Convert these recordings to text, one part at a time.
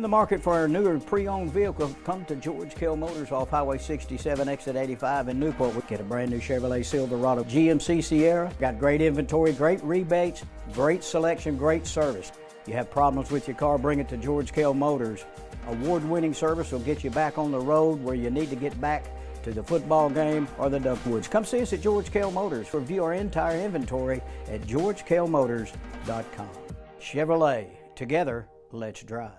In the market for a newer pre-owned vehicle, come to George Kell Motors off Highway 67, exit 85 in Newport. We get a brand new Chevrolet Silverado, GMC Sierra. Got great inventory, great rebates, great selection, great service. You have problems with your car, bring it to George Kell Motors. Award-winning service will get you back on the road where you need to get back to the football game or the Duckwoods. Come see us at George Kell Motors. Review our entire inventory at georgekellmotors.com. Chevrolet, together, let's drive.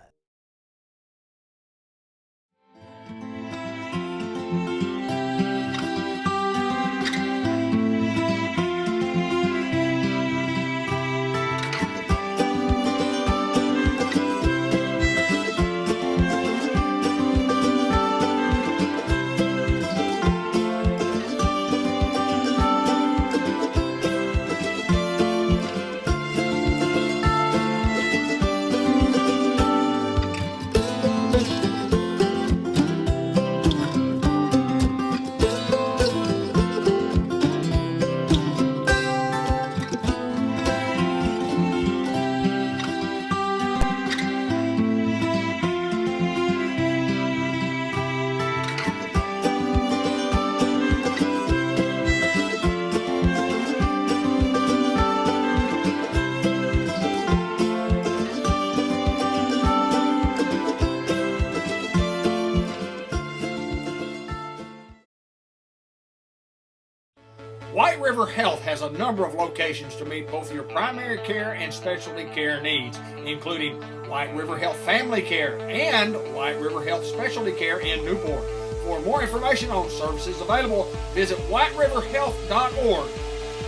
White River Health has a number of locations to meet both your primary care and specialty care needs, including White River Health Family Care and White River Health Specialty Care in Newport. For more information on services available, visit whiteriverhealth.org.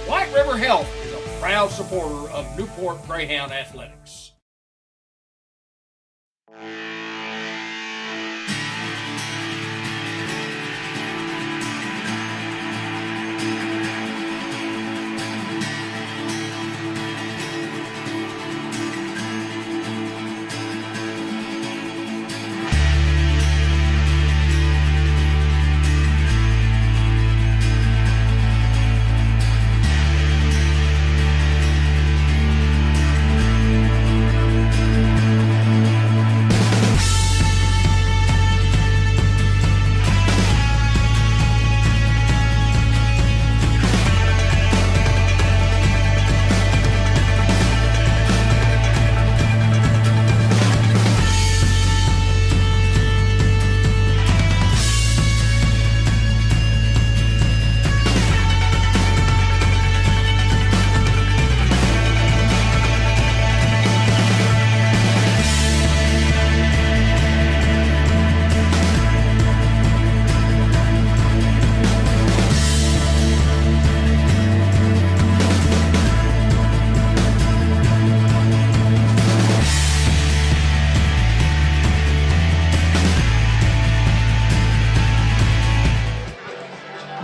White River Health is a proud supporter of Newport Greyhound Athletics.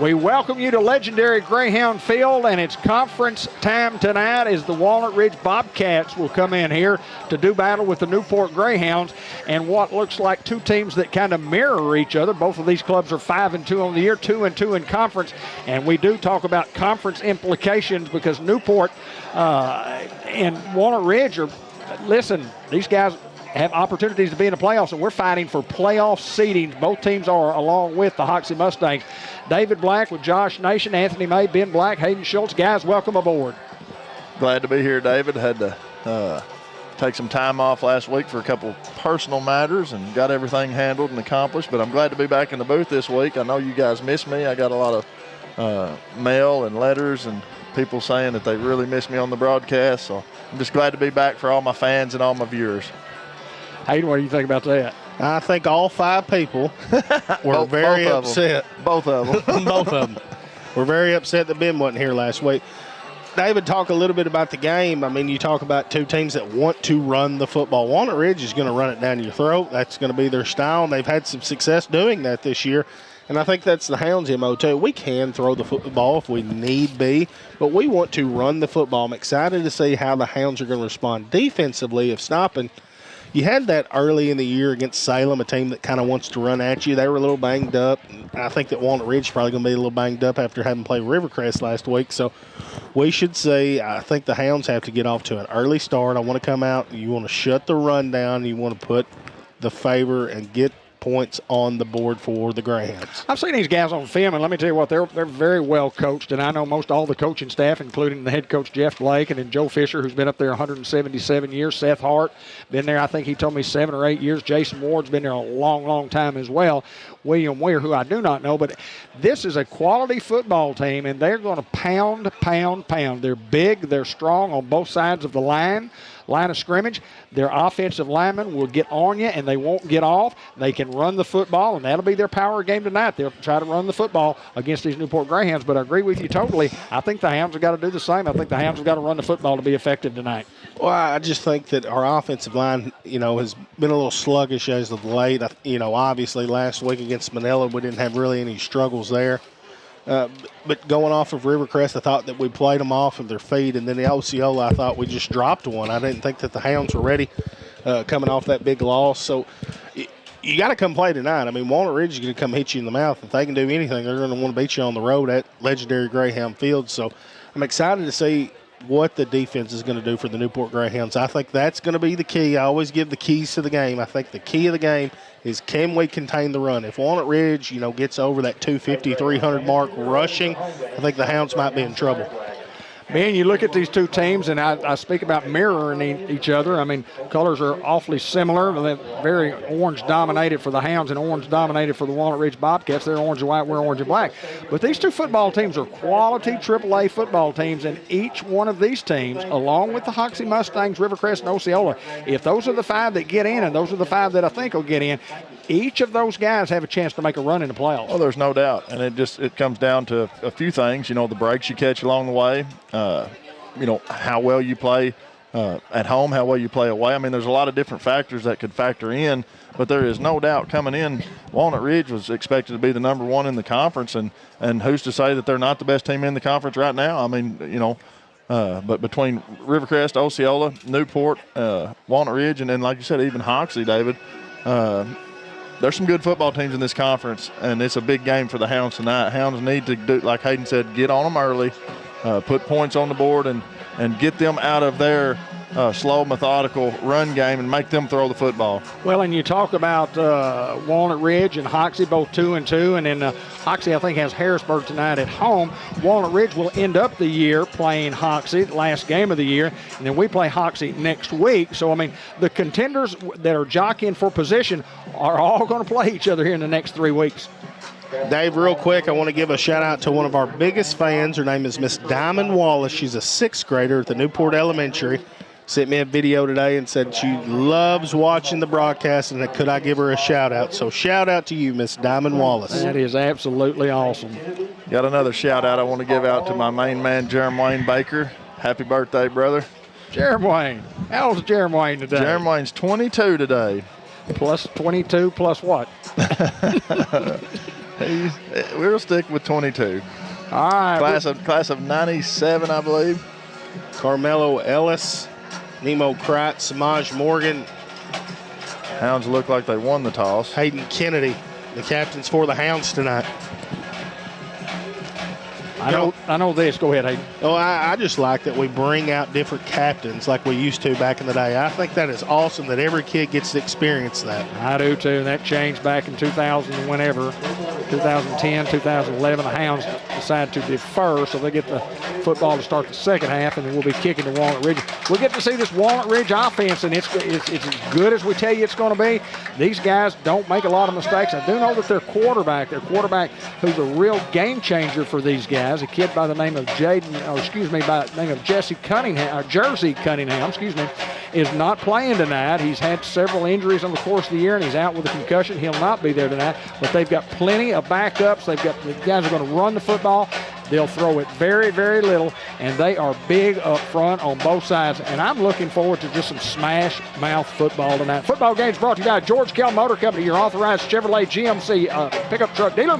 We welcome you to legendary Greyhound Field, and it's conference time tonight as the Walnut Ridge Bobcats will come in here to do battle with the Newport Greyhounds, and what looks like two teams that kind of mirror each other. Both of these clubs are 5-2 on the year, 2-2 in conference, and we do talk about conference implications because Newport and Walnut Ridge are, listen, these guys have opportunities to be in the playoffs, and we're fighting for playoff seeding. Both teams are, along with the Hoxie Mustangs. David Black with Josh Nation, Anthony May, Ben Black, Hayden Schultz. Guys, welcome aboard. Glad to be here, David. Had to take some time off last week for a couple personal matters and got everything handled and accomplished, but I'm glad to be back in the booth this week. I know you guys miss me. I got a lot of mail and letters and people saying that they really miss me on the broadcast, so I'm just glad to be back for all my fans and all my viewers. Hayden, what do you think about that? I think all five people were very upset. Both of them. Both of them. We're very upset that Ben wasn't here last week. David, talk a little bit about the game. I mean, you talk about two teams that want to run the football. Walnut Ridge is going to run it down your throat. That's going to be their style, and they've had some success doing that this year. And I think that's the Hounds' MO too. We can throw the football if we need be, but we want to run the football. I'm excited to see how the Hounds are going to respond defensively of stopping. You had that early in the year against Salem, a team that kind of wants to run at you. They were a little banged up. I think that Walnut Ridge is probably going to be a little banged up after having played Rivercrest last week. So we should see, I think the Hounds have to get off to an early start. I want to come out. You want to shut the run down. You want to put the favor and get points on the board for the Greyhounds. I've seen these guys on film, and let me tell you what, they're very well coached, and I know most all the coaching staff, including the head coach Jeff Blake, and then Joe Fisher, who's been up there 177 years. Seth Hart, been there, I think he told me 7 or 8 years. Jason Ward's been there a long, long time as well. William Weir, who I do not know, but this is a quality football team, and they're going to pound. They're big, they're strong on both sides of the line of scrimmage. Their offensive linemen will get on you, and they won't get off. They can run the football, and that'll be their power game tonight. They'll try to run the football against these Newport Greyhounds, but I agree with you totally. I think the Hounds have got to do the same. I think the Hounds have got to run the football to be effective tonight. Well, I just think that our offensive line, has been a little sluggish as of late. Obviously last week against Manila, we didn't have really any struggles there. But going off of Rivercrest, I thought that we played them off of their feet, and then the Osceola, I thought we just dropped one. I didn't think that the Hounds were ready coming off that big loss. So you got to come play tonight. I mean, Walnut Ridge is going to come hit you in the mouth. If they can do anything, they're going to want to beat you on the road at legendary Greyhound Field. So I'm excited to see what the defense is going to do for the Newport Greyhounds. I think that's going to be the key. I always give the keys to the game. I think the key of the game is, can we contain the run? If Walnut Ridge, gets over that 250, 300 mark rushing, I think the Hounds might be in trouble. Man, you look at these two teams, and I speak about mirroring each other. I mean, colors are awfully similar. They're very orange-dominated for the Hounds and orange-dominated for the Walnut Ridge Bobcats. They're orange and white, we're orange and black. But these two football teams are quality AAA football teams, and each one of these teams, along with the Hoxie Mustangs, Rivercrest, and Osceola, if those are the 5 that get in, and those are the 5 that I think will get in, each of those guys have a chance to make a run in the playoffs. Well, there's no doubt, and it comes down to a few things. The breaks you catch along the way, how well you play at home, how well you play away. I mean, there's a lot of different factors that could factor in, but there is no doubt coming in, Walnut Ridge was expected to be the number 1 in the conference, and who's to say that they're not the best team in the conference right now? I mean, but between Rivercrest, Osceola, Newport, Walnut Ridge, and then, like you said, even Hoxie, David, there's some good football teams in this conference, and it's a big game for the Hounds tonight. Hounds need to do, like Hayden said, get on them early, put points on the board, and get them out of their slow, methodical run game and make them throw the football. Well, and you talk about Walnut Ridge and Hoxie, both 2-2, and then Hoxie, I think, has Harrisburg tonight at home. Walnut Ridge will end up the year playing Hoxie, the last game of the year, and then we play Hoxie next week. So, I mean, the contenders that are jockeying for position are all going to play each other here in the next 3 weeks. Dave, real quick, I want to give a shout-out to one of our biggest fans. Her name is Miss Diamond Wallace. She's a 6th grader at the Newport Elementary. Sent me a video today and said she loves watching the broadcast, and could I give her a shout-out. So shout-out to you, Miss Diamond Wallace. That is absolutely awesome. Got another shout-out I want to give out to my main man, Jeremy Wayne Baker. Happy birthday, brother. Jeremy Wayne. How old is Jeremy Wayne today? Jeremy Wayne's 22 today. Plus 22 plus what? We'll stick with 22. All right. Class of 97, I believe. Carmelo Ellis, Nemo Kratz, Samaj Morgan. Hounds look like they won the toss. Hayden Kennedy, the captains for the Hounds tonight. I know this. Go ahead, Hayden. Oh, I just like that we bring out different captains like we used to back in the day. I think that is awesome that every kid gets to experience that. I do, too. That changed back in 2000 and whenever, 2010, 2011. The Hounds decided to defer, so they get the football to start the second half, and then we'll be kicking to Walnut Ridge. We'll get to see this Walnut Ridge offense, and it's as good as we tell you it's going to be. These guys don't make a lot of mistakes. I do know that their quarterback, who's a real game changer for these guys, a kid by the name of Jersey Cunningham, is not playing tonight. He's had several injuries on the course of the year, and he's out with a concussion. He'll not be there tonight, but they've got plenty of backups. The guys are going to run the football. They'll throw it very, very little, and they are big up front on both sides. And I'm looking forward to just some smash mouth football tonight. Football games brought to you by George Kell Motor Company, your authorized Chevrolet GMC pickup truck dealer.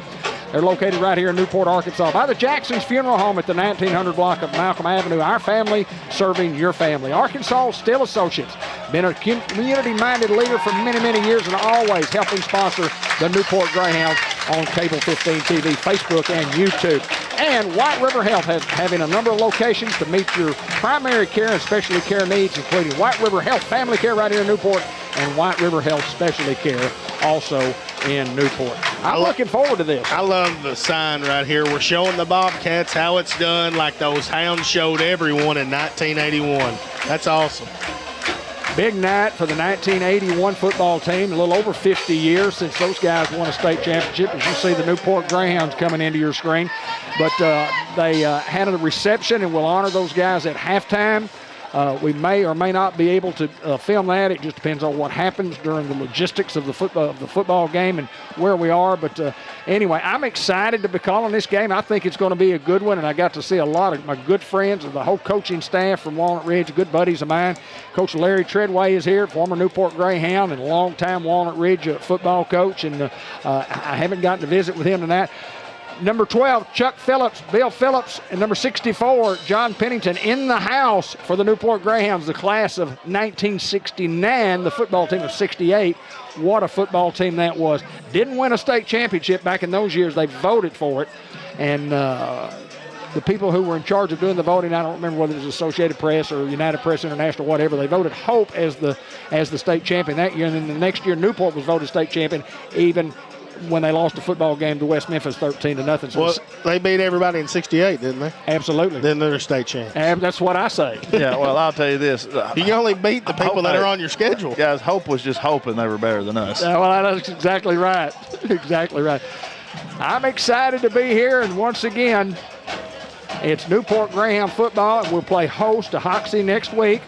They're located right here in Newport, Arkansas, by the Jackson's Funeral Home at the 1900 block of Malcolm Avenue. Our family serving your family. Arkansas Steel Associates, been a community-minded leader for many, many years and always helping sponsor the Newport Greyhounds on Cable 15 TV, Facebook, and YouTube. And White River Health having a number of locations to meet your primary care and specialty care needs, including White River Health Family Care right here in Newport and White River Health Specialty Care also in Newport. I'm looking forward to this. I love the sign right here. We're showing the Bobcats how it's done, like those Hounds showed everyone in 1981. That's awesome. Big night for the 1981 football team. A little over 50 years since those guys won a state championship. As you see the Newport Greyhounds coming into your screen. But they had a reception, and we'll honor those guys at halftime. We may or may not be able to film that. It just depends on what happens during the logistics of the football game and where we are. But anyway, I'm excited to be calling this game. I think it's going to be a good one, and I got to see a lot of my good friends and the whole coaching staff from Walnut Ridge, good buddies of mine. Coach Larry Treadway is here, former Newport Greyhound and longtime Walnut Ridge football coach, and I haven't gotten to visit with him tonight. Number 12, Chuck Phillips, Bill Phillips, and number 64, John Pennington in the house for the Newport Greyhounds, the class of 1969, the football team of 68. What a football team that was. Didn't win a state championship back in those years. They voted for it. And the people who were in charge of doing the voting, I don't remember whether it was Associated Press or United Press International, whatever, they voted Hope as the state champion that year. And then the next year, Newport was voted state champion, even when they lost a football game to West Memphis 13-0. So well, they beat everybody in 68, didn't they? Absolutely. Then they're state champions. That's what I say. Yeah, well, I'll tell you this. You can only beat the people that are on your schedule. Guys, Hope was just hoping they were better than us. Well, that's exactly right. Exactly right. I'm excited to be here, and once again, it's Newport Greyhound football, and we'll play host to Hoxie next week,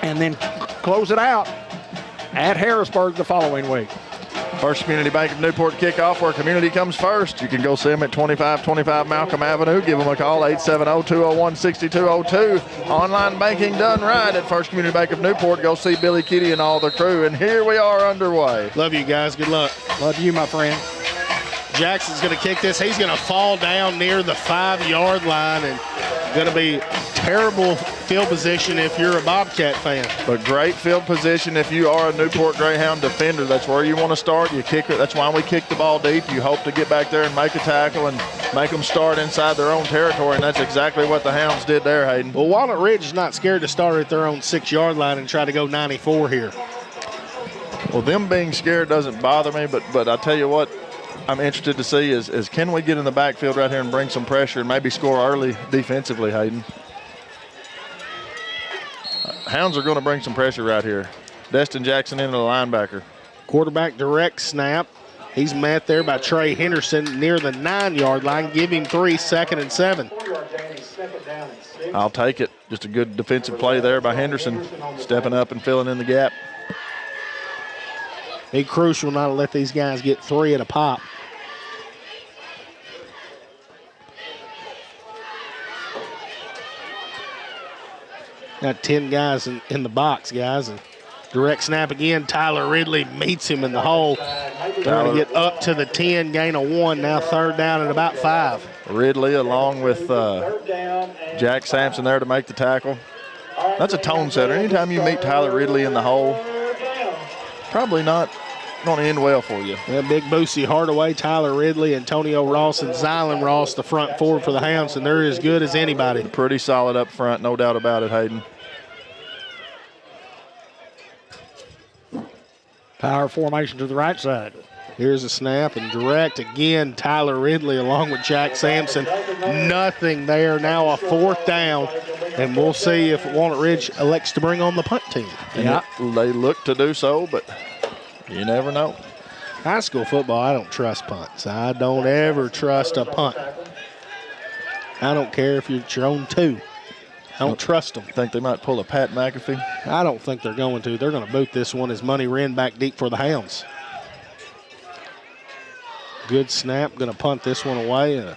and then close it out at Harrisburg the following week. First Community Bank of Newport kickoff, where community comes first. You can go see them at 2525 Malcolm Avenue. Give them a call, 870-201-6202. Online banking done right at First Community Bank of Newport. Go see Billy Kitty and all the crew. And here we are underway. Love you guys. Good luck. Love you, my friend. Jackson's going to kick this. He's going to fall down near the 5-yard line, and going to be terrible field position if you're a Bobcat fan. But great field position if you are a Newport Greyhound defender. That's where you want to start. You kick it. That's why we kick the ball deep. You hope to get back there and make a tackle and make them start inside their own territory, and that's exactly what the Hounds did there, Hayden. Well, Walnut Ridge is not scared to start at their own 6-yard line and try to go 94 here. Well, them being scared doesn't bother me, but I tell you what, I'm interested to see is can we get in the backfield right here and bring some pressure and maybe score early defensively, Hayden? Hounds are going to bring some pressure right here. Destin Jackson into the linebacker. Quarterback direct snap. He's met there by Trey Henderson near the 9-yard line. Give him 3, 2nd and 7. I'll take it. Just a good defensive play there by Henderson, stepping up and filling in the gap. Be crucial not to let these guys get 3 at a pop. Got 10 guys in the box, guys. And direct snap again. Tyler Ridley meets him in the hole. Trying to get up to the 10, gain of 1. Now 3rd down at about 5. Ridley along with Jack Sampson there to make the tackle. That's a tone setter. Anytime you meet Tyler Ridley in the hole, probably not going to end well for you. Yeah, Big Boosie Hardaway, Tyler Ridley, Antonio Ross, and Zylan Ross, the front 4 for the Hounds, and they're as good as anybody. Pretty solid up front, no doubt about it, Hayden. Power formation to the right side. Here's a snap and direct again. Tyler Ridley along with Jack Sampson. Nothing there. Now a 4th down. And we'll see if Walnut Ridge elects to bring on the punt team. Yeah, they look to do so, but you never know. High school football, I don't trust punts. I don't ever trust a punt. I don't care if you're your own 2. I don't trust them. Think they might pull a Pat McAfee? I don't think they're going to. They're going to boot this one as Money Wren back deep for the Hounds. Good snap. Going to punt this one away. A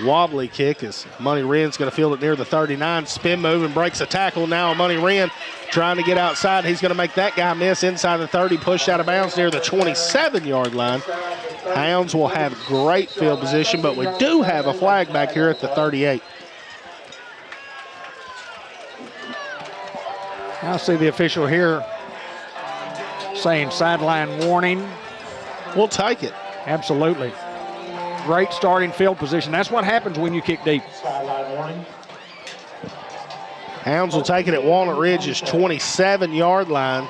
wobbly kick as Money Wren's going to field it near the 39. Spin move and breaks a tackle. Now Money Wren trying to get outside. He's going to make that guy miss inside the 30. Pushed out of bounds near the 27-yard line. Hounds will have great field position, but we do have a flag back here at the 38. I see the official here saying sideline warning. We'll take it. Absolutely. Great starting field position. That's what happens when you kick deep. Hounds will take it at Walnut Ridge's 27-yard line.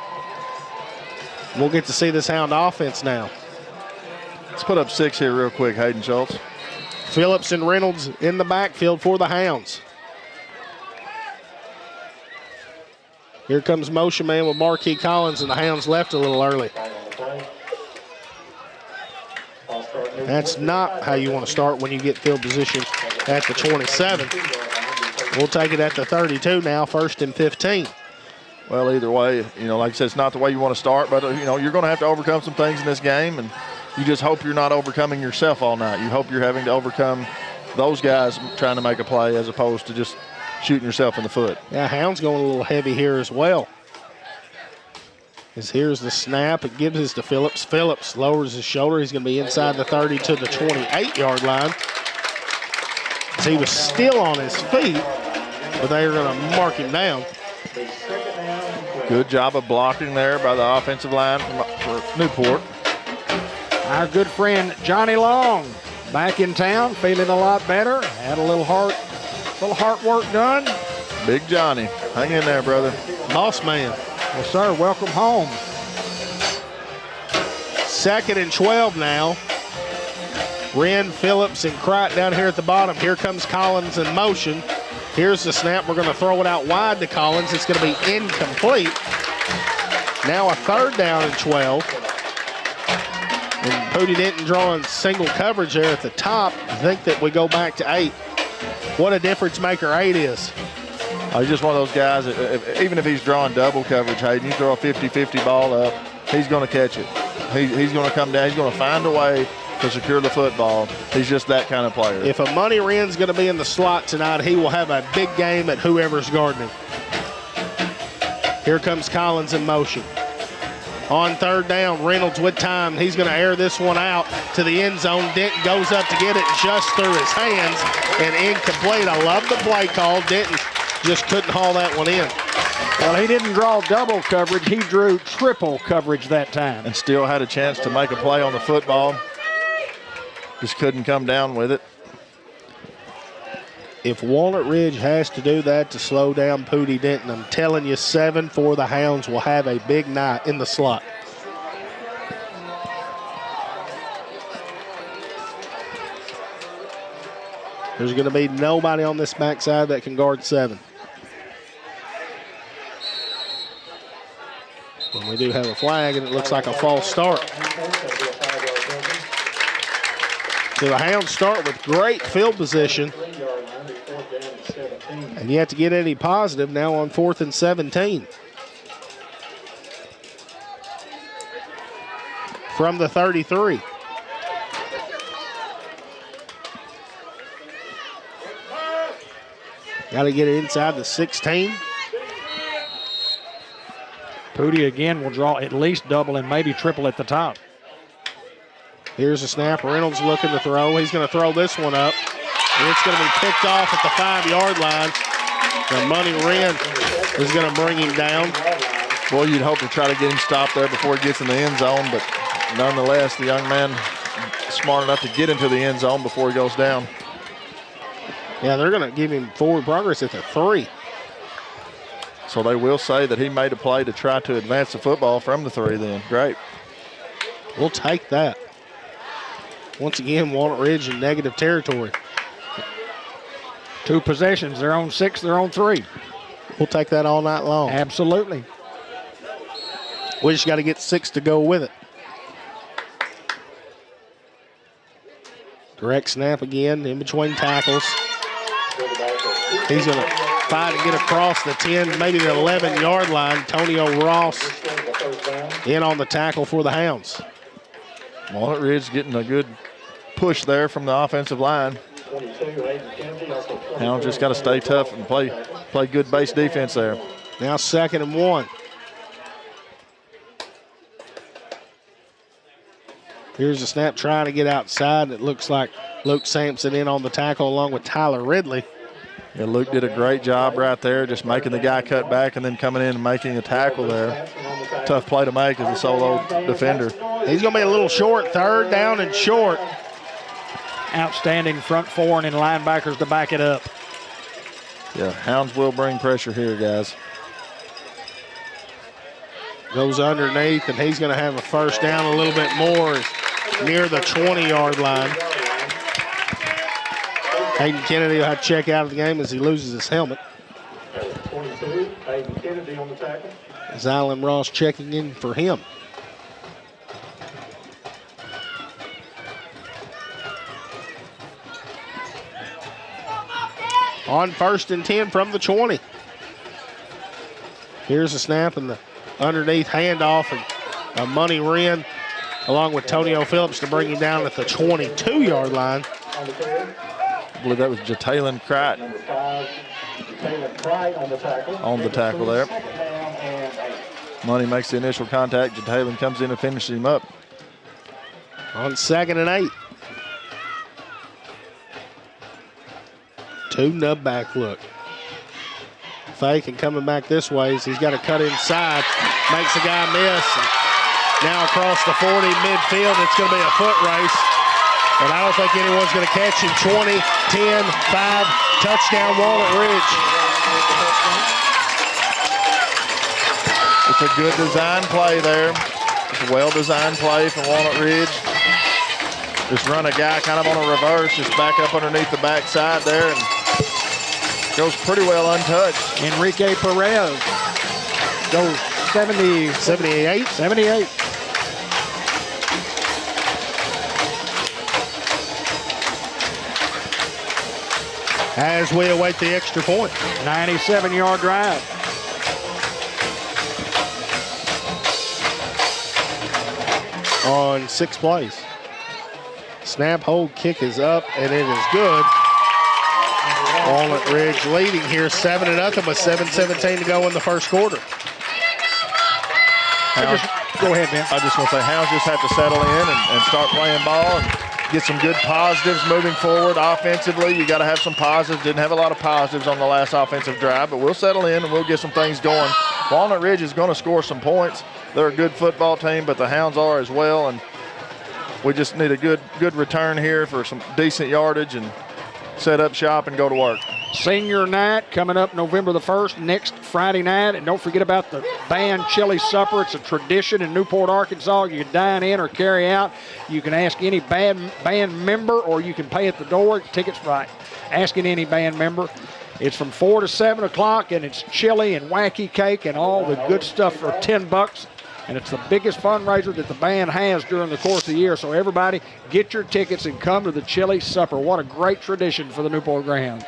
We'll get to see this Hound offense now. Let's put up 6 here real quick, Hayden Schultz. Phillips and Reynolds in the backfield for the Hounds. Here comes motion man with Marquis Collins, and the Hounds left a little early. That's not how you want to start when you get field position at the 27. We'll take it at the 32 now, 1st and 15. Well, either way, like I said, it's not the way you want to start, but, you're going to have to overcome some things in this game, and you just hope you're not overcoming yourself all night. You hope you're having to overcome those guys trying to make a play as opposed to just shooting yourself in the foot. Yeah, Hound's going a little heavy here as well. As here's the snap. It gives this to Phillips. Phillips lowers his shoulder. He's going to be inside the 30 to the 28-yard line. As he was still on his feet, but they're going to mark him down. Good job of blocking there by the offensive line for Newport. Our good friend Johnny Long back in town, feeling a lot better. Had a little heart work done. Big Johnny, hang in there, brother. Boss man. Well, sir, welcome home. 2nd and 12 now. Wren, Phillips, and Crott down here at the bottom. Here comes Collins in motion. Here's the snap. We're going to throw it out wide to Collins. It's going to be incomplete. Now a 3rd down and 12. And Pooty Denton drawing single coverage there at the top. I think that we go back to 8. What a difference maker 8 is. He's just one of those guys, even if he's drawing double coverage, Hayden, you throw a 50-50 ball up, he's going to catch it. He's going to come down. He's going to find a way to secure the football. He's just that kind of player. If a Money Wren's going to be in the slot tonight, he will have a big game at whoever's guarding him. Here comes Collins in motion. On 3rd down, Reynolds with time. He's going to air this one out to the end zone. Denton goes up to get it just through his hands and incomplete. I love the play call. Denton just couldn't haul that one in. Well, he didn't draw double coverage. He drew triple coverage that time. And still had a chance to make a play on the football. Just couldn't come down with it. If Walnut Ridge has to do that to slow down Pooty Denton, I'm telling you, 7 for the Hounds will have a big night in the slot. There's going to be nobody on this backside that can guard 7. And we do have a flag, and it looks like a false start. So the Hounds start with great field position. And you have to get any positive now on 4th and 17. From the 33. Got to get it inside the 16. Pooty again will draw at least double and maybe triple at the top. Here's a snap. Reynolds looking to throw. He's going to throw this one up. And it's going to be picked off at the 5-yard line. The Money Wren is going to bring him down. Boy, you'd hope to try to get him stopped there before he gets in the end zone, but nonetheless, the young man is smart enough to get into the end zone before he goes down. Yeah, they're going to give him forward progress at the 3. So they will say that he made a play to try to advance the football from the 3 then. Great. We'll take that. Once again, Walnut Ridge in negative territory. 2 possessions. They're on 6, they're on 3. We'll take that all night long. Absolutely. We just got to get 6 to go with it. Direct snap again, in between tackles. He's going to fight to get across the 10, maybe the 11-yard line. Tonio Ross in on the tackle for the Hounds. Walnut Ridge getting a good push there from the offensive line. Hounds just got to stay tough and play good base defense there. Now 2nd and 1. Here's the snap trying to get outside, and it looks like Luke Sampson in on the tackle along with Tyler Ridley. Yeah, Luke did a great job right there, just making the guy cut back and then coming in and making a tackle there. Tough play to make as a solo defender. He's going to be a little short, 3rd down and short. Outstanding front 4 and linebackers to back it up. Yeah, Hounds will bring pressure here, guys. Goes underneath, and he's going to have a first down a little bit more near the 20-yard line. Hayden Kennedy will have to check out of the game as he loses his helmet. 22, Hayden Kennedy on the tackle. Zylan Ross checking in for him. On 1st and 10 from the 20. Here's a snap and the underneath handoff, and a Money Wren along with Tonio Phillips to bring him down at the 22-yard line. I believe that was Jatalen Crichton on the tackle there. Money makes the initial contact. Jatalen comes in and finishes him up. On 2nd and 8. 2 nub back look. Fake and coming back this way as he's got to cut inside. Makes the guy miss. Now across the 40 midfield, it's going to be a foot race. And I don't think anyone's going to catch him. 20, 10, 5, touchdown Walnut Ridge. It's a good design play there. It's a well-designed play from Walnut Ridge. Just run a guy kind of on a reverse, just back up underneath the backside there, and goes pretty well untouched. Enrique Perez goes 78. As we await the extra point. 97-yard drive. On 6 plays. Snap, hold, kick is up, and it is good. Walnut Ridge leading here 7-0 with 7:17 to go in the first quarter. Go ahead, Ben. I just want to say Hounds just have to settle in and start playing ball and get some good positives moving forward offensively. You got to have some positives. Didn't have a lot of positives on the last offensive drive, but we'll settle in and we'll get some things going. Walnut Ridge is going to score some points. They're a good football team, but the Hounds are as well, and we just need a good return here for some decent yardage and set up shop and go to work. Senior night coming up November the 1st, next Friday night. And don't forget about the band chili supper. It's a tradition in Newport, Arkansas. You can dine in or carry out. You can ask any band member, or you can pay at the door. Tickets right. Asking any band member. It's from 4 to 7 o'clock, and it's chili and wacky cake and all the good stuff for $10. And it's the biggest fundraiser that the band has during the course of the year. So everybody, get your tickets and come to the chili supper. What a great tradition for the Newport Greyhounds.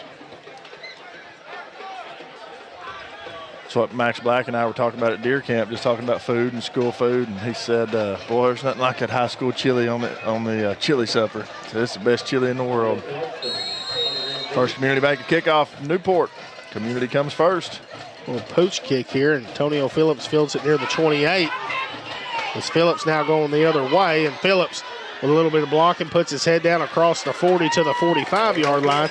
That's what Max Black and I were talking about at deer camp, just talking about food and school food. And he said, boy, there's nothing like that high school chili on the chili supper. So it's the best chili in the world. First community bank kickoff, Newport. Community comes first. Little pooch kick here, and Tonio Phillips fields it near the 28. As Phillips now going the other way, and Phillips with a little bit of blocking puts his head down across the 40 to the 45-yard line.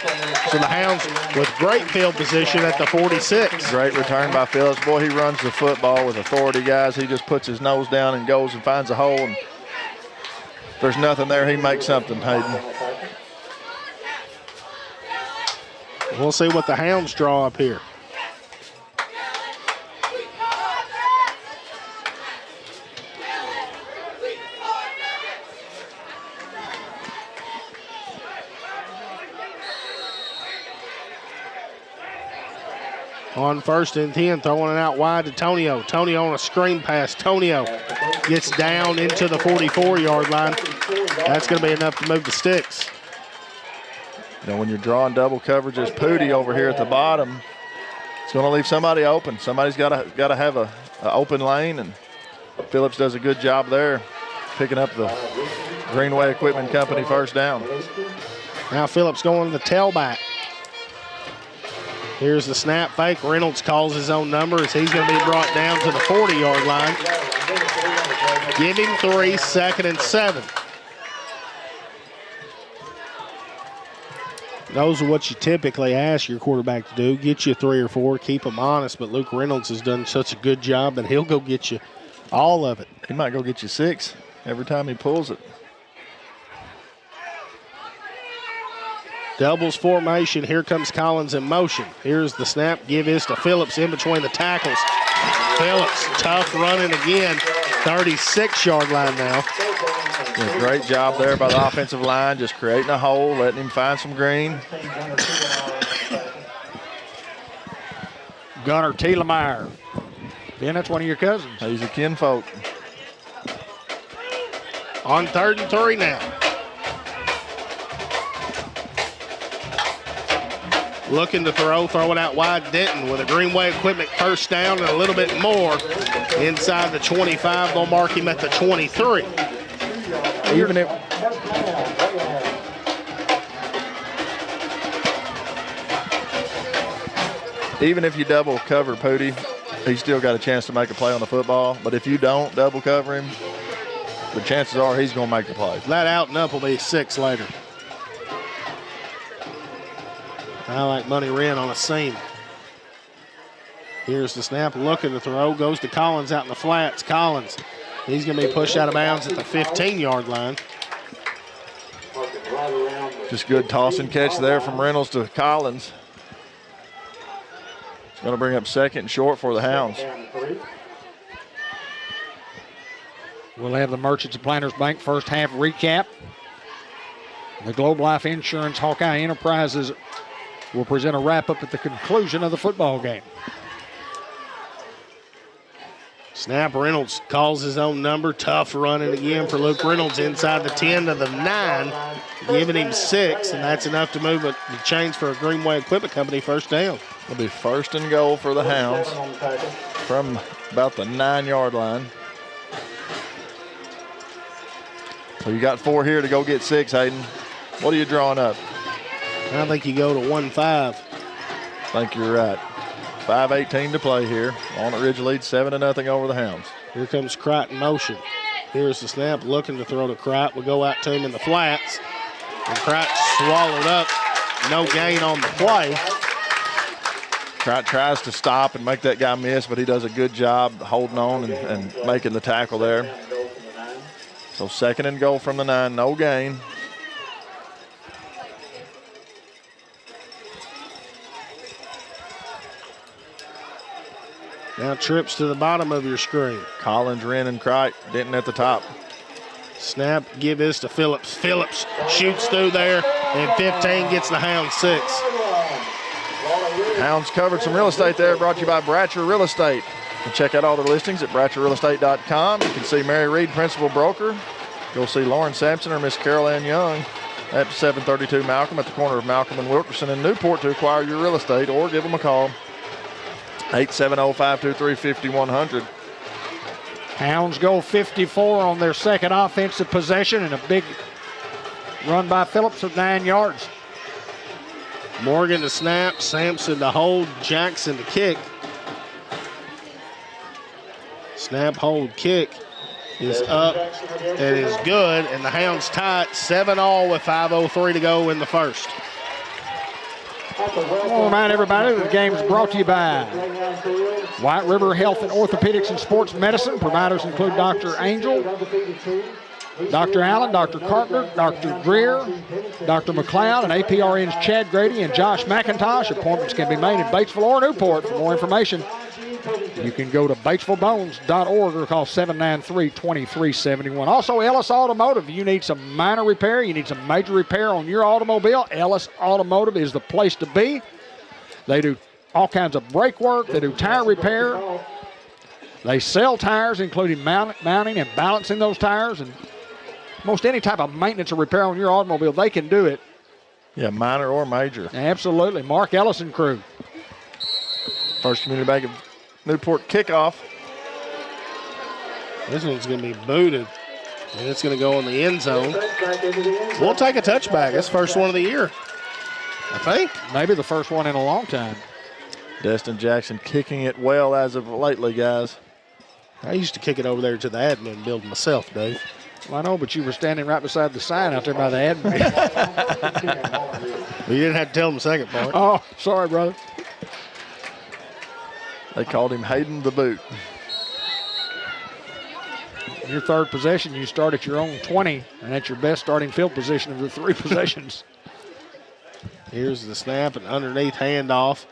So the Hounds with great field position at the 46. Great return by Phillips. Boy, he runs the football with authority, guys. He just puts his nose down and goes and finds a hole. And if there's nothing there, he makes something, Hayden. We'll see what the Hounds draw up here. On 1st and 10, throwing it out wide to Tonio. Tonio on a screen pass. Tonio gets down into the 44-yard line. That's going to be enough to move the sticks. You know, when you're drawing double coverage, there's Pooty over here at the bottom. It's going to leave somebody open. Somebody's got to have an open lane, and Phillips does a good job there, picking up the Greenway Equipment Company first down. Now Phillips going to the tailback. Here's the snap fake. Reynolds calls his own number as he's going to be brought down to the 40-yard line. Give him 3, 2nd and 7. Those are what you typically ask your quarterback to do. Get you 3 or 4, keep them honest. But Luke Reynolds has done such a good job that he'll go get you all of it. He might go get you 6 every time he pulls it. Doubles formation. Here comes Collins in motion. Here's the snap. Give is to Phillips in between the tackles. Phillips, tough running again. 36-yard line now. Yeah, great job there by the offensive line, just creating a hole, letting him find some green. Gunnar Thielemeyer. Ben, that's one of your cousins. He's a kinfolk. On 3rd and 3 now. Looking to throw, throwing out wide. Denton with a Greenway Equipment first down and a little bit more inside the 25. They'll mark him at the 23. Even if you double cover Pooty, he's still got a chance to make a play on the football. But if you don't double cover him, the chances are he's going to make the play. That out and up will be 6 later. I like Money Wren on a seam. Here's the snap, looking to throw, goes to Collins out in the flats. Collins, he's going to be pushed out of bounds at the 15-yard line. Just good toss and catch there from Reynolds to Collins. It's going to bring up 2nd and short for the Hounds. We'll have the Merchants of Planters Bank first half recap. The Globe Life Insurance Hawkeye Enterprises will present a wrap-up at the conclusion of the football game. Snap, Reynolds calls his own number. Tough running again for Luke Reynolds inside the 10 to the 9, giving him 6, and that's enough to move the chains for a Greenway Equipment Company first down. It'll be 1st and goal for the Hounds from about the 9-yard line. So you got 4 here to go get 6, Hayden. What are you drawing up? I think you go to 1-5. I think you're right. 5:18 to play here. Walnut Ridge leads 7-0 over the Hounds. Here comes Crite in motion. Here's the snap, looking to throw to Crite. We'll go out to him in the flats. And Crite swallowed up. No gain on the play. Crite tries to stop and make that guy miss, but he does a good job holding on and making the tackle there. So 2nd and goal from the 9, no gain. Now trips to the bottom of your screen. Collins, Wren, and Crite, Denton at the top. Snap, give this to Phillips. Phillips shoots through there, and 15 gets the Hounds 6. Hounds covered some real estate there, brought to you by Bratcher Real Estate. You can check out all the listings at BratcherRealEstate.com. You can see Mary Reed, Principal Broker. You'll see Lauren Sampson or Miss Carol Ann Young at 732 Malcolm at the corner of Malcolm and Wilkerson in Newport to acquire your real estate, or give them a call. 870-523-5100. Hounds go 54 on their second offensive possession, and a big run by Phillips of 9 yards. Morgan to snap, Sampson to hold, Jackson to kick. Snap, hold, kick is up and is good, and the Hounds tie it 7-all with 5:03 to go in the first. I want to remind everybody that the game is brought to you by White River Health and Orthopedics and Sports Medicine. Providers include Dr. Angel, Dr. Allen, Dr. Carpenter, Dr. Greer, Dr. McLeod, and APRN's Chad Grady and Josh McIntosh. Appointments can be made in Batesville or Newport. For more information, you can go to batesvillebones.org or call 793-2371. Also, Ellis Automotive. You need some minor repair, you need some major repair on your automobile, Ellis Automotive is the place to be. They do all kinds of brake work. They do tire repair. They sell tires, including mounting and balancing those tires. And most any type of maintenance or repair on your automobile, they can do it. Yeah, minor or major. Absolutely. Mark Ellis and crew. First Community Bank of Newport kickoff. This one's going to be booted, and it's going to go in the end zone. We'll take a touchback. It's first one of the year, I think. Maybe the first one in a long time. Destin Jackson kicking it well as of lately, guys. I used to kick it over there to the admin building myself, Dave. Well, I know, but you were standing right beside the sign out there by the admin. Well, you didn't have to tell them the second part. Oh, sorry, brother. They called him Hayden the Boot. Your third possession, you start at your own 20, and that's your best starting field position of the 3 possessions. Here's the snap and underneath handoff.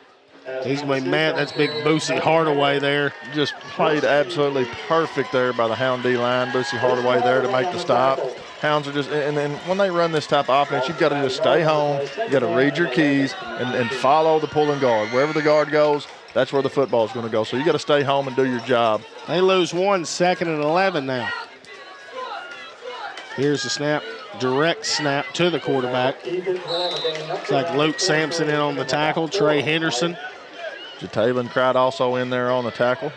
He's going to be mad. That's big Boosie Hardaway there. Just played absolutely perfect there by the Hound D line. Boosie Hardaway there to make the stop. Hounds are just, and then when they run this type of offense, you've got to just stay home. You got to read your keys and follow the pulling guard. Wherever the guard goes, that's where the football is going to go. So you got to stay home and do your job. They lose 1, 2nd and 11 now. Here's the snap, direct snap to the quarterback. It's like Luke Sampson in on the tackle. Trey Henderson. Jataylin Cried also in there on the tackle.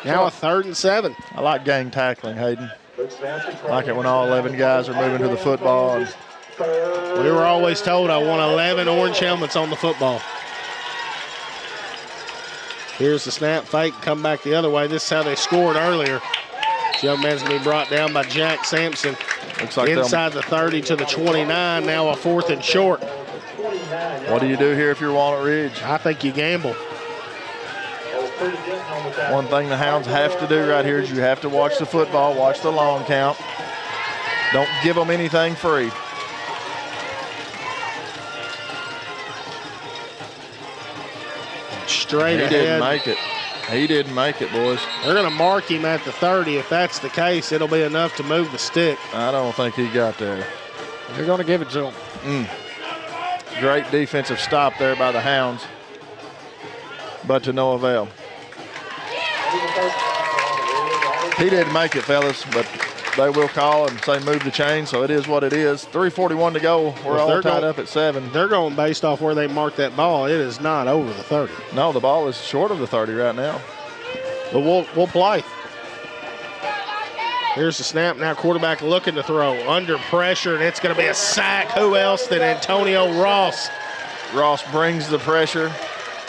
Now a 3rd and 7. I like gang tackling, Hayden. I like it when all 11 guys are moving to the football. And we were always told I want 11 orange helmets on the football. Here's the snap, fake, come back the other way. This is how they scored earlier. This young man's going to be brought down by Jack Sampson. Looks like inside the 30 to the 29, now a 4th and short. What do you do here if you're Walnut Ridge? I think you gamble. One thing the Hounds have to do right here is you have to watch the football, watch the long count. Don't give them anything free. Straight ahead. He didn't make it. He didn't make it, boys. They're going to mark him at the 30. If that's the case, it'll be enough to move the stick. I don't think he got there. They're going to give it to him. Great defensive stop there by the Hounds, but to no avail. He didn't make it, fellas, but they will call and say move the chain, so it is what it is. 3:41 to go. We're all tied up at 7. They're going based off where they marked that ball. It is not over the 30. No, the ball is short of the 30 right now. But we'll play. Here's the snap. Now quarterback looking to throw. Under pressure, and it's going to be a sack. Who else than Antonio Ross? Ross brings the pressure.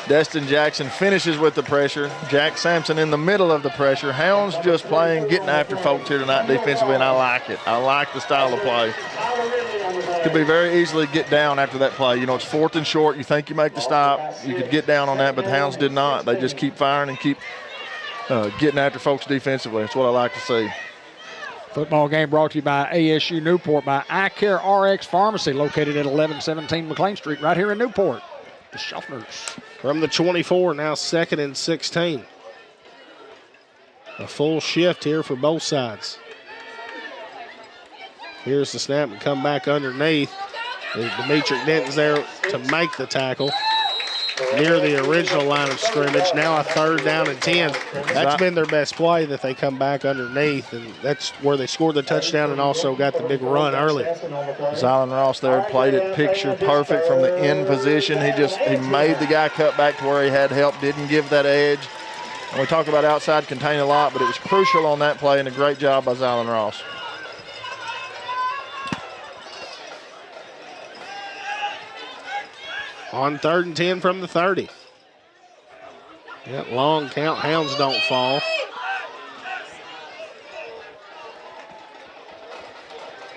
Destin Jackson finishes with the pressure. Jack Sampson in the middle of the pressure. Hounds just playing, getting after folks here tonight defensively, and I like it. I like the style of play. Could be very easily get down after that play. You know, it's 4th and short. You think you make the stop. You could get down on that, but the Hounds did not. They just keep firing and keep getting after folks defensively. That's what I like to see. Football game brought to you by ASU Newport by Eye Care RX Pharmacy, located at 1117 McLean Street, right here in Newport. The Schaffners. From the 24, now 2nd and 16. A full shift here for both sides. Here's the snap and come back underneath. Demetric Denton's there to make the tackle near the original line of scrimmage. Now a 3rd down and 10. That's been their best play, that they come back underneath, and that's where they scored the touchdown and also got the big run early. Zylan Ross there played it picture perfect from the end position. He made the guy cut back to where he had help, didn't give that edge. And we talk about outside contain a lot, but it was crucial on that play, and a great job by Zylan Ross. On 3rd and 10 from the 30. That long count. Hounds don't fall.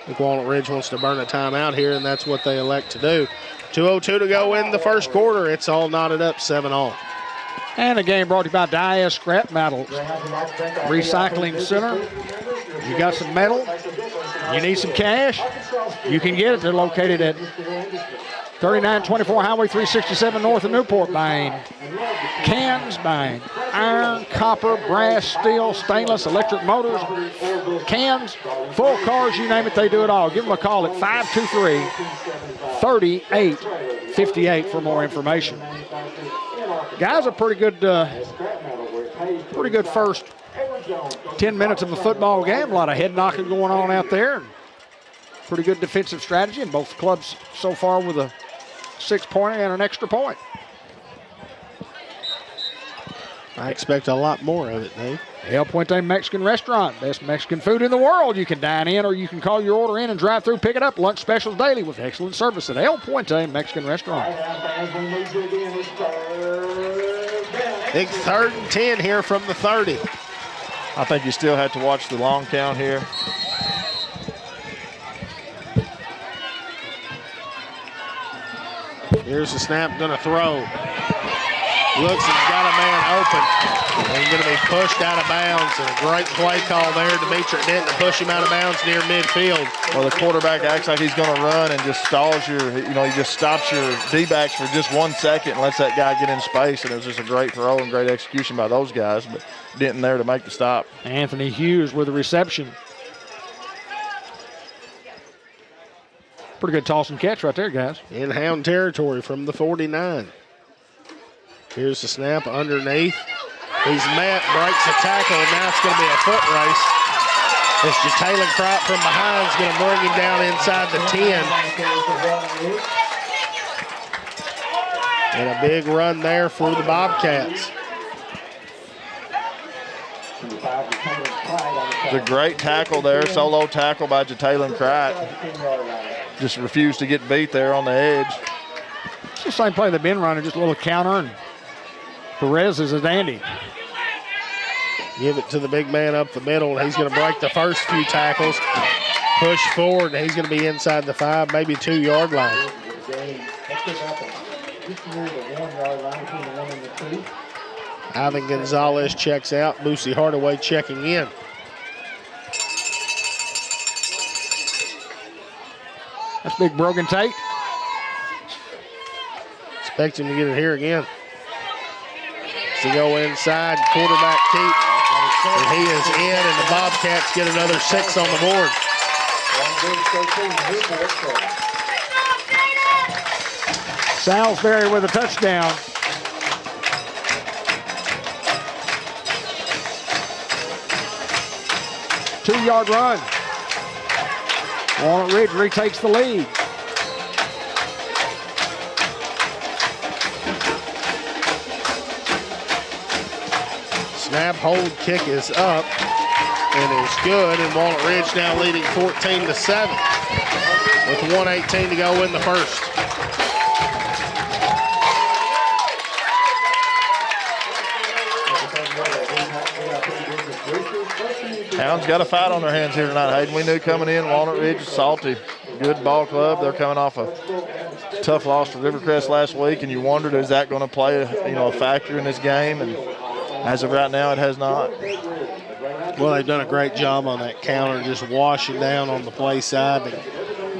I think Walnut Ridge wants to burn a timeout here, and that's what they elect to do. 2:02 to go in the first quarter. It's all knotted up, 7-all. And the game brought to you by Diaz Scrap Metals Recycling Center. You got some metal, you need some cash, you can get it. They're located at 3924 Highway 367 north of Newport, buying cans, buying iron, copper, brass, steel, stainless, electric motors, cans, full cars, you name it, they do it all. Give them a call at 523-3858 for more information. Guys, a pretty good first 10 minutes of a football game. A lot of head knocking going on out there. Pretty good defensive strategy in both clubs so far, with a 6-pointer and an extra point. I expect a lot more of it, Dave. El Puente Mexican Restaurant, best Mexican food in the world. You can dine in, or you can call your order in and drive through, pick it up. Lunch specials daily with excellent service at El Puente Mexican Restaurant. Big 3rd and 10 here from the 30. I think you still have to watch the long count here. Here's the snap, gonna throw. Looks and got a man open. And he's going to be pushed out of bounds. And a great play call there. Demetric Denton to push him out of bounds near midfield. Well, the quarterback acts like he's going to run and just stalls your, he just stops your D-backs for just 1 second and lets that guy get in space. And it was just a great throw and great execution by those guys. But Denton there to make the stop. Anthony Hughes with the reception. Pretty good toss and catch right there, guys. In Hound territory from the 49. Here's the snap underneath. He's met, breaks a tackle, and now it's going to be a foot race. As Jalen Crop from behind is going to bring him down inside the 10. And a big run there for the Bobcats. It's a great tackle there, solo tackle by Jalen Crop. Just refused to get beat there on the edge. It's the same play they've been running, just a little counter, and Perez is a dandy. Give it to the big man up the middle. He's going to break the first few tackles, push forward, and he's going to be inside the 5, maybe 2-yard line. Ivan Gonzalez checks out. Boosie Hardaway checking in. That's big Brogan Tate. Expect him to get it here again. To go inside, quarterback keep. And he is in, and the Bobcats get another 6 on the board. Salisbury with a touchdown. Two-yard run. Walnut Ridge retakes the lead. Snap, hold, kick is up and is good, and Walnut Ridge now leading 14-7 with 1:18 to go in the first. Hounds got a fight on their hands here tonight, Hayden. We knew coming in, Walnut Ridge is salty. Good ball club. They're coming off a tough loss to Rivercrest last week, and you wondered, is that going to play a factor in this game? And as of right now, it has not. Well, they've done a great job on that counter, just washing down on the play side. The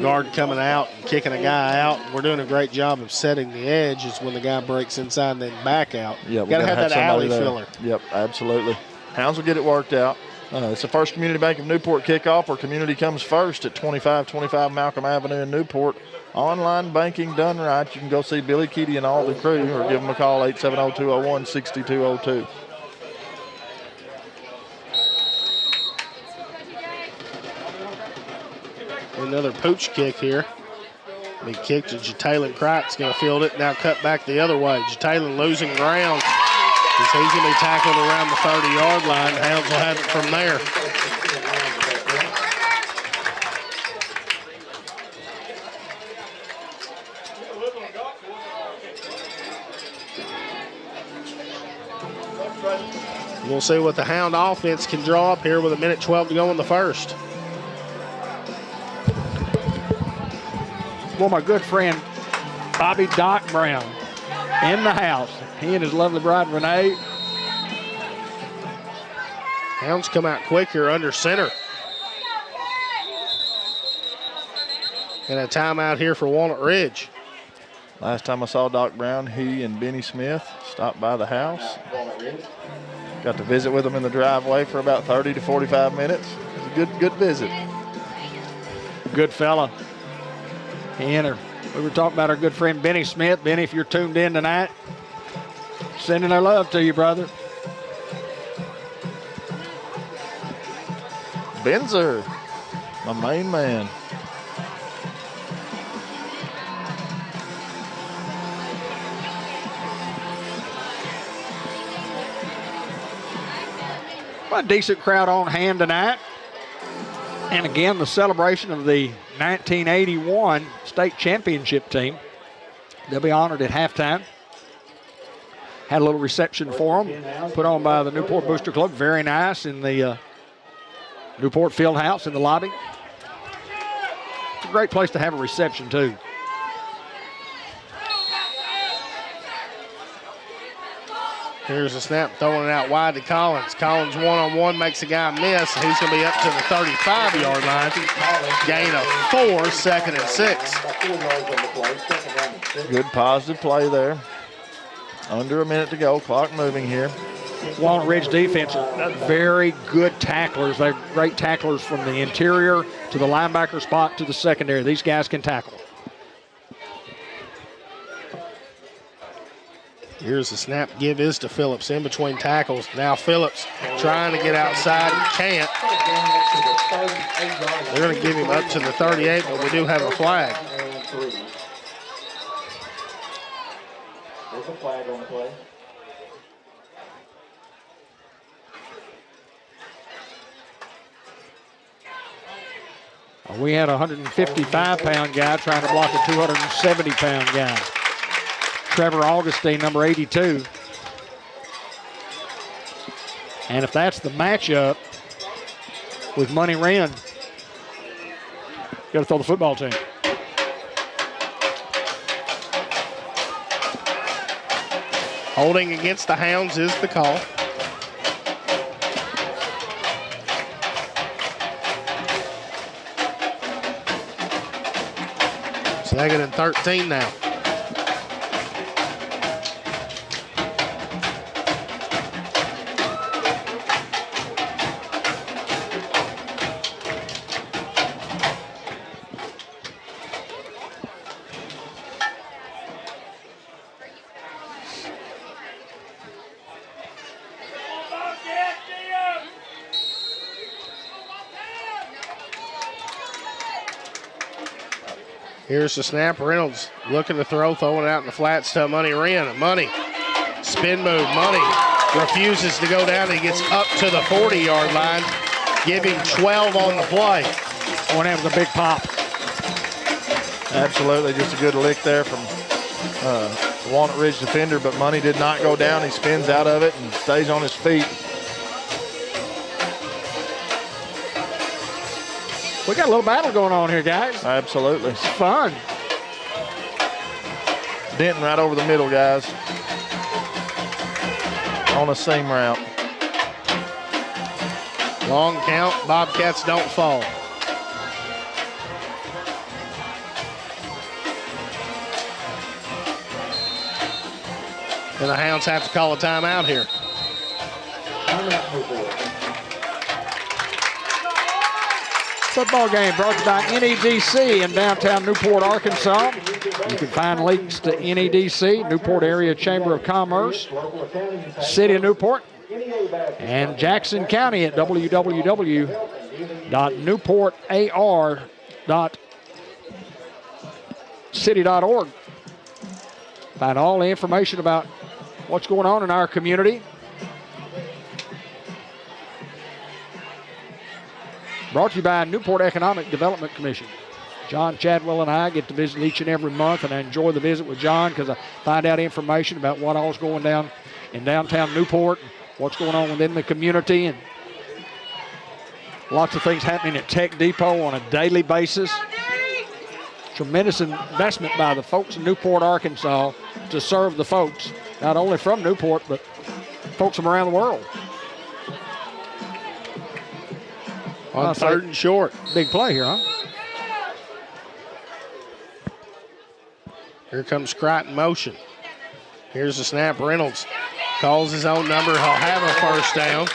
guard coming out and kicking a guy out. We're doing a great job of setting the edge. Is when the guy breaks inside and then back out. Yeah, got to have that alley filler. Yep, absolutely. Hounds will get it worked out. It's the First Community Bank of Newport kickoff, where community comes first at 2525 Malcolm Avenue in Newport. Online banking done right. You can go see Billy Keaty and all the crew, or give them a call, 870-201-6202. Another pooch kick here. Big kick to Jalen Cricht's going to field it. Now cut back the other way. Jalen losing ground. He's going to be tackled around the 30-yard line. Hounds will have it from there. We'll see what the Hound offense can draw up here with 1:12 to go in the first. Well, my good friend Bobby Doc Brown in the house. He and his lovely bride Renee. Hounds come out quick here under center. And a timeout here for Walnut Ridge. Last time I saw Doc Brown, he and Benny Smith stopped by the house. Got to visit with them in the driveway for about 30 to 45 minutes. It was a good visit. Good fella. We were talking about our good friend Benny Smith. Benny, if you're tuned in tonight, sending our love to you, brother. Benzer, my main man. Well, a decent crowd on hand tonight. And again, the celebration of the 1981 state championship team. They'll be honored at halftime. Had a little reception for them, put on by the Newport Booster Club. Very nice in the Newport Field House in the lobby. It's a great place to have a reception, too. Here's a snap, throwing it out wide to Collins. Collins one-on-one makes a guy miss, and he's going to be up to the 35-yard line. Gain of 4, 2nd and 6. Good positive play there. Under a minute to go, clock moving here. Walnut Ridge defense are very good tacklers. They're great tacklers from the interior to the linebacker spot to the secondary. These guys can tackle. Here's the snap. Give is to Phillips in between tackles. Now Phillips trying to get outside and can't. They're going to give him up to the 38, but we do have a flag. There's a flag on the play. We had a 155-pound guy trying to block a 270-pound guy. Trevor Augustine, number 82. And if that's the matchup with Money Wren, got to throw the football team. Holding against the Hounds is the call. Second and 13 now. Here's the snap. Reynolds looking to throw, throwing it out in the flats to Money Wren. Money, spin move. Money refuses to go down. He gets up to the 40-yard line. Give him 12 on the play. One have a big pop. Absolutely, just a good lick there from the Walnut Ridge defender, but Money did not go down. He spins out of it and stays on his feet. We got a little battle going on here, guys. Absolutely. It's fun. Denton right over the middle, guys. On a seam route. Long count. Bobcats don't fall. And the Hounds have to call a timeout here. Football game brought to you by NEDC in downtown Newport, Arkansas. You can find links to NEDC, Newport Area Chamber of Commerce, City of Newport, and Jackson County at www.newportar.city.org. Find all the information about what's going on in our community. Brought to you by Newport Economic Development Commission. John Chadwell and I get to visit each and every month, and I enjoy the visit with John because I find out information about what all's going down in downtown Newport, what's going on within the community, and lots of things happening at Tech Depot on a daily basis. Tremendous investment by the folks in Newport, Arkansas to serve the folks, not only from Newport, but folks from around the world. On third and short. Big play here, huh? Here comes Crichton motion. Here's the snap. Reynolds calls his own number. He'll have a first down.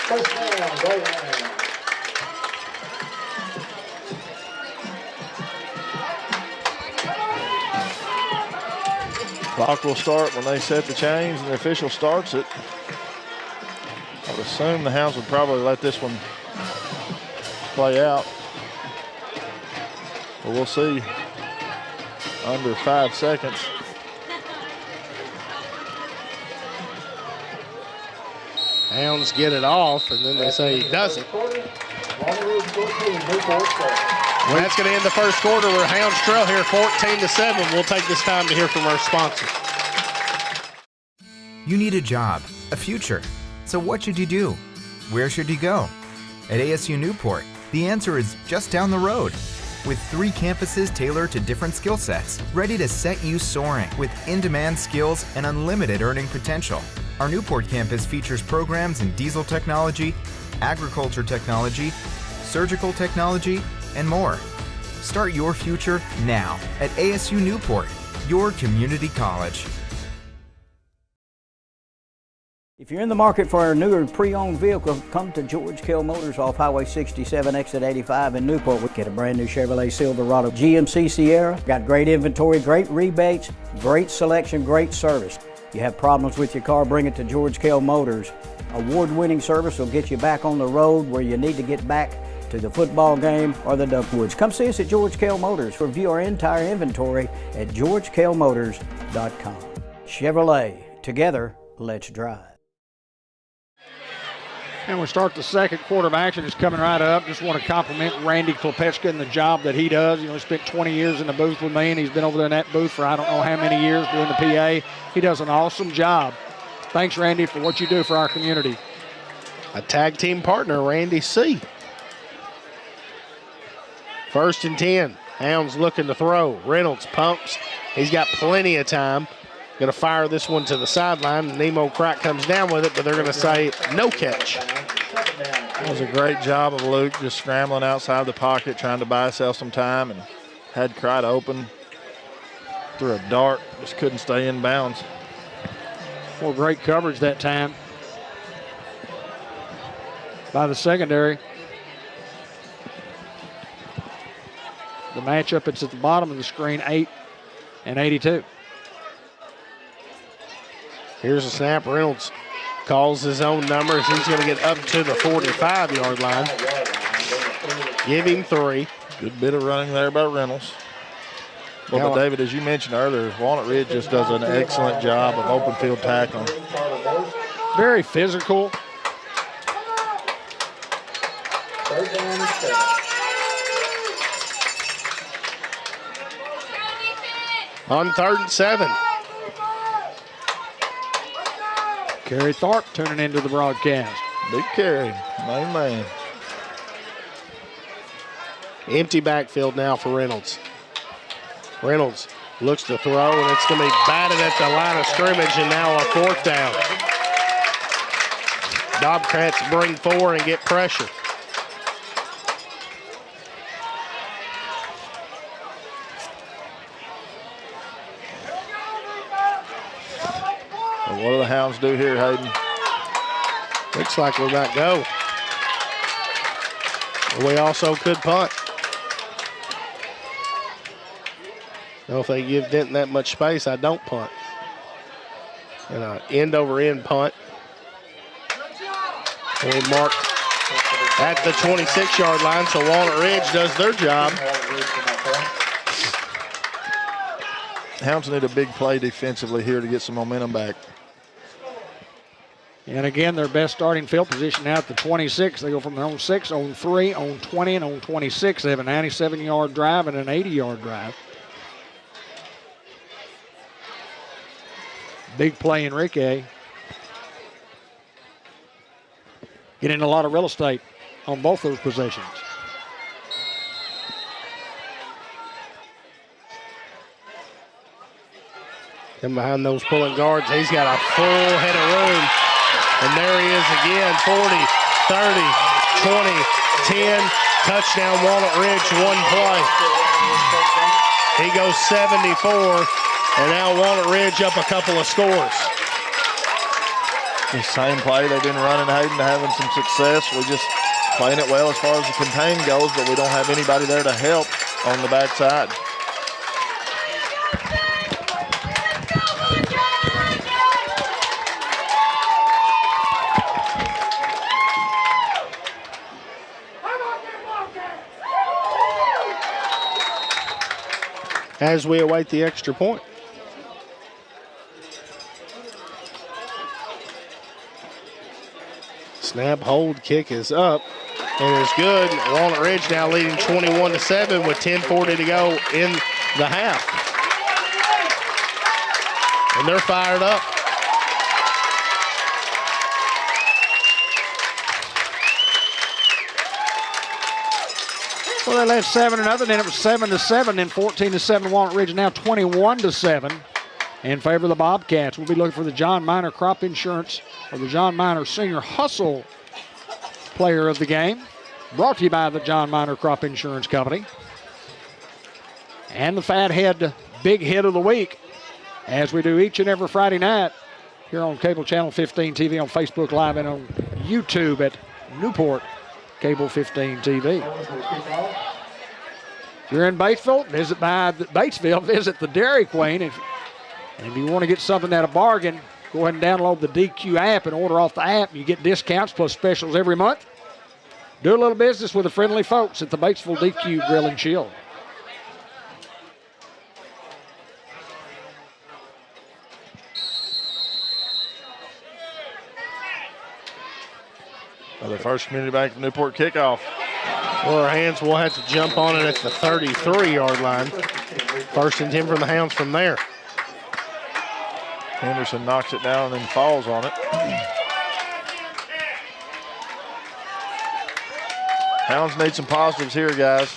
First down, Greyhound. Clock will start when they set the chains and the official starts it. I would assume the Hounds would probably let this one play out. But we'll see. Under 5 seconds. Hounds get it off, and then they say he doesn't. That's going to end the first quarter. We're Hounds trail here 14-7. We'll take this time to hear from our sponsor. You need a job, a future. So what should you do? Where should you go? At ASU Newport, the answer is just down the road. with 3 campuses tailored to different skill sets, ready to set you soaring with in-demand skills and unlimited earning potential. Our Newport campus features programs in diesel technology, agriculture technology, surgical technology, and more. Start your future now at ASU Newport, your community college. If you're in the market for a newer pre-owned vehicle, come to George Kell Motors off Highway 67, exit 85 in Newport. We get a brand new Chevrolet Silverado GMC Sierra. Got great inventory, great rebates, great selection, great service. You have problems with your car, bring it to George Kell Motors. Award-winning service will get you back on the road where you need to get back to the football game or the Duckwoods. Come see us at George Kell Motors. Review our entire inventory at georgekellmotors.com. Chevrolet, together, let's drive. And we start the second quarter of action. It's coming right up. Just want to compliment Randy Klepeczka and the job that he does. You know, he spent 20 years in the booth with me, and he's been over there in that booth for I don't know how many years doing the PA. He does an awesome job. Thanks, Randy, for what you do for our community. A tag team partner, Randy C. 1st and 10. Hounds looking to throw. Reynolds pumps. He's got plenty of time. Going to fire this one to the sideline. Nemo Crack comes down with it, but they're going to say no catch. It was a great job of Luke just scrambling outside the pocket, trying to buy himself some time, and had Cright open through a dart. Just couldn't stay in bounds. Well, great coverage that time by the secondary. The matchup, it's at the bottom of the screen, 8 and 82. Here's a snap. Reynolds calls his own numbers. He's going to get up to the 45-yard line. Give him 3. Good bit of running there by Reynolds. Well, but David, as you mentioned earlier, Walnut Ridge just does an excellent job of open field tackling. Very physical. On 3rd and 7. Kerry Tharp tuning into the broadcast. Big carry, main man. Empty backfield now for Reynolds. Reynolds looks to throw, and it's going to be batted at the line of scrimmage, and now a 4th down. Bobcats bring 4 and get pressure. What do the Hounds do here, Hayden? Looks like we might go. We also could punt. Now, if they give Denton that much space, I don't punt. And an end-over-end punt. And we marked at the 26-yard line, so Walnut Ridge does their job. Hounds need a big play defensively here to get some momentum back. And again, their best starting field position now at the 26. They go from their own 6, own 3, own 20, and own 26. They have a 97-yard drive and an 80-yard drive. Big play, Enrique. Getting a lot of real estate on both those possessions. And behind those pulling guards, he's got a full head of room. And there he is again, 40, 30, 20, 10, touchdown Walnut Ridge, 1 play. He goes 74, and now Walnut Ridge up a couple of scores. The same play they've been running, Hayden, having some success. We're just playing it well as far as the contain goes, but we don't have anybody there to help on the backside. As we await the extra point. Snap, hold, kick is up and is good. Walnut Ridge now leading 21-7 with 10:40 to go in the half. And they're fired up. Well, they led 7-0, then it was 7-7, then 14-7 Walnut Ridge, now 21-7 in favor of the Bobcats. We'll be looking for the John Minor Crop Insurance or the John Minor Senior Hustle player of the game. Brought to you by the John Minor Crop Insurance Company. And the Fathead Big Hit of the Week, as we do each and every Friday night here on Cable Channel 15 TV, on Facebook Live, and on YouTube at Newport Cable 15 TV. If you're in Batesville, visit the Dairy Queen. And if you want to get something at a bargain, go ahead and download the DQ app and order off the app. You get discounts plus specials every month. Do a little business with the friendly folks at the Batesville DQ Grill and Chill. The First Community Bank of Newport kickoff. Well, our Hands will have to jump on it at the 33-yard line. First and 10 from the Hounds from there. Henderson knocks it down and then falls on it. Hounds need some positives here, guys.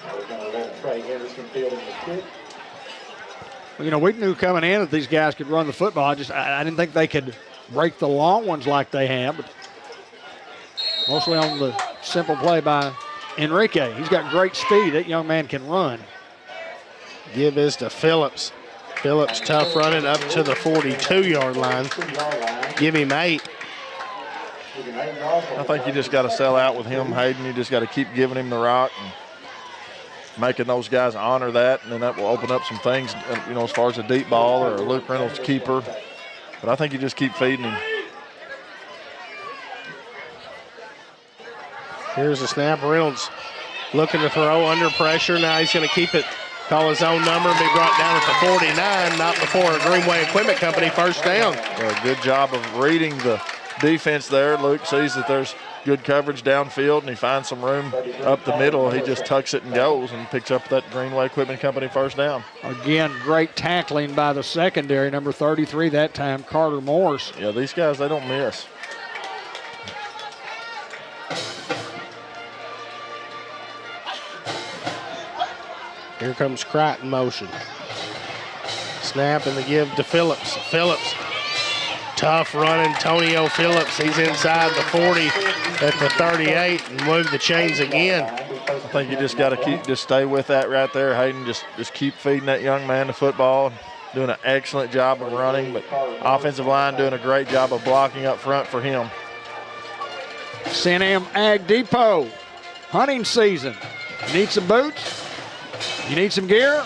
We're going to let Trey Henderson field in the kick. Well, you know, we knew coming in that these guys could run the football. I didn't think they could break the long ones like they have, but mostly on the simple play by Enrique. He's got great speed. That young man can run. Give this to Phillips. Phillips tough running up to the 42-yard line. Give him 8. I think you just got to sell out with him, Hayden. You just got to keep giving him the rock and making those guys honor that, and then that will open up some things, you know, as far as a deep ball or a Luke Reynolds keeper. But I think you just keep feeding him. Here's the snap. Reynolds looking to throw under pressure. Now he's going to keep it, call his own number, and be brought down at the 49, not before a Greenway Equipment Company first down. Well, good job of reading the defense there. Luke sees that there's good coverage downfield, and he finds some room up the middle. He just tucks it and goes and picks up that Greenway Equipment Company first down. Again, great tackling by the secondary, number 33 that time, Carter Morse. Yeah, these guys, they don't miss. Here comes Crichton motion. Snap and the give to Phillips. Phillips, tough run, Antonio Phillips. He's inside the 40 at the 38 and move the chains again. I think you just got to stay with that right there, Hayden. Just keep feeding that young man the football. Doing an excellent job of running, but offensive line doing a great job of blocking up front for him. Sam Ag Depot, hunting season. You need some boots? You need some gear?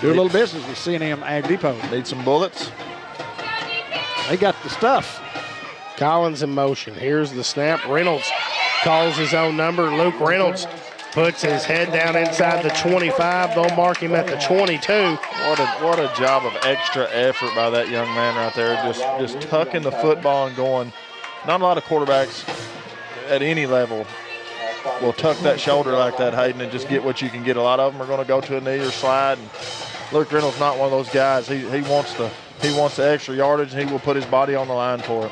Do a little business with C&M Ag Depot. Need some bullets? They got the stuff. Collins in motion. Here's the snap. Reynolds calls his own number. Luke Reynolds puts his head down inside the 25. They'll mark him at the 22. What a job of extra effort by that young man right there. Just tucking the football and going. Not a lot of quarterbacks at any level will tuck that shoulder like that, Hayden, and just get what you can get. A lot of them are going to go to a knee or slide. And Luke Reynolds not one of those guys. He wants the extra yardage, and he will put his body on the line for it.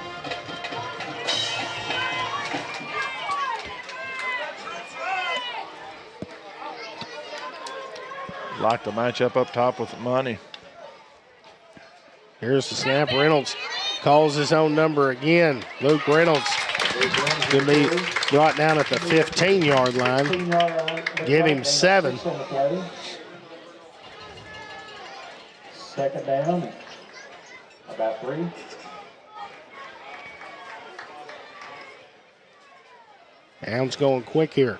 Like the matchup up top with Money. Here's the snap. Reynolds calls his own number again. Luke Reynolds going to be brought down at the 15-yard line. Give him 7. Second down, about 3. Hounds going quick here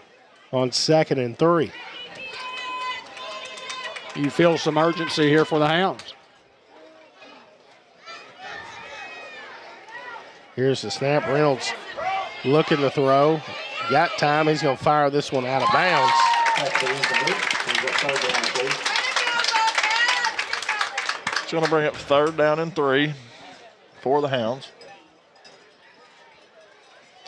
on 2nd and 3. You feel some urgency here for the Hounds. Here's the snap. Reynolds looking to throw. Got time. He's going to fire this one out of bounds. It's going to bring up 3rd down and 3 for the Hounds.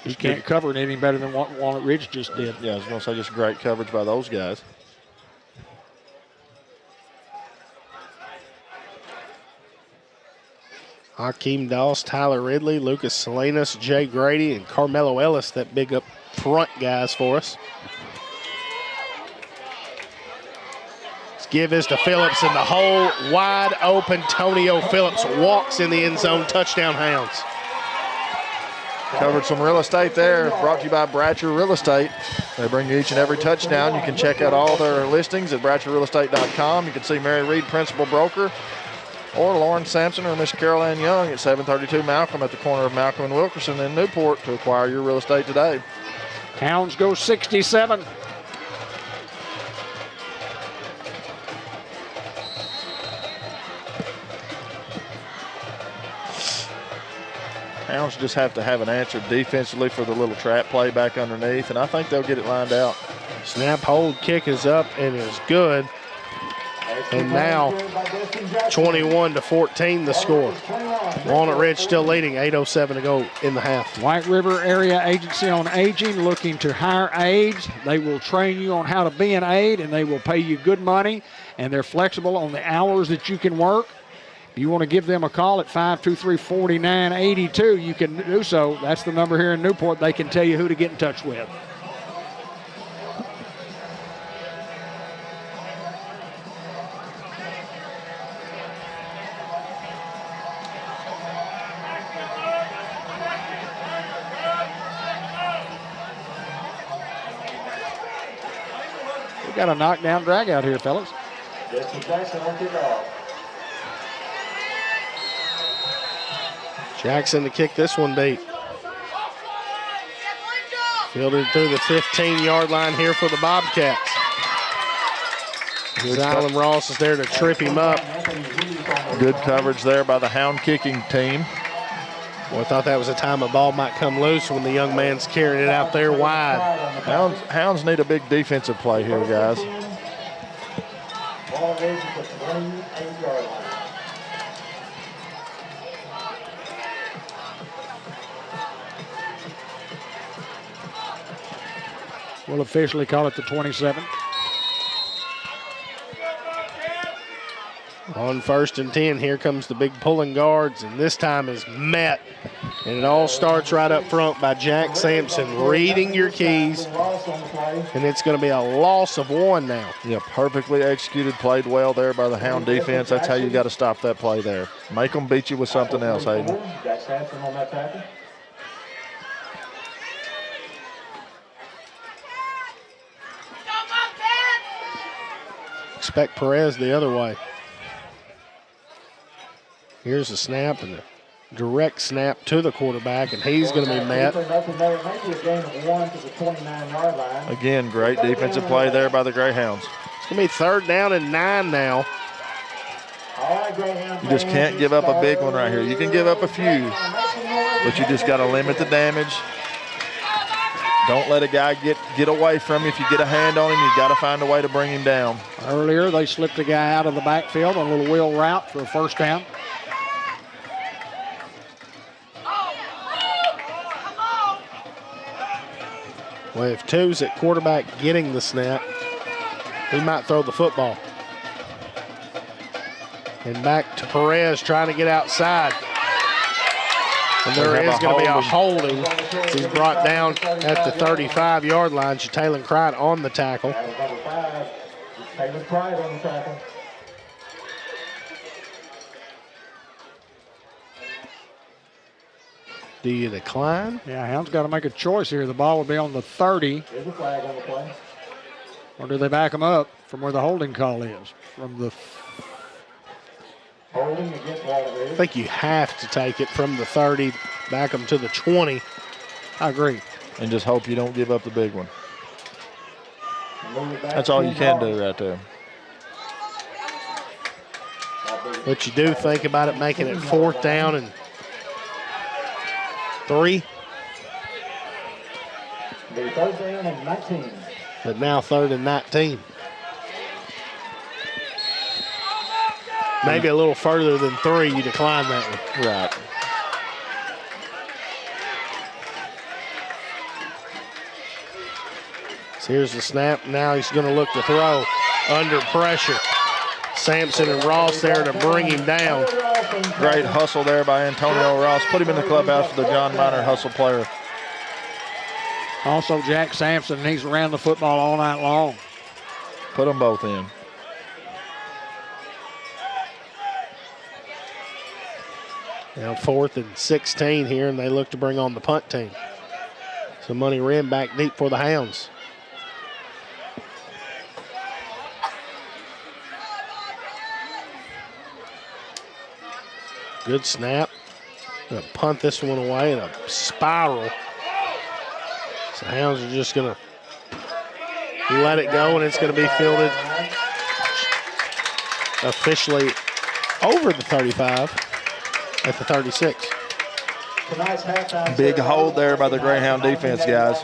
He can't cover it any better than what Walnut Ridge just did. Yeah, I was going to say just great coverage by those guys. Hakeem Doss, Tyler Ridley, Lucas Salinas, Jay Grady, and Carmelo Ellis, that big up front guys for us. Let's give this to Phillips in the hole. Wide open. Tonio Phillips walks in the end zone. Touchdown, Hounds. Covered some real estate there. Brought to you by Bratcher Real Estate. They bring you each and every touchdown. You can check out all their listings at BratcherRealEstate.com. You can see Mary Reed, Principal Broker, or Lauren Sampson or Miss Carol Ann Young at 732 Malcolm at the corner of Malcolm and Wilkerson in Newport to acquire your real estate today. Hounds go 67. Hounds just have to have an answer defensively for the little trap play back underneath, and I think they'll get it lined out. Snap, hold, kick is up and is good. And now 21-14 the score. Walnut Ridge still leading, 8:07 to go in the half. White River Area Agency on Aging looking to hire aides. They will train you on how to be an aide, and they will pay you good money, and they're flexible on the hours that you can work. If you want to give them a call at 523-4982, you can do so. That's the number here in Newport. They can tell you who to get in touch with. We got a knockdown drag out here, fellas. Justin Jackson on kickoff. Jackson to kick this one deep. Fielded through the 15-yard line here for the Bobcats. Zylan Ross is there to trip him up. Good coverage there by the Hound kicking team. Well, I thought that was a time a ball might come loose when the young man's carrying it out there wide. Hounds need a big defensive play here, guys. Ball raised at the 28-yard line. We'll officially call it the 27. On 1st and 10, here comes the big pulling guards, and this time is met. And it all starts right up front by Jack Sampson reading your keys, and it's going to be a loss of 1 now. Yeah, perfectly executed, played well there by the Hound defense. That's how you got to stop that play there. Make them beat you with something else, Hayden. Jack Sampson on that tackle. Expect Perez the other way. Here's a snap and a direct snap to the quarterback, and he's going to be met. Again, great defensive play there by the Greyhounds. It's going to be 3rd down and 9 now. You just can't give up a big one right here. You can give up a few, but you just got to limit the damage. Don't let a guy get away from you. If you get a hand on him, you got to find a way to bring him down. Earlier, they slipped a guy out of the backfield on a little wheel route for a 1st down. Well, if Two's at quarterback getting the snap, he might throw the football. And back to Perez trying to get outside. And there is going to be a holding. He's brought down at the 35-yard line. Jataylon Cried on the tackle. Number 5, Jataylon Cried on the tackle. Do you decline? Yeah, Hounds got to make a choice here. The ball will be on the 30. There's a flag on the play. Or do they back them up from where the holding call is? From the Holding against Walnut Ridge. I think you have to take it from the 30, back them to the 20. I agree. And just hope you don't give up the big one. Move it back That's all you 10 can yards. do right there. But you do think about it making it 4th down and 3. Be 3rd down and 19. But now 3rd and 19. Maybe a little further than 3, you decline that one. Right. So here's the snap. Now he's going to look to throw under pressure. Sampson and Ross there to bring him down. Great hustle there by Antonio Ross. Put him in the clubhouse for the John Minor hustle player. Also, Jack Sampson, he's around the football all night long. Put them both in. Now 4th and 16 here, and they look to bring on the punt team. So Money Wren back deep for the Hounds. Good snap. Gonna punt this one away in a spiral. So Hounds are just gonna let it go, and it's gonna be fielded officially over the 35 at the 36. Big hold there by the Greyhound defense, guys.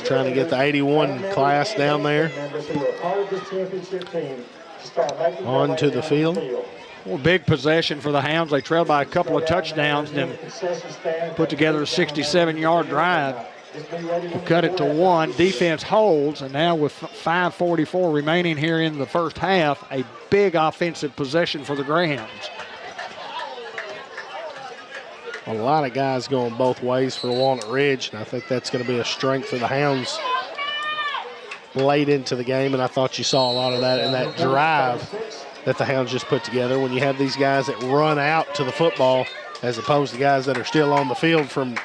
Trying to get the 81 class down there onto the field. Well, big possession for the Hounds. They trailed by a couple of touchdowns, then put together a 67-yard drive. We'll cut it to 1. Defense holds, and now with 5:44 remaining here in the first half, a big offensive possession for the Greyhounds. A lot of guys going both ways for Walnut Ridge, and I think that's going to be a strength for the Hounds late into the game, and I thought you saw a lot of that in that drive that the Hounds just put together when you have these guys that run out to the football as opposed to guys that are still on the field from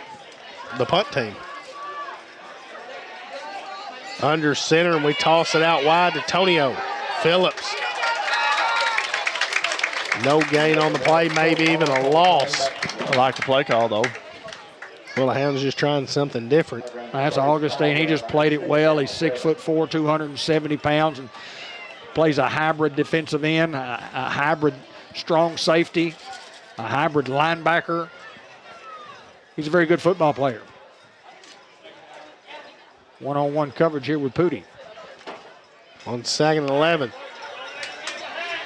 the punt team. Under center, and we toss it out wide to Tonio Phillips. No gain on the play, maybe even a loss. I like the play call, though. Well, the Hounds just trying something different. That's Augustine. He just played it well. He's 6'4", 270 pounds, and plays a hybrid defensive end, a hybrid strong safety, a hybrid linebacker. He's a very good football player. One-on-one coverage here with Pooty. On 2nd and 11.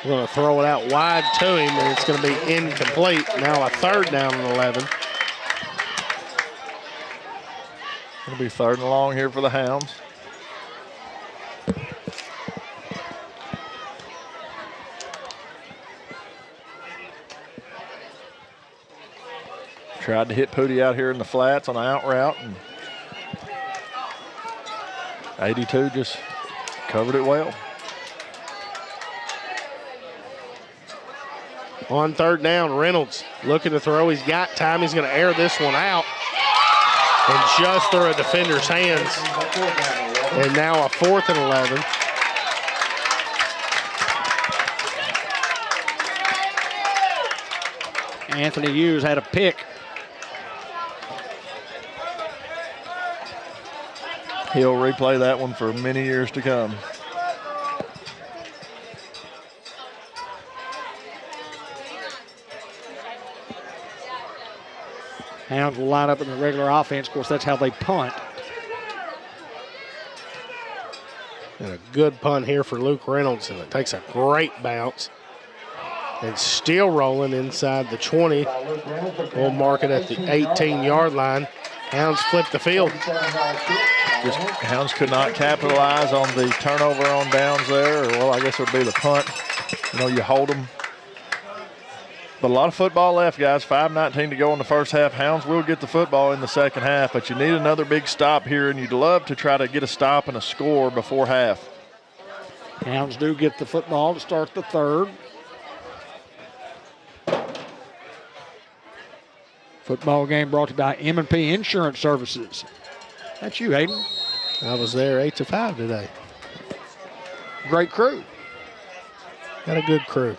We're going to throw it out wide to him, and it's going to be incomplete. Now a 3rd down and 11. It'll be 3rd and long here for the Hounds. Tried to hit Pooty out here in the flats on the out route, and 82 just covered it well. On 3rd down, Reynolds looking to throw. He's got time. He's going to air this one out. And just through a defender's hands. And now a 4th and 11. Anthony Hughes had a pick. He'll replay that one for many years to come. Hounds will line up in the regular offense. Of course, that's how they punt. And a good punt here for Luke Reynolds, and it takes a great bounce. And still rolling inside the 20. We'll mark it at the 18-yard line. Hounds flip the field. Just Hounds could not capitalize on the turnover on downs there, or well, I guess it would be the punt. You know, you hold them. But a lot of football left, guys. 5:19 to go in the first half. Hounds will get the football in the second half, but you need another big stop here, and you'd love to try to get a stop and a score before half. Hounds do get the football to start the 3rd. Football game brought to you by M&P Insurance Services. That's you, Hayden. I was there 8 to 5 today. Great crew. Got a good crew.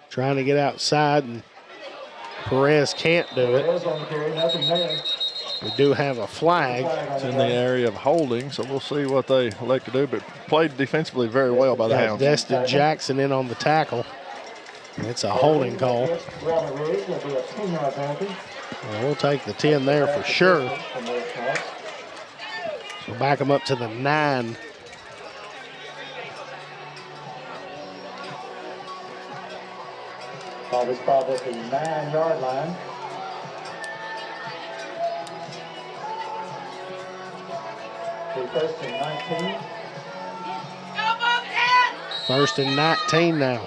Trying to get outside, and Perez can't do it. We do have a flag. It's in the area of holding, so we'll see what they elect to do, but played defensively very well by the Hounds. Destin Jackson in on the tackle. It's a holding call. Well, we'll take the 10 there for sure. So back them up to the 9. Ball is ball at the 9-yard line. The 1st and 19. First and 19 now.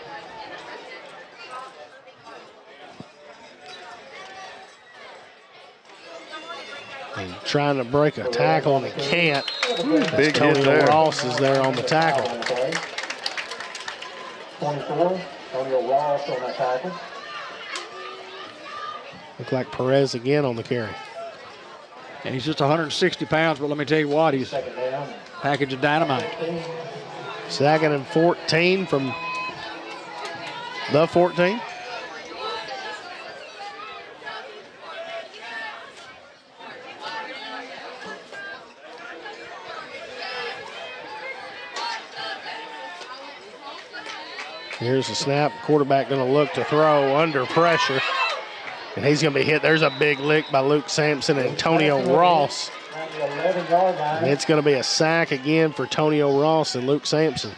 And trying to break a tackle, and he can't. Big hit Antonio there. Ross is there on the tackle. 24, Antonio Ross on that tackle. Look like Perez again on the carry. And he's just 160 pounds, but let me tell you what, he's a Second down. package of dynamite. 2nd and 14 from the 14. Here's the snap. Quarterback going to look to throw under pressure. And he's going to be hit. There's a big lick by Luke Sampson and Antonio Ross. At the 11-yard line. And it's going to be a sack again for Antonio Ross and Luke Sampson.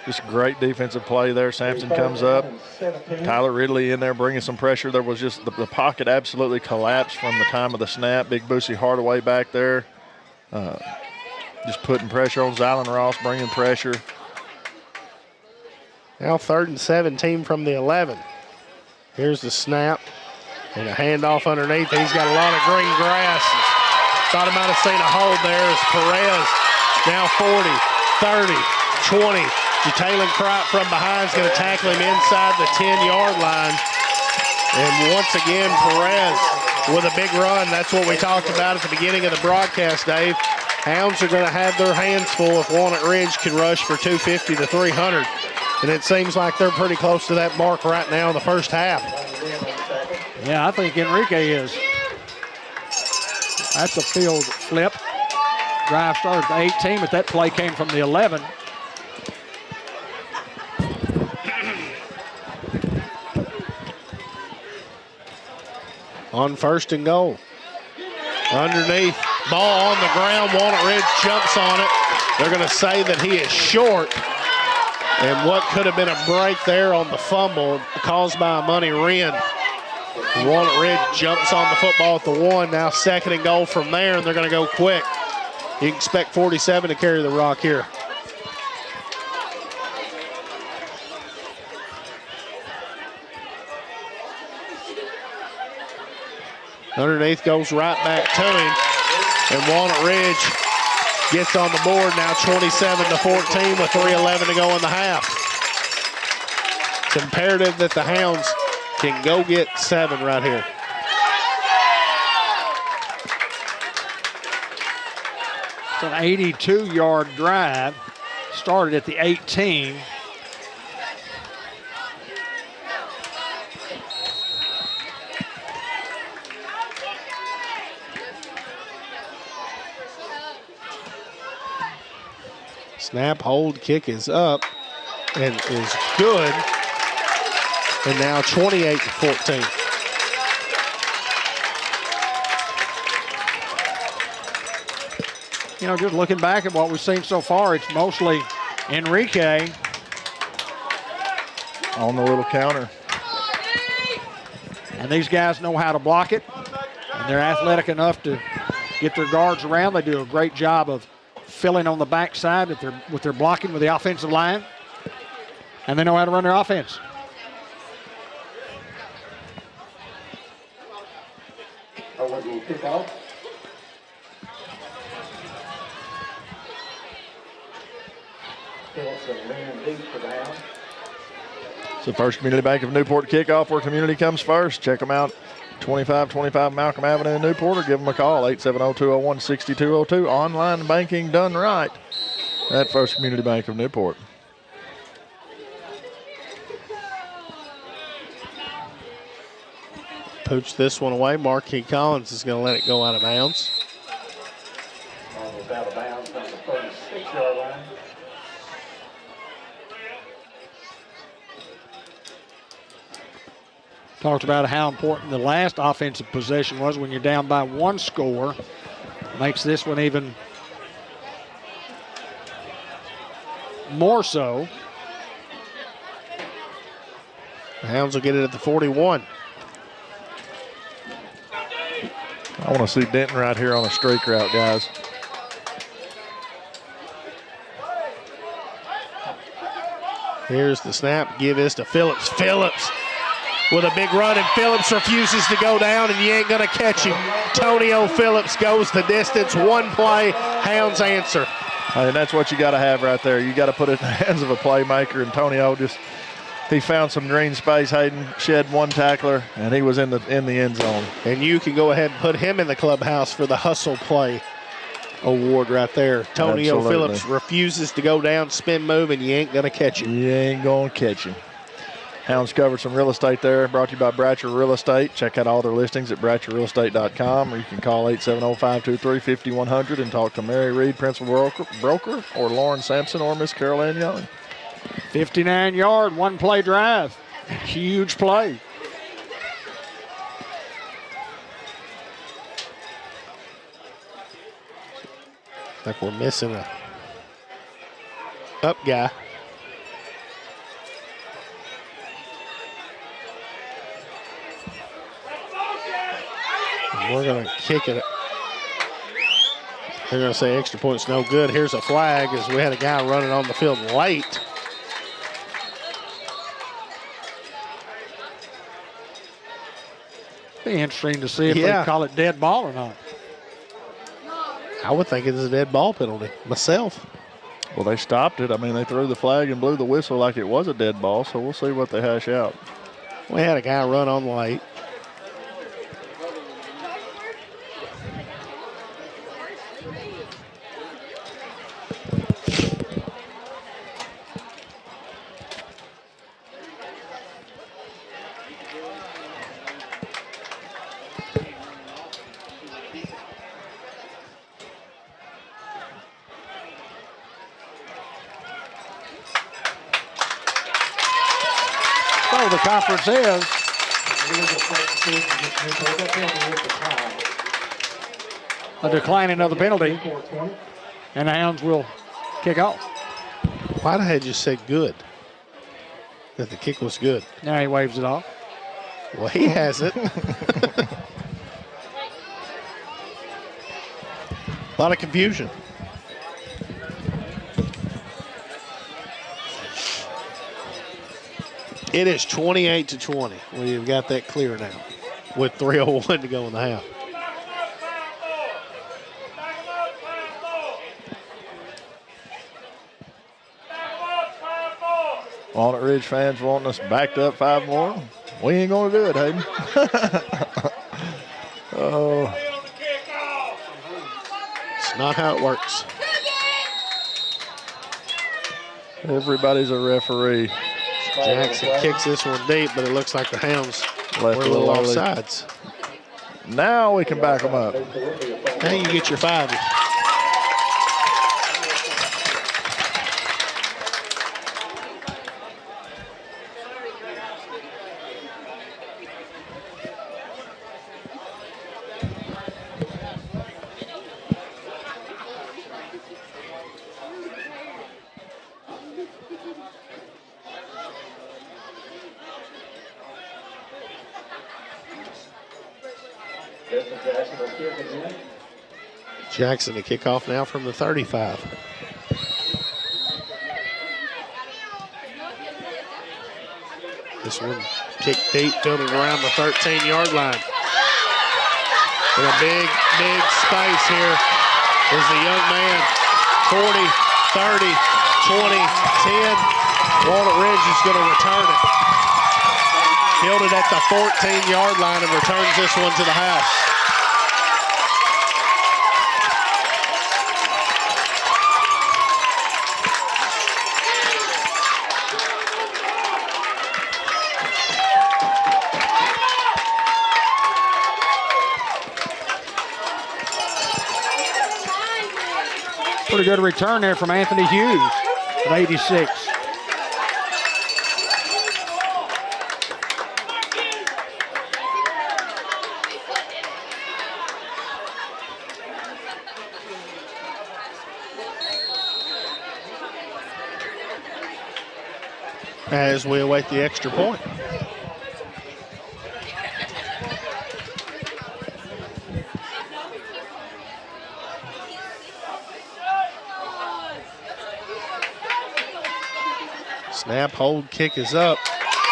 Just great defensive play there. Sampson comes up. 17. Tyler Ridley in there bringing some pressure. There was just the pocket absolutely collapsed from the time of the snap. Big Boosie Hardaway back there. Just putting pressure on Zylan Ross, bringing pressure. Now 3rd and 17 from the 11. Here's the snap. And a handoff underneath. He's got a lot of green grass. Thought he might have seen a hold there as Perez. Now 40, 30, 20. Jalen Crop from behind is going to tackle him inside the 10-yard line. And once again, Perez with a big run. That's what we talked about at the beginning of the broadcast, Dave. Hounds are going to have their hands full if Walnut Ridge can rush for 250 to 300. And it seems like they're pretty close to that mark right now in the first half. Yeah, I think Enrique is. That's a field flip. Drive started at the 18, but that play came from the 11. On 1st and goal. Underneath, ball on the ground. Walnut Ridge jumps on it. They're going to say that he is short. And what could have been a break there on the fumble caused by Money Wren. Walnut Ridge jumps on the football at the 1. Now 2nd and goal from there, and they're going to go quick. You can expect 47 to carry the rock here. Underneath goes right back to him. And Walnut Ridge gets on the board now 27-14 with 3:11 to go in the half. It's imperative that the Hounds can go get 7 right here. It's an 82-yard drive. Started at the 18. Snap, hold, kick is up and is good. And now 28-14. You know, just looking back at what we've seen so far, it's mostly Enrique On the little counter. and these guys know how to block it, and they're athletic enough to get their guards around. They do a great job of filling on the backside with their blocking with the offensive line, and they know how to run their offense. Will kick off. Phillips and Lynn deep for the Hounds. So First Community Bank of Newport kickoff where community comes first. Check them out, 2525 Malcolm Avenue in Newport, or give them a call, 870-201-6202. Online banking done right at First Community Bank of Newport. Pooch this one away. Marquis Collins is going to let it go out of bounds. Almost out of bounds on the 36-yard line. Talked about how important the last offensive possession was when you're down by 1 score. Makes this one even more so. The Hounds will get it at the 41. I want to see Denton right here on a streak route, guys. Here's the snap. Give this to Phillips. Phillips with a big run, and Phillips refuses to go down, and you ain't going to catch him. Tonio Phillips goes the distance. One play, Hounds answer. And that's what you got to have right there. You got to put it in the hands of a playmaker, and Tonio he found some green space. Hayden shed one tackler, and he was in the end zone. And you can go ahead and put him in the clubhouse for the hustle play award right there. Tonio Phillips refuses to go down, spin move, and you ain't going to catch him. You ain't going to catch him. Hounds covered some real estate there, brought to you by Bratcher Real Estate. Check out all their listings at BratcherRealEstate.com, or you can call 870-523-5100 and talk to Mary Reed, principal broker, or Lauren Sampson, or Miss Carol Ann Young. 59-yard, one-play drive. Huge play. Like we're missing a up guy. And we're going to kick it. They're going to say extra point's no good. Here's a flag as we had a guy running on the field late. Be interesting to see if they call it dead ball or not. I would think it's a dead ball penalty myself. Well, they stopped it. I mean, they threw the flag and blew the whistle like it was a dead ball, so we'll see what they hash out. We had a guy run on late. So the conference is a declining of the penalty, and the Hounds will kick off. Why had you said good? That the kick was good. Now he waves it off. Well, he has it. A lot of confusion. It is 28-20. We've got that clear now with 3:01 to go in the half. Walnut Ridge fans wanting us backed up 5 more. We ain't going to do it, Hayden. Oh. It's not how it works. Everybody's a referee. Jackson kicks this one deep, but it looks like the Hounds were a little offsides. Now we can back them up. Now you get your 5. Jackson to kick off now from the 35. This one kicked deep, filling around the 13-yard line. In a big, big space here is the young man. 40, 30, 20, 10. Walnut Ridge is going to return it. Fielded at the 14-yard line and returns this one to the house. Pretty good return there from Anthony Hughes of 86. As we await the extra point. Snap, hold, kick is up.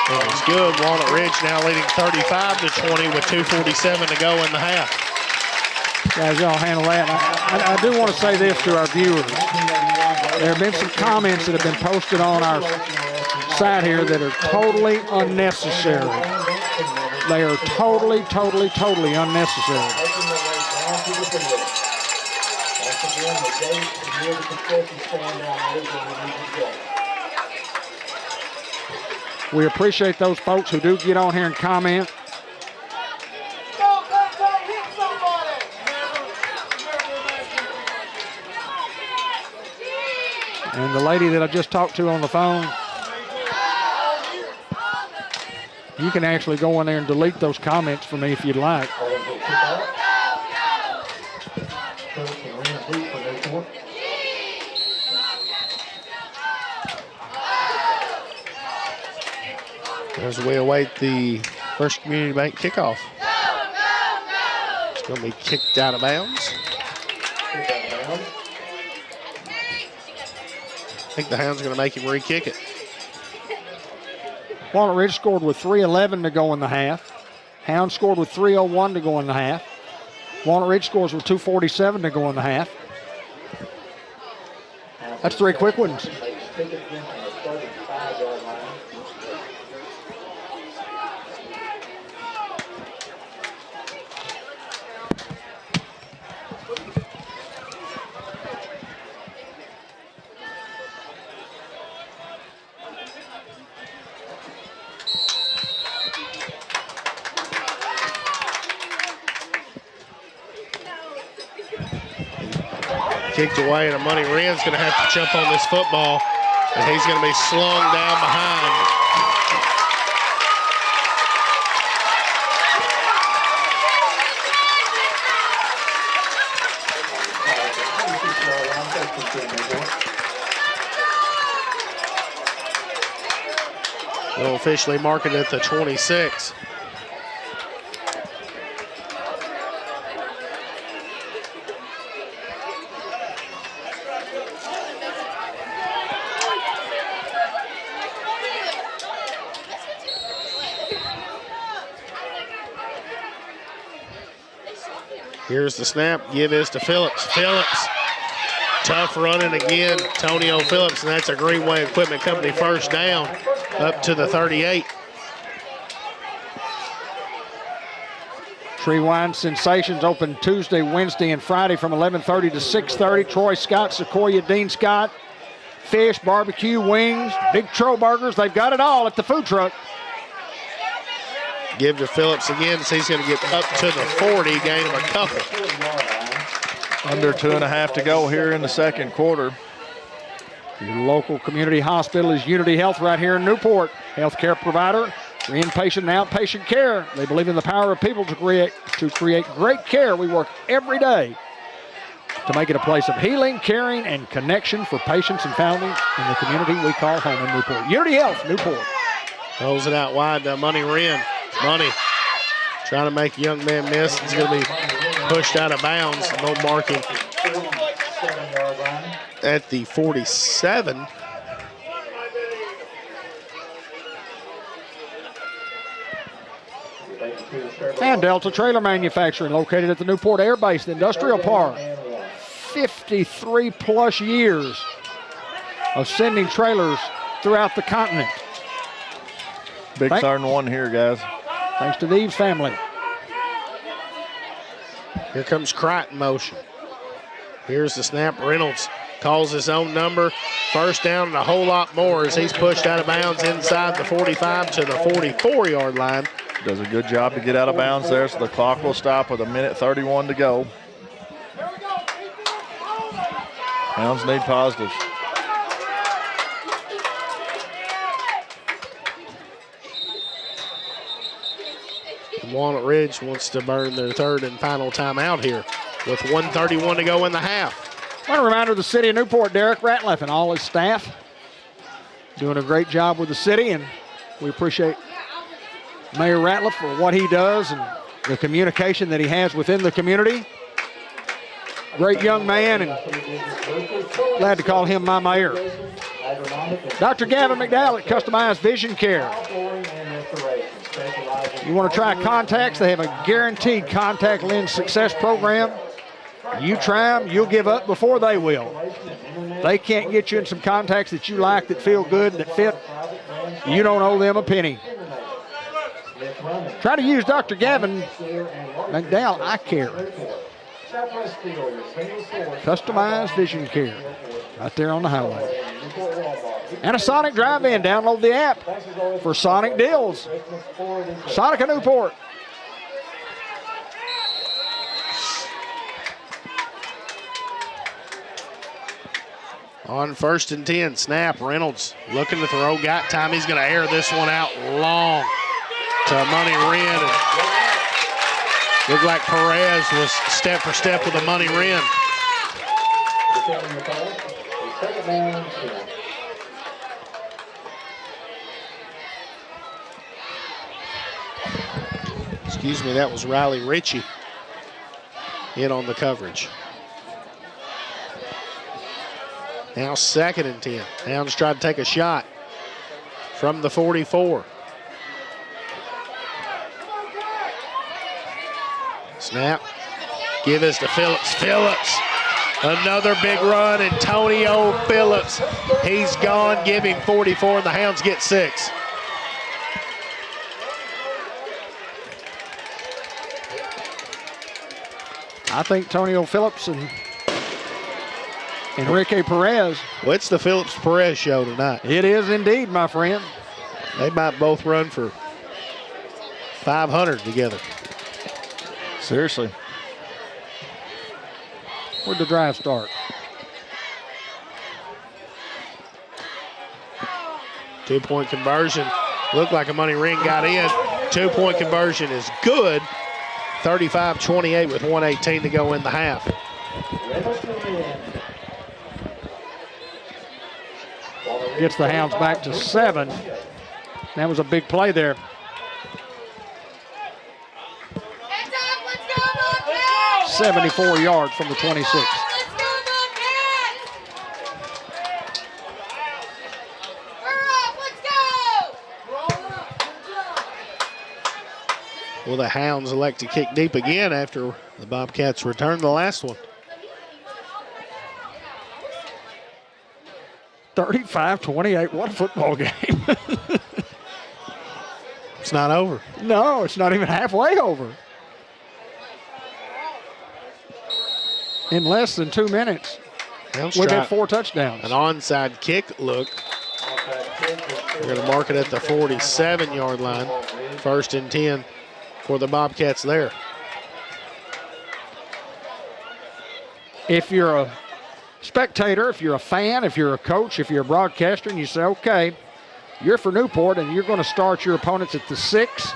And it's good. Walnut Ridge now leading 35-20 with 2:47 to go in the half. Guys, y'all handle that. I do want to say this to our viewers. There have been some comments that have been posted on our site here that are totally unnecessary. They are totally unnecessary. We appreciate those folks who do get on here and comment. And the lady that I just talked to on the phone, you can actually go in there and delete those comments for me if you'd like. As we await the First Community Bank kickoff. It's going to be kicked out of bounds. I think the Hounds are going to make him re-kick it. Walnut Ridge scored with 3:11 to go in the half. Hounds scored with 3:01 to go in the half. Walnut Ridge scores with 2:47 to go in the half. That's 3 quick ones. Kicked away, and Money Wren's going to have to jump on this football, and he's going to be slung down behind. They'll officially mark it at the 26. Here's the snap. Give is to Phillips. Phillips. Tough running again. Tonio Phillips, and that's a Greenway Equipment Company first down up to the 38. Tree-Wine Sensations open Tuesday, Wednesday, and Friday from 11:30 to 6:30. Troy Scott, Sequoia, Dean Scott. Fish, barbecue, wings, big tro burgers. They've got it all at the food truck. Give to Phillips again, so he's going to get up to the 40, gain of a couple. Under 2.5 to go here in the second quarter. Your local community hospital is Unity Health right here in Newport. Healthcare provider for inpatient and outpatient care. They believe in the power of people to create great care. We work every day to make it a place of healing, caring, and connection for patients and families in the community we call home in Newport. Unity Health, Newport. Throws it out wide to Money Wren. Money trying to make a young man miss. He's going to be pushed out of bounds. No marking at the 47. And Delta Trailer Manufacturing, located at the Newport Air Base, the Industrial Park. 53 plus years of sending trailers throughout the continent. Big 3rd-and-1 here, guys. Thanks to the Eves family. Here comes Crichton motion. Here's the snap. Reynolds calls his own number. First down and a whole lot more as he's pushed out of bounds inside the 45 to the 44-yard line. Does a good job to get out of bounds there, so the clock will stop with 1:31 to go. Hounds need positives. Walnut Ridge wants to burn their 3rd and final timeout here with 1:31 to go in the half. What a reminder of the city of Newport, Derek Ratliff and all his staff doing a great job with the city, and we appreciate Mayor Ratliff for what he does and the communication that he has within the community. Great young man, and glad to call him my mayor. Dr. Gavin McDowell at Customized Vision Care. You want to try contacts? They have a guaranteed contact lens success program. You try them, you'll give up before they will. They can't get you in some contacts that you like, that feel good, that fit. You don't owe them a penny. Try to use Dr. Gavin McDowell Eye Care. Customized Vision Care. Right there on the highway. And a Sonic drive-in. Download the app for Sonic deals. Sonic of Newport. On 1st and 10, snap. Reynolds looking to throw. Got time. He's going to air this one out long to Money Wren. Looked like Perez was step for step with a Money Wren. Excuse me, that was Riley Ritchie in on the coverage. Now 2nd and 10. Hounds try to take a shot from the 44. Snap. Give us to Phillips. Phillips. Another big run. Antonio Phillips. He's gone. Give him 44, and the Hounds get 6. I think Antonio Phillips and Enrique Perez. Well, it's the Phillips-Perez show tonight. It is indeed, my friend. They might both run for 500 together. Seriously. Where'd the drive start? Two-point conversion. Looked like a Money Wren got in. Two-point conversion is good. 35-28 with 1:18 to go in the half. Gets the Hounds back to 7. That was a big play there. Heads up, let's go, Bobcats! 74 yards from the 26. Let's go, Bobcats! We're up, let's go! Will the Hounds elect to kick deep again after the Bobcats return the last one? 35-28. What a football game. It's not over. No, it's not even halfway over. In less than 2 minutes, Hounds we've try had 4 touchdowns. an onside kick look. We're going to mark it at the 47-yard line. 1st and 10 for the Bobcats there. If you're a spectator, if you're a fan, if you're a coach, if you're a broadcaster, and you say, okay, you're for Newport and you're going to start your opponents at the 6,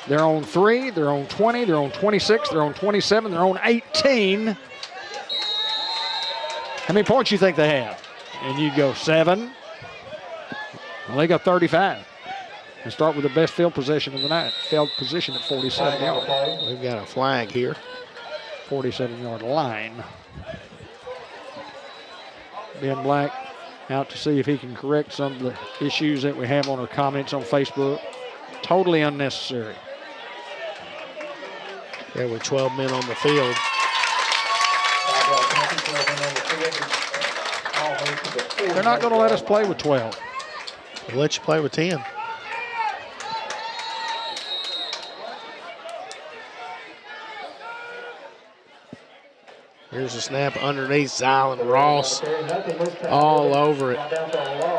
they're on 3, they're on 20, they're on 26, they're on 27, they're on 18. How many points you think they have? And you go 7. Well, they got 35. And start with the best field possession of the night. Field position at 47 yards. We've got a flag here. 47-yard line. Ben Black out to see if he can correct some of the issues that we have on our comments on Facebook. Totally unnecessary. Yeah, with 12 men on the field. They're not going to let us play with 12. They'll let you play with 10. Here's a snap underneath. Zylan Ross all over it.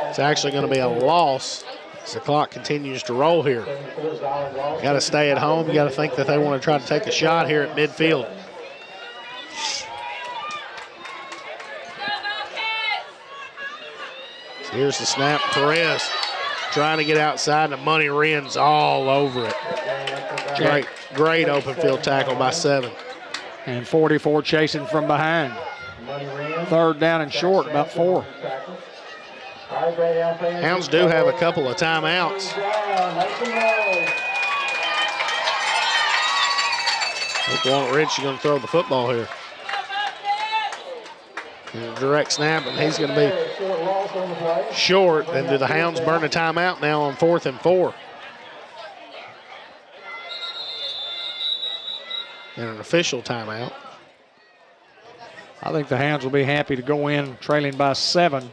It's actually going to be a loss as the clock continues to roll here. Got to stay at home. You got to think that they want to try to take a shot here at midfield. So here's the snap. Perez trying to get outside, and Money Wren's all over it. Great open field tackle by 7. And 44 chasing from behind. 3rd down and short, about 4. Hounds do have a couple of timeouts. Walnut Ridge is going to throw the football here. Direct snap, and he's going to be short. And do the Hounds burn a timeout now on 4th and 4? And an official timeout. I think the Hounds will be happy to go in trailing by 7.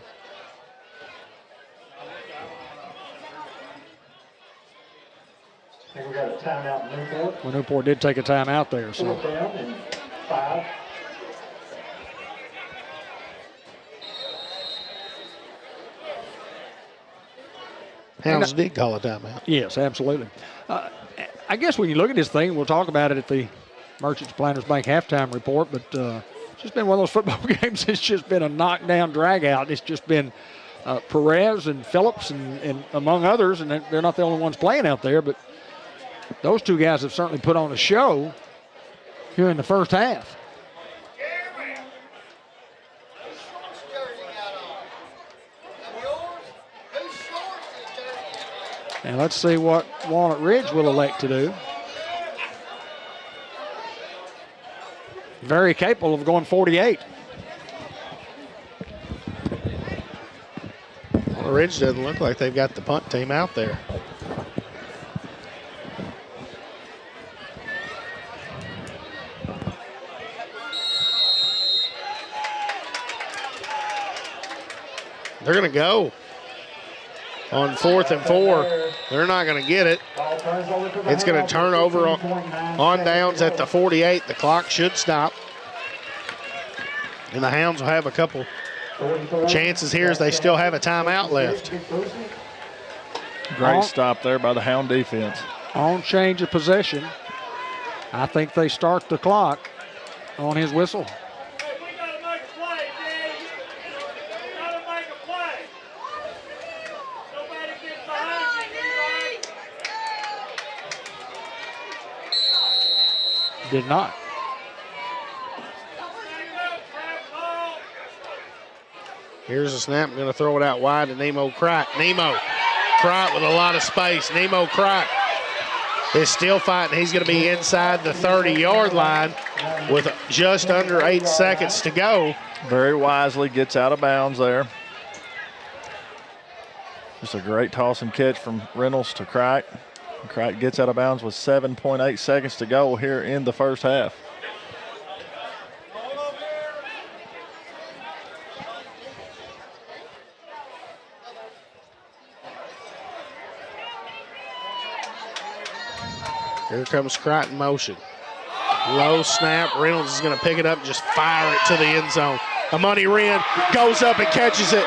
I think we got a timeout in Newport. Well, Newport did take a timeout there. So 4th down and 5. Hounds did call a timeout. yes, absolutely. I guess when you look at this thing, we'll talk about it at the Merchants Planters Bank halftime report, but it's just been one of those football games. It's just been a knockdown, drag out. It's just been Perez and Phillips and among others, and they're not the only ones playing out there, but those two guys have certainly put on a show here in the first half. And let's see what Walnut Ridge will elect to do. Very capable of going 48. Well, Ridge doesn't look like they've got the punt team out there. They're going to go on 4th and 4. They're not going to get it. It's going to turn over on downs at the 48. The clock should stop. And the Hounds will have a couple chances here as they still have a timeout left. Great stop there by the Hound defense. On change of possession, I think they start the clock on his whistle. Did not. Here's a snap. Going to throw it out wide to Nemo Cright. Nemo Cright with a lot of space. Nemo Cright is still fighting. He's going to be inside the 30-yard line with just under 8 seconds to go. Very wisely gets out of bounds there. Just a great toss and catch from Reynolds to Cright. Cright gets out of bounds with 7.8 seconds to go here in the first half. Here comes Cright in motion. Low snap. Reynolds is going to pick it up and just fire it to the end zone. Amani Wren goes up and catches it.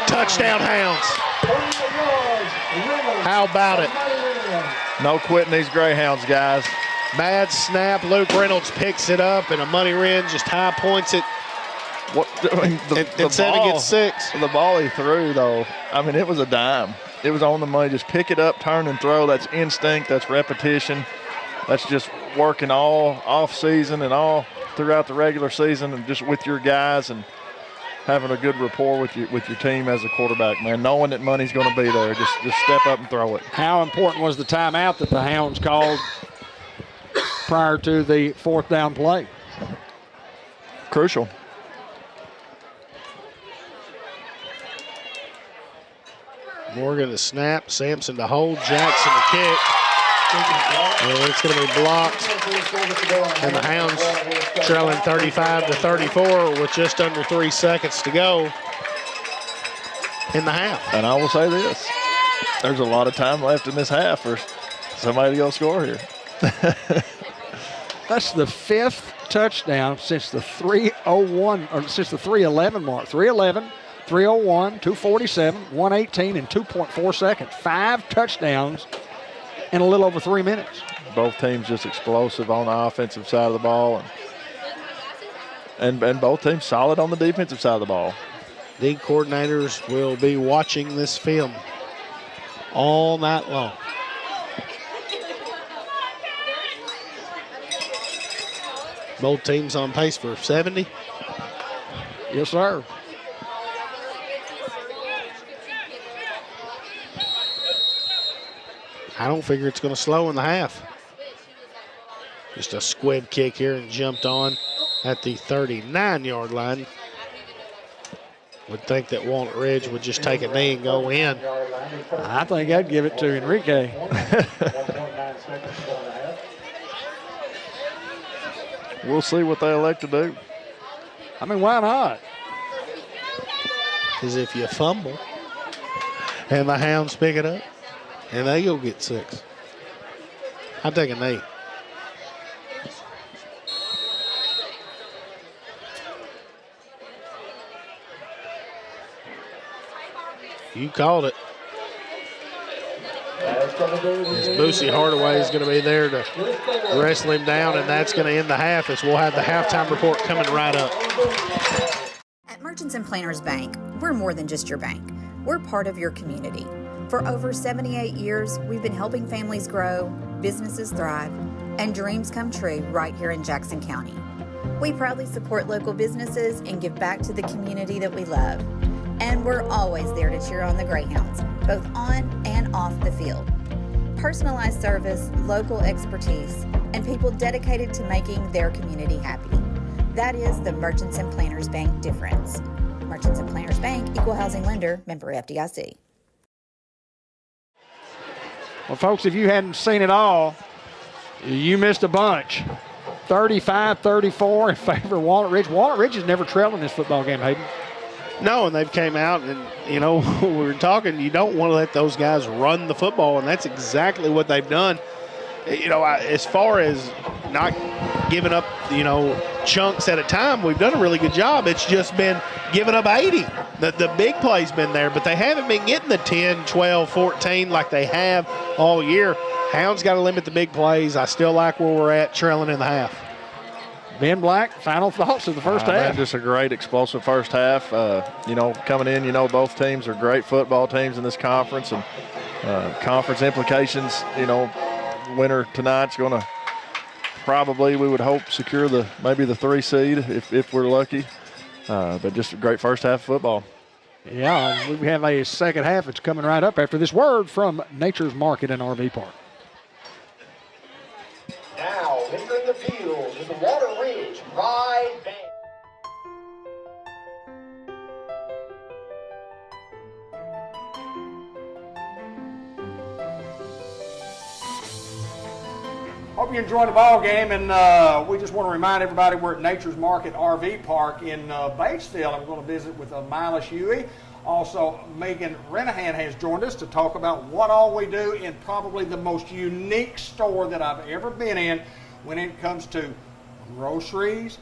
Touchdown, Hounds. How about it? No quitting these Greyhounds, guys. Bad snap. Luke Reynolds picks it up, and Amani Wren just high points it. What, I mean, the Instead ball, it gets 6. The ball he threw, though, I mean, it was a dime. It was on the money. Just pick it up, turn and throw. That's instinct. That's repetition. That's just working all off season and all throughout the regular season and just with your guys and having a good rapport with your team as a quarterback, man. Knowing that money's going to be there. Just step up and throw it. How important was the timeout that the Hounds called prior to the 4th down play? Crucial. Morgan to snap. Sampson to hold. Jackson to kick. And it's going to be blocked. And the Hounds trailing 35-34 with just under 3 seconds to go in the half. And I will say this. There's a lot of time left in this half for somebody to go score here. That's the 5th touchdown since the 3:01 or since the 3:11 mark. 3:11, 3:01, 2:47, 1:18, and 2.4 seconds. 5 touchdowns in a little over 3 minutes. Both teams just explosive on the offensive side of the ball, and both teams solid on the defensive side of the ball. The coordinators will be watching this film all night long. Both teams on pace for 70. Yes, sir. I don't figure it's going to slow in the half. Just a squib kick here and jumped on at the 39-yard line. Would think that Walnut Ridge would just take a knee and go in. I think I'd give it to Enrique. 1.9 seconds to go in the half. We'll see what they elect to do. I mean, why not? Because if you fumble and the Hounds pick it up and they go get 6, I'd take a knee. You called it. As Boosie Hardaway is going to be there to wrestle him down, and that's going to end the half as we'll have the halftime report coming right up. At Merchants and Planners Bank, we're more than just your bank. We're part of your community. For over 78 years, we've been helping families grow, businesses thrive, and dreams come true right here in Jackson County. We proudly support local businesses and give back to the community that we love. And we're always there to cheer on the Greyhounds, both on and off the field. Personalized service, local expertise, and people dedicated to making their community happy. That is the Merchants and Planners Bank difference. Merchants and Planners Bank, Equal Housing Lender, member FDIC. Well, folks, if you hadn't seen it all, you missed a bunch. 35-34 in favor of Walnut Ridge. Walnut Ridge has never trailed in this football game, Hayden. No, and they've came out and, you know, we were talking, you don't want to let those guys run the football, and that's exactly what they've done. You know, as far as not giving up, you know, chunks at a time, we've done a really good job. It's just been giving up 80. The big play's been there, but they haven't been getting the 10, 12, 14 like they have all year. Hounds got to limit the big plays. I still like where we're at, trailing in the half. Ben Black, final thoughts of the first half. Just a great explosive first half. You know, coming in, you know, both teams are great football teams in this conference, and conference implications, you know, winner tonight's going to probably, we would hope, secure maybe the 3 seed if we're lucky. But just a great first half of football. Yeah, we have a second half. It's coming right up after this word from Nature's Market and RV Park. Now entering the field is the Walnut Ridge Pride Band. Hope you enjoyed the ball game, and we just want to remind everybody we're at Nature's Market RV Park in Batesville. I'm going to visit with Milas Huey. Also, Megan Renahan has joined us to talk about what all we do in probably the most unique store that I've ever been in when it comes to groceries,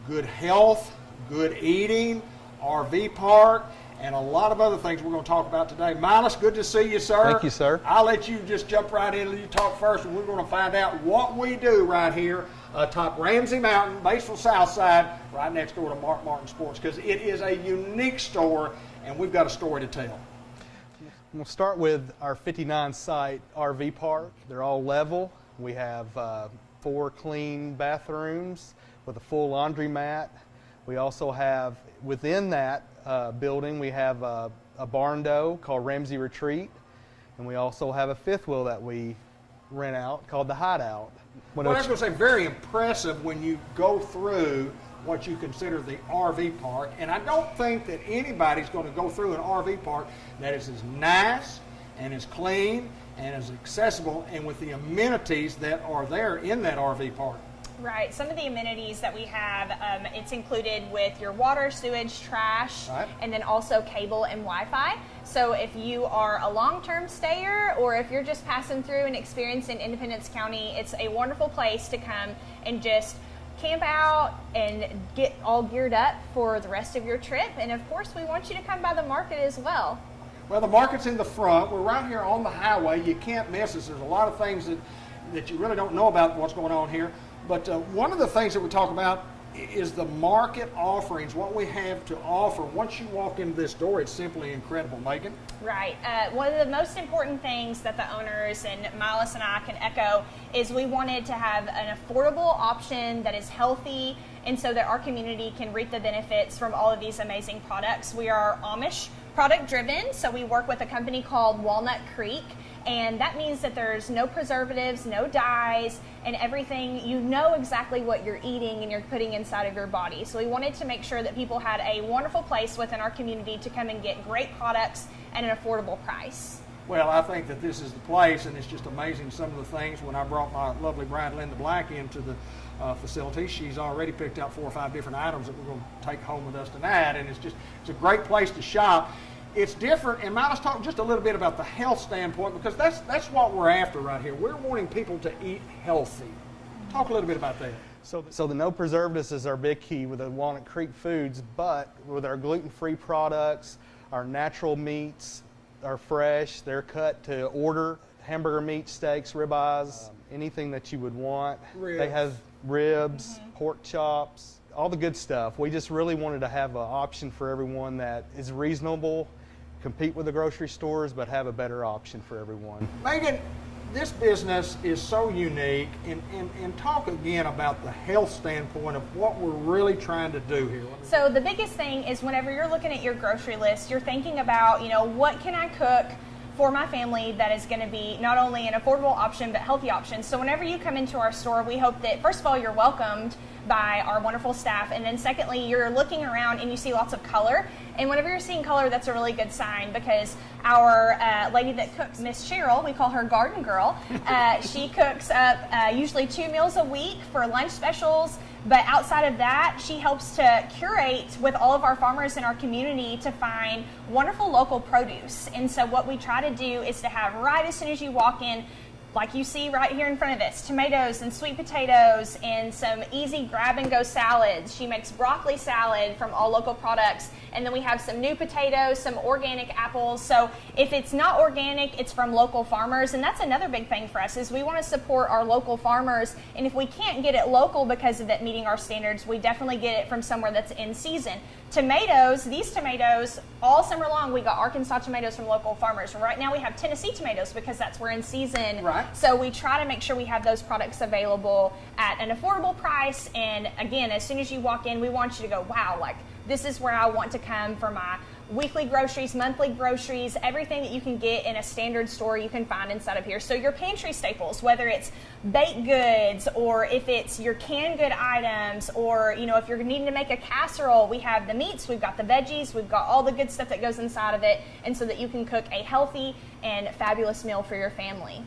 good health, good eating, RV park, and a lot of other things we're going to talk about today. Milas, good to see you, sir. Thank you, sir. I'll let you just jump right in and you talk first, and we're going to find out what we do right here atop Ramsey Mountain, Batesville South Side, right next door to Mark Martin Sports, because it is a unique store, and we've got a story to tell. We'll start with our 59-site RV park. They're all level. We have 4 clean bathrooms with a full laundromat. We also have, within that building, we have a barn dough called Ramsey Retreat, and we also have a fifth wheel that we rent out called the Hideout. Well, I was going to say, very impressive when you go through what you consider the RV park, and I don't think that anybody's going to go through an RV park that is as nice and as clean and as accessible and with the amenities that are there in that RV park. Right. Some of the amenities that we have, it's included with your water, sewage, trash, right, and then also cable and Wi-Fi. So if you are a long-term stayer or if you're just passing through and experiencing Independence County, it's a wonderful place to come and just camp out and get all geared up for the rest of your trip. And of course, we want you to come by the market as well. Well, the market's in the front. We're right here on the highway. You can't miss us. There's a lot of things that you really don't know about what's going on here. But one of the things that we talk about is the market offerings, what we have to offer. Once you walk into this door, it's simply incredible. Megan? Right. One of the most important things that the owners and Milas and I can echo is we wanted to have an affordable option that is healthy and so that our community can reap the benefits from all of these amazing products. We are Amish product driven, so we work with a company called Walnut Creek, And that means that there's no preservatives, no dyes, and everything. You know exactly what you're eating and you're putting inside of your body. So we wanted to make sure that people had a wonderful place within our community to come and get great products at an affordable price. Well, I think that this is the place, and it's just amazing some of the things. When I brought my lovely bride Linda Black into the facility, she's already picked out 4 or 5 different items that we're going to take home with us tonight, and it's a great place to shop. It's different, and let's talk just a little bit about the health standpoint, because that's what we're after right here. We're wanting people to eat healthy. Talk a little bit about that. So the no preservatives is our big key with the Walnut Creek foods, but with our gluten-free products, our natural meats are fresh. They're cut to order. Hamburger meat, steaks, ribeyes, anything that you would want. Ribs. They have ribs, pork chops, all the good stuff. We just really wanted to have an option for everyone that is reasonable, compete with the grocery stores, but have a better option for everyone. Megan, this business is so unique, and talk again about the health standpoint of what we're really trying to do here. So the biggest thing is whenever you're looking at your grocery list, you're thinking about, what can I cook for my family that is going to be not only an affordable option but healthy option. So whenever you come into our store, we hope that first of all you're welcomed by our wonderful staff, and then secondly you're looking around and you see lots of color. And whenever you're seeing color, that's a really good sign, because our lady that cooks, Miss Cheryl, we call her Garden Girl, she cooks up usually 2 meals a week for lunch specials. But outside of that, she helps to curate with all of our farmers in our community to find wonderful local produce. And so what we try to do is to have right as soon as you walk in, like you see right here in front of us, tomatoes and sweet potatoes and some easy grab-and-go salads. She makes broccoli salad from all local products. And then we have some new potatoes, some organic apples. So if it's not organic, it's from local farmers. And that's another big thing for us, is we want to support our local farmers. And if we can't get it local because of it meeting our standards, we definitely get it from somewhere that's in season. Tomatoes, these tomatoes, all summer long, we got Arkansas tomatoes from local farmers. Right now we have Tennessee tomatoes because that's where in season. Right. So we try to make sure we have those products available at an affordable price. And again, as soon as you walk in, we want you to go, wow, like this is where I want to come for my weekly groceries, monthly groceries, everything that you can get in a standard store you can find inside of here. So your pantry staples, whether it's baked goods or if it's your canned good items, or if you're needing to make a casserole, we have the meats, we've got the veggies, we've got all the good stuff that goes inside of it, and so that you can cook a healthy and fabulous meal for your family.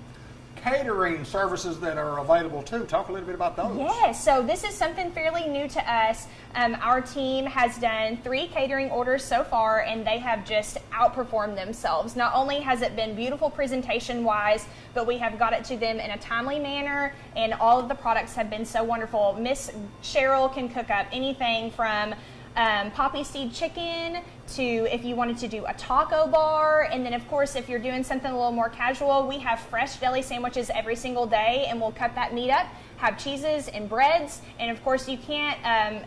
Catering services that are available too. Talk a little bit about those. Yes, so this is something fairly new to us. Our team has done 3 catering orders so far, and they have just outperformed themselves. Not only has it been beautiful presentation-wise, but we have got it to them in a timely manner, and all of the products have been so wonderful. Miss Cheryl can cook up anything from poppy seed chicken to if you wanted to do a taco bar, and then of course if you're doing something a little more casual, we have fresh deli sandwiches every single day, and we'll cut that meat up, have cheeses and breads, and of course you can't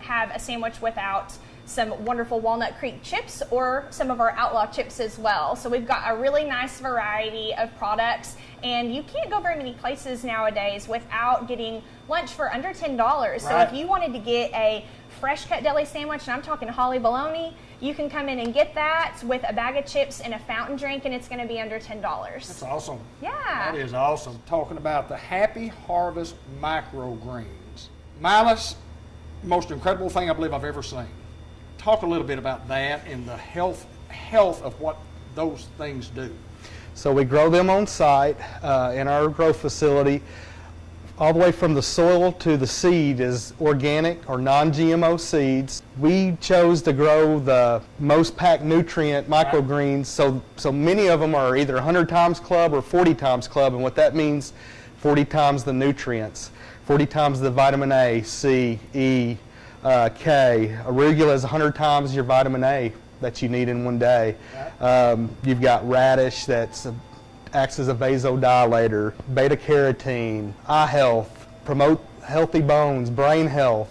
have a sandwich without some wonderful Walnut Creek chips or some of our Outlaw chips as well. So we've got a really nice variety of products, and you can't go very many places nowadays without getting lunch for under $10. Right. So if you wanted to get a fresh cut deli sandwich, and I'm talking holly bologna, you can come in and get that with a bag of chips and a fountain drink, and it's going to be under $10. That's awesome. Yeah. That is awesome. Talking about the Happy Harvest microgreens. Milas, most incredible thing I believe I've ever seen. Talk a little bit about that and the health of what those things do. So we grow them on site in our growth facility. All the way from the soil to the seed is organic or non-GMO seeds. We chose to grow the most packed nutrient microgreens, so many of them are either 100 times club or 40 times club, and what that means, 40 times the nutrients, 40 times the vitamin A, C, E, K. Arugula is 100 times your vitamin A that you need in one day. You've got radish that's acts as a vasodilator, beta carotene, eye health, promote healthy bones, brain health.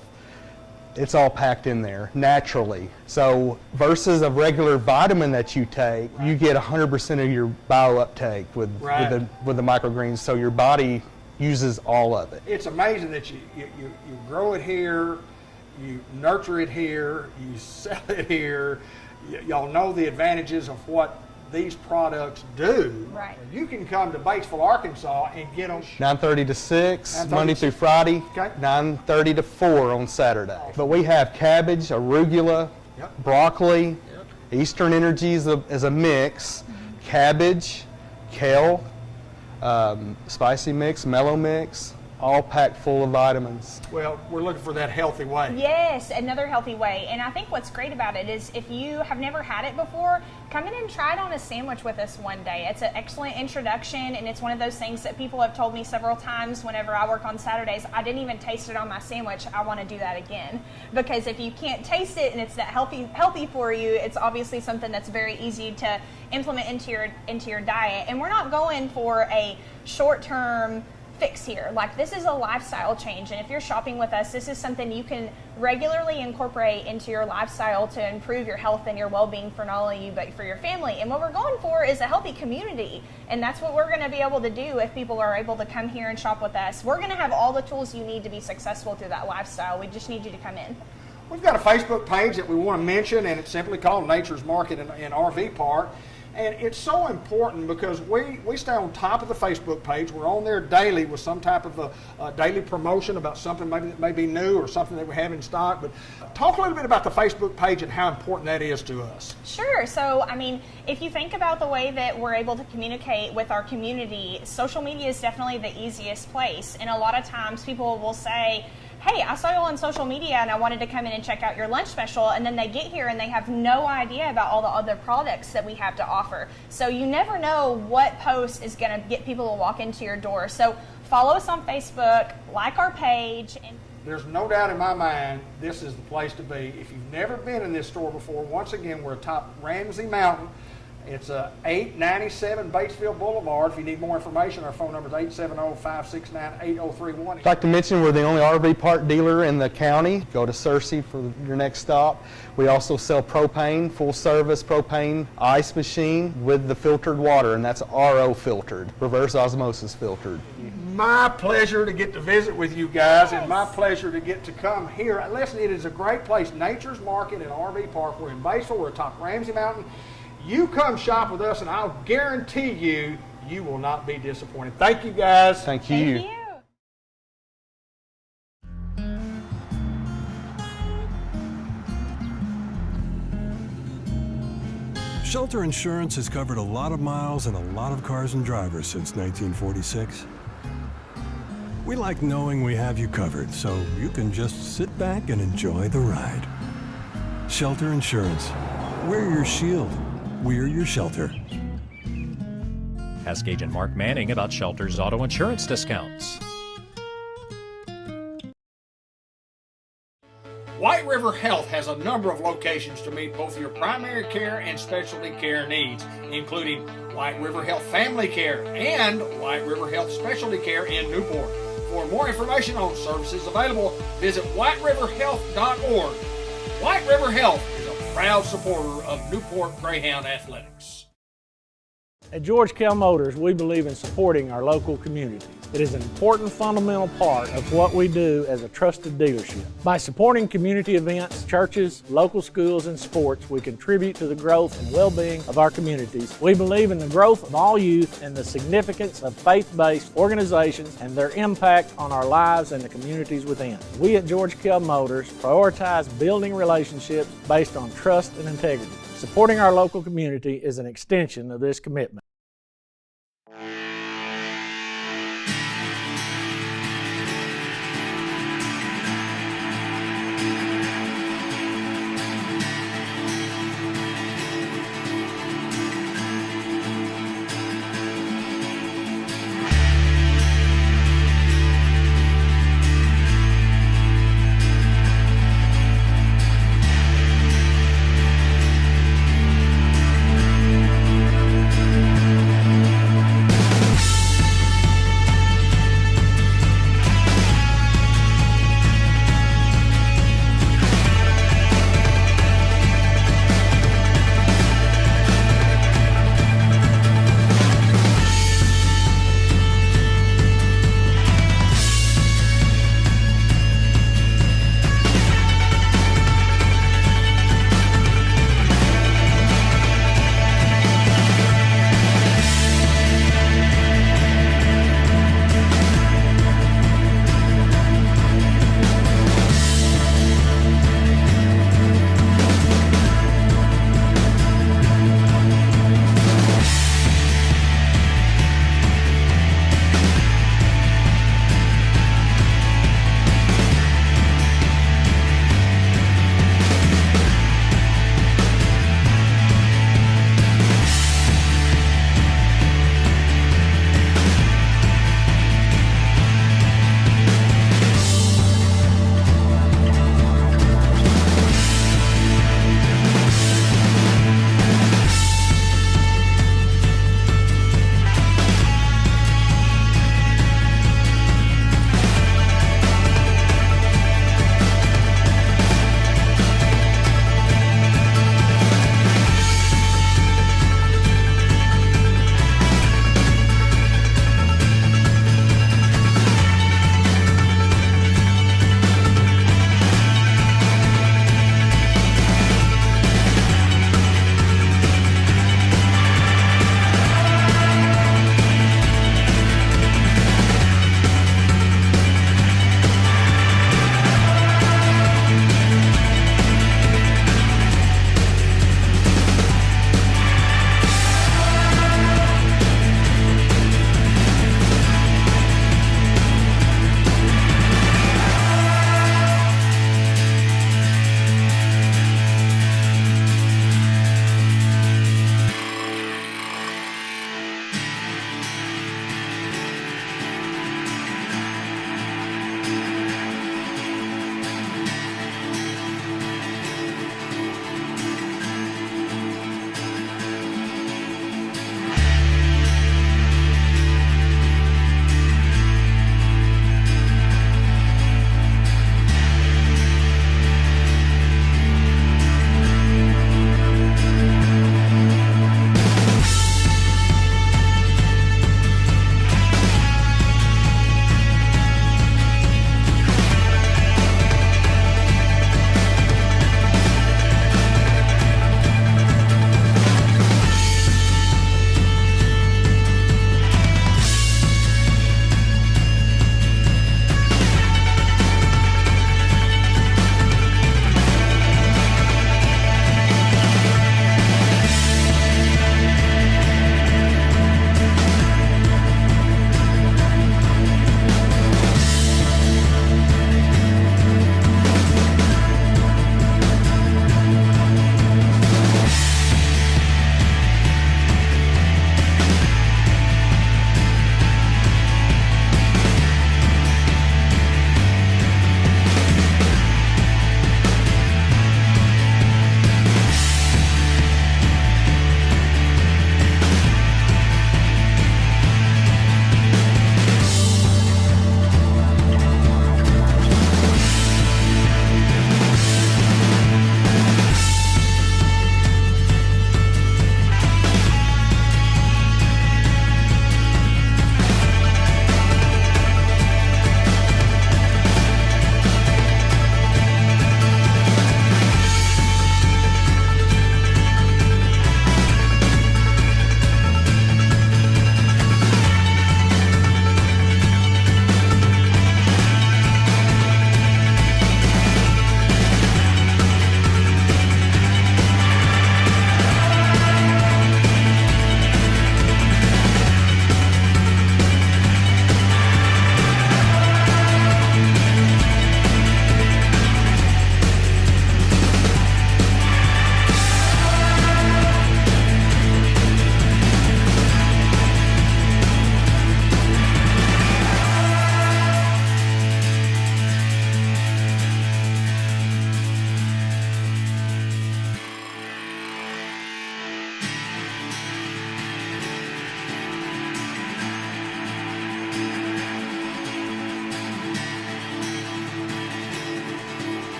It's all packed in there naturally. So versus a regular vitamin that you take, you get 100% of your bio uptake with the microgreens. So your body uses all of it. It's amazing that you grow it here, you nurture it here, you sell it here. Y'all know the advantages of what these products do, Right. you can come to Batesville, Arkansas and get them. 9:30 to 6, 9:30 Monday to through 6. Friday, Okay. 9:30 to 4 on Saturday. But we have cabbage, arugula, Yep. broccoli, Eastern Energy is a mix, cabbage, kale, spicy mix, mellow mix, all packed full of vitamins. Well, we're looking for that healthy way. Yes, another healthy way. And I think what's great about it is if you have never had it before, come in and try it on a sandwich with us one day. It's an excellent introduction, and it's one of those things that people have told me several times whenever I work on Saturdays, I didn't even taste it on my sandwich. I want to do that again. Because if you can't taste it and it's that healthy for you, it's obviously something that's very easy to implement into your diet. And we're not going for a short-term fix here. Like, this is a lifestyle change, and if you're shopping with us, this is something you can regularly incorporate into your lifestyle to improve your health and your well-being for not only you but for your family. And what we're going for is a healthy community, and that's what we're going to be able to do if people are able to come here and shop with us. We're going to have all the tools you need to be successful through that lifestyle. We just need you to come in. We've got a Facebook page that we want to mention, and it's simply called Nature's Market and RV Park. And it's so important because we stay on top of the Facebook page. We're on there daily with some type of a daily promotion about something maybe that may be new or something that we have in stock. But talk a little bit about the Facebook page and how important that is to us. Sure. So, I mean, if you think about the way that we're able to communicate with our community, social media is definitely the easiest place. And a lot of times people will say, hey, I saw you on social media and I wanted to come in and check out your lunch special, and then they get here and they have no idea about all the other products that we have to offer. So you never know what post is going to get people to walk into your door. So follow us on Facebook, like our page. And there's no doubt in my mind this is the place to be. If you've never been in this store before, once again, we're atop Ramsey Mountain. It's 897 Batesville Boulevard. If you need more information, our phone number is 870-569-8031. I'd like to mention we're the only RV park dealer in the county. Go to Searcy for your next stop. We also sell propane, full service propane ice machine with the filtered water, and that's RO filtered, reverse osmosis filtered. My pleasure to get to visit with you guys, and my pleasure to get to come here. Listen, it is a great place. Nature's Market and RV Park. We're in Batesville. We're atop Ramsey Mountain. You come shop with us, and I'll guarantee you will not be disappointed. Thank you, guys. Thank you. Thank you. Shelter Insurance has covered a lot of miles and a lot of cars and drivers since 1946. We like knowing we have you covered, so you can just sit back and enjoy the ride. Shelter Insurance. We're your shield. We're your shelter. Ask Agent Mark Manning about Shelter's auto insurance discounts. White River Health has a number of locations to meet both your primary care and specialty care needs, including White River Health Family Care and White River Health Specialty Care in Newport. For more information on services available, visit whiteriverhealth.org. White River Health is a proud supporter of Newport Greyhound Athletics. At George Kell Motors, we believe in supporting our local communities. It is an important fundamental part of what we do as a trusted dealership. By supporting community events, churches, local schools, and sports, we contribute to the growth and well-being of our communities. We believe in the growth of all youth and the significance of faith-based organizations and their impact on our lives and the communities within. We at George Kell Motors prioritize building relationships based on trust and integrity. Supporting our local community is an extension of this commitment.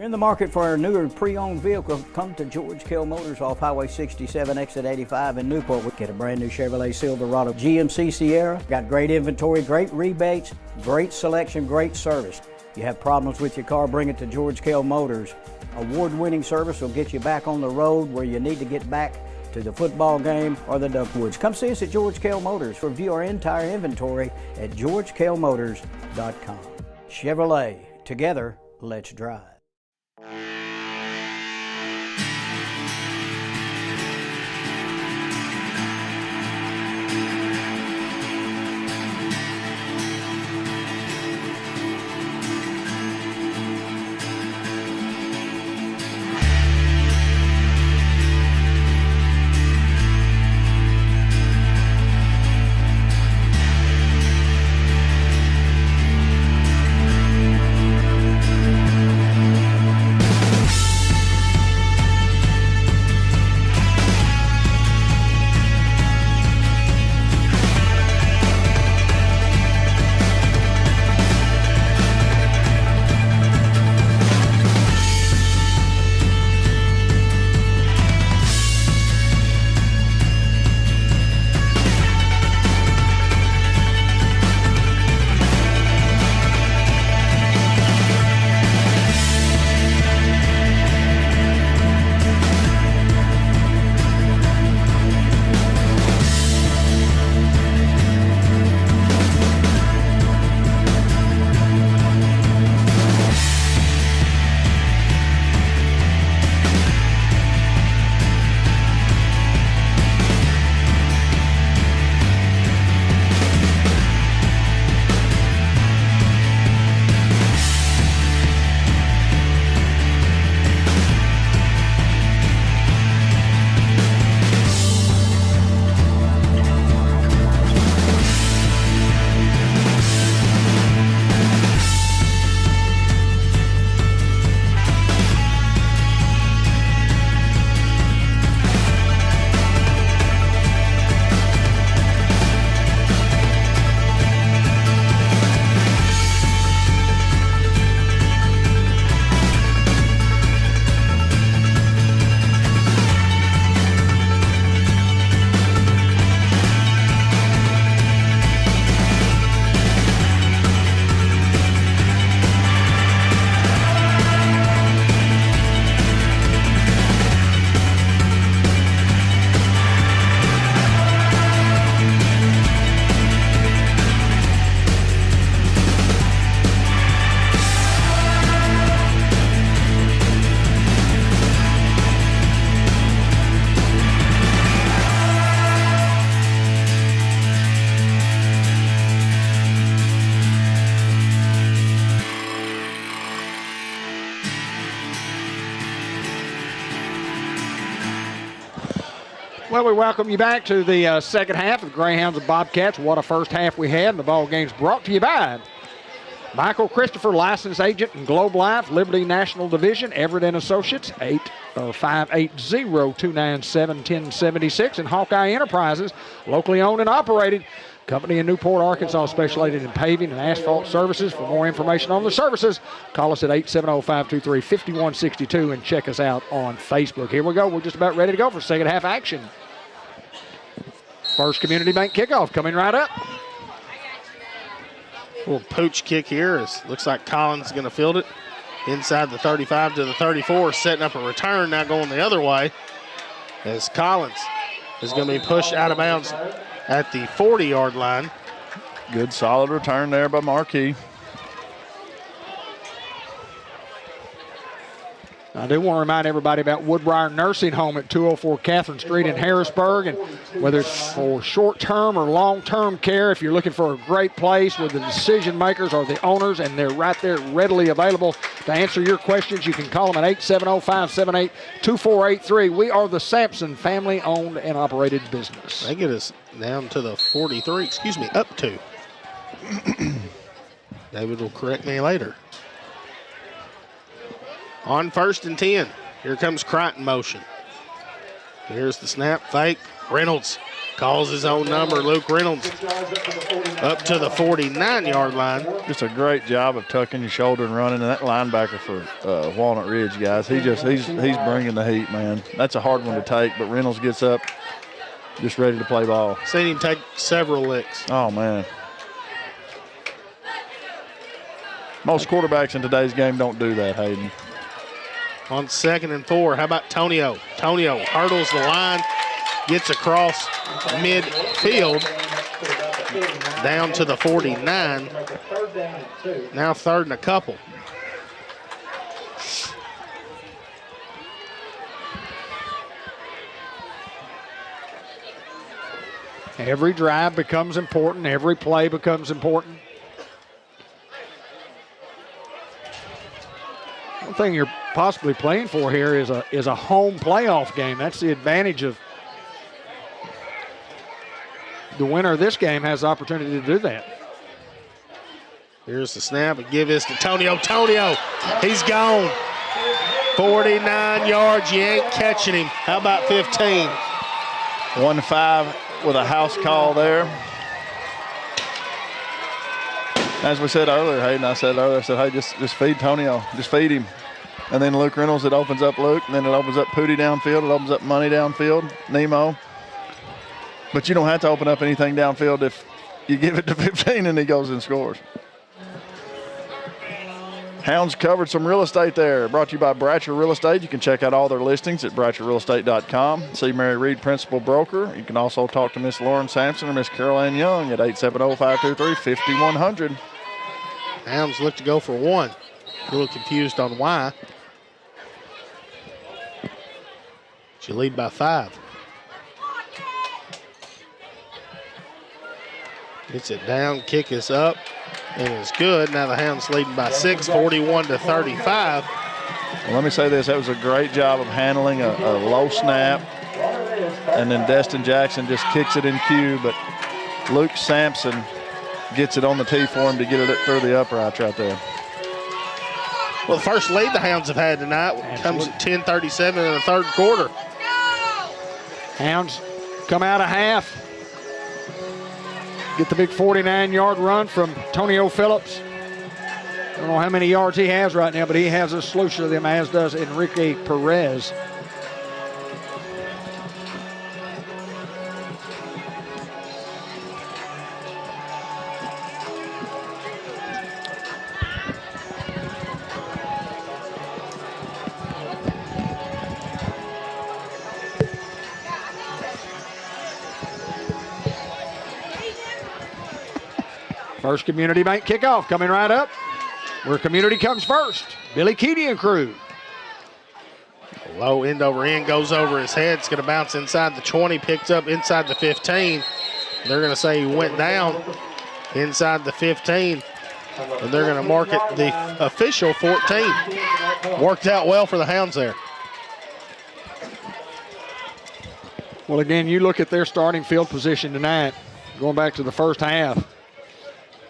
You're in the market for a newer pre-owned vehicle, come to George Kell Motors off Highway 67, exit 85 in Newport. We get a brand new Chevrolet Silverado GMC Sierra. Got great inventory, great rebates, great selection, great service. You have problems with your car, bring it to George Kell Motors. Award-winning service will get you back on the road where you need to get back to the football game or the Duckwoods. Come see us at George Kell Motors. Review our entire inventory at georgekellmotors.com. Chevrolet, together, let's drive. Well, we welcome you back to the second half of the Greyhounds and Bobcats. What a first half we had. And the ball game's brought to you by Michael Christopher, licensed agent in Globe Life, Liberty National Division, Everett and Associates, 580-297-1076, and Hawkeye Enterprises, locally owned and operated. Company in Newport, Arkansas, specializing in paving and asphalt services. For more information on the services, call us at 870-523-5162 and check us out on Facebook. Here we go. We're just about ready to go for second half action. First Community Bank kickoff coming right up. Little pooch kick here. Looks like Collins is going to field it inside the 35 to the 34, setting up a return now going the other way as Collins is going to be pushed out of bounds at the 40-yard line. Good solid return there by Marquis. I do want to remind everybody about Woodbriar Nursing Home at 204 Catherine Street in Harrisburg. And whether it's for short-term or long-term care, if you're looking for a great place where the decision makers are the owners and they're right there readily available to answer your questions, you can call them at 870-578-2483. We are the Sampson family-owned and operated business. They get us down to the 43, up to. David will correct me later. On 1st and 10, here comes Crichton motion. Here's the snap, fake. Reynolds calls his own number. Luke Reynolds up to the 49-yard line. Just a great job of tucking your shoulder and running. And that linebacker for Walnut Ridge, guys, he's bringing the heat, man. That's a hard one to take, but Reynolds gets up just ready to play ball. Seen him take several licks. Oh, man. Most quarterbacks in today's game don't do that, Hayden. On 2nd and 4, how about Tonio? Tonio hurdles the line, gets across midfield, down to the 49. Now 3rd and a couple. Every drive becomes important. Every play becomes important. One thing you're possibly playing for here is a home playoff game. That's the advantage of the winner of this game has the opportunity to do that. Here's the snap and give this to Tonio. Tonio, he's gone. 49 yards, you ain't catching him. How about 15? 1-5 with a house call there. As we said earlier, Hayden, I said, hey, just feed Tonio. Just feed him. And then Luke Reynolds, it opens up Luke. And then it opens up Pooty downfield. It opens up Money downfield, Nemo. But you don't have to open up anything downfield if you give it to 15 and he goes and scores. Hounds covered some real estate there. Brought to you by Bratcher Real Estate. You can check out all their listings at BratcherRealEstate.com. See Mary Reed, Principal Broker. You can also talk to Miss Lauren Sampson or Miss Caroline Young at 870-523-5100. Hounds look to go for 1. A little confused on why. She lead by 5. Gets it down, kick is up, and it's good. Now the Hounds leading by 6, 41-35. Well, let me say this. That was a great job of handling a low snap. And then Destin Jackson just kicks it in cue, but Luke Sampson gets it on the tee for him to get it through the uprights right there. Well, the first lead the Hounds have had tonight comes at 10:37 in the 3rd quarter. Hounds come out of half. Get the big 49-yard run from Tonio Phillips. I don't know how many yards he has right now, but he has a sluice of them, as does Enrique Perez. First Community Bank kickoff coming right up, where Community comes first. Billy Keaty and crew. Low end over end, goes over his head. It's going to bounce inside the 20, picked up inside the 15. They're going to say he went down inside the 15. And they're going to mark it the official 14. Worked out well for the Hounds there. Well, again, you look at their starting field position tonight, going back to the first half.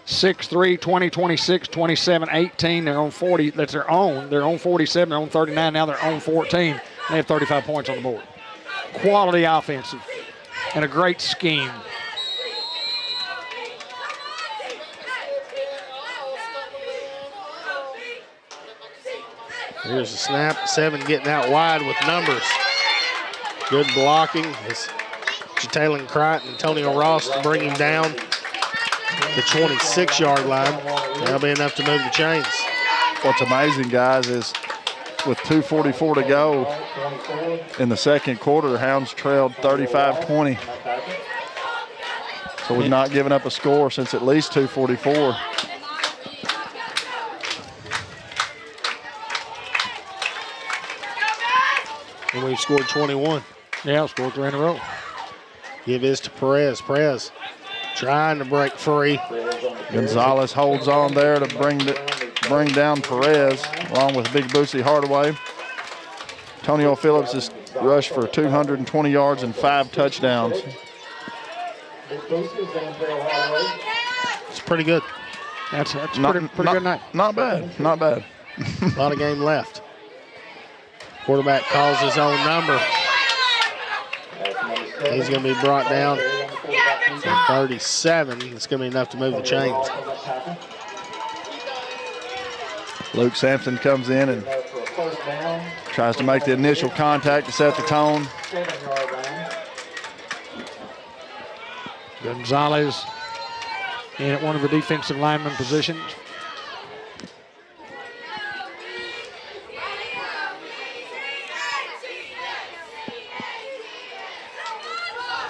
6-3, 20, 26, 27, 18. They're on 40. That's their own. They're on 47. They're on 39. Now they're on 14. They have 35 points on the board. Quality offensive and a great scheme. Here's the snap. 7 getting out wide with numbers. Good blocking. It's Jalen Crichton and Antonio Ross to bring him down the 26-yard line. That'll be enough to move the chains. What's amazing, guys, is with 2:44 to go in the 2nd quarter, the Hounds trailed 35-20. So we've not given up a score since at least 2:44. And we've scored 21. Yeah, scored 3 in a row. Give this to Perez. Perez trying to break free. Gonzalez holds on there to bring down Perez, along with Big Boosie Hardaway. Tonio Phillips has rushed for 220 yards and 5 touchdowns. It's pretty good. That's pretty good night. Not bad, not bad. A lot of game left. Quarterback calls his own number. He's going to be brought down 37. It's going to be enough to move the chains. Luke Sampson comes in and tries to make the initial contact to set the tone. Gonzalez in at one of the defensive lineman positions.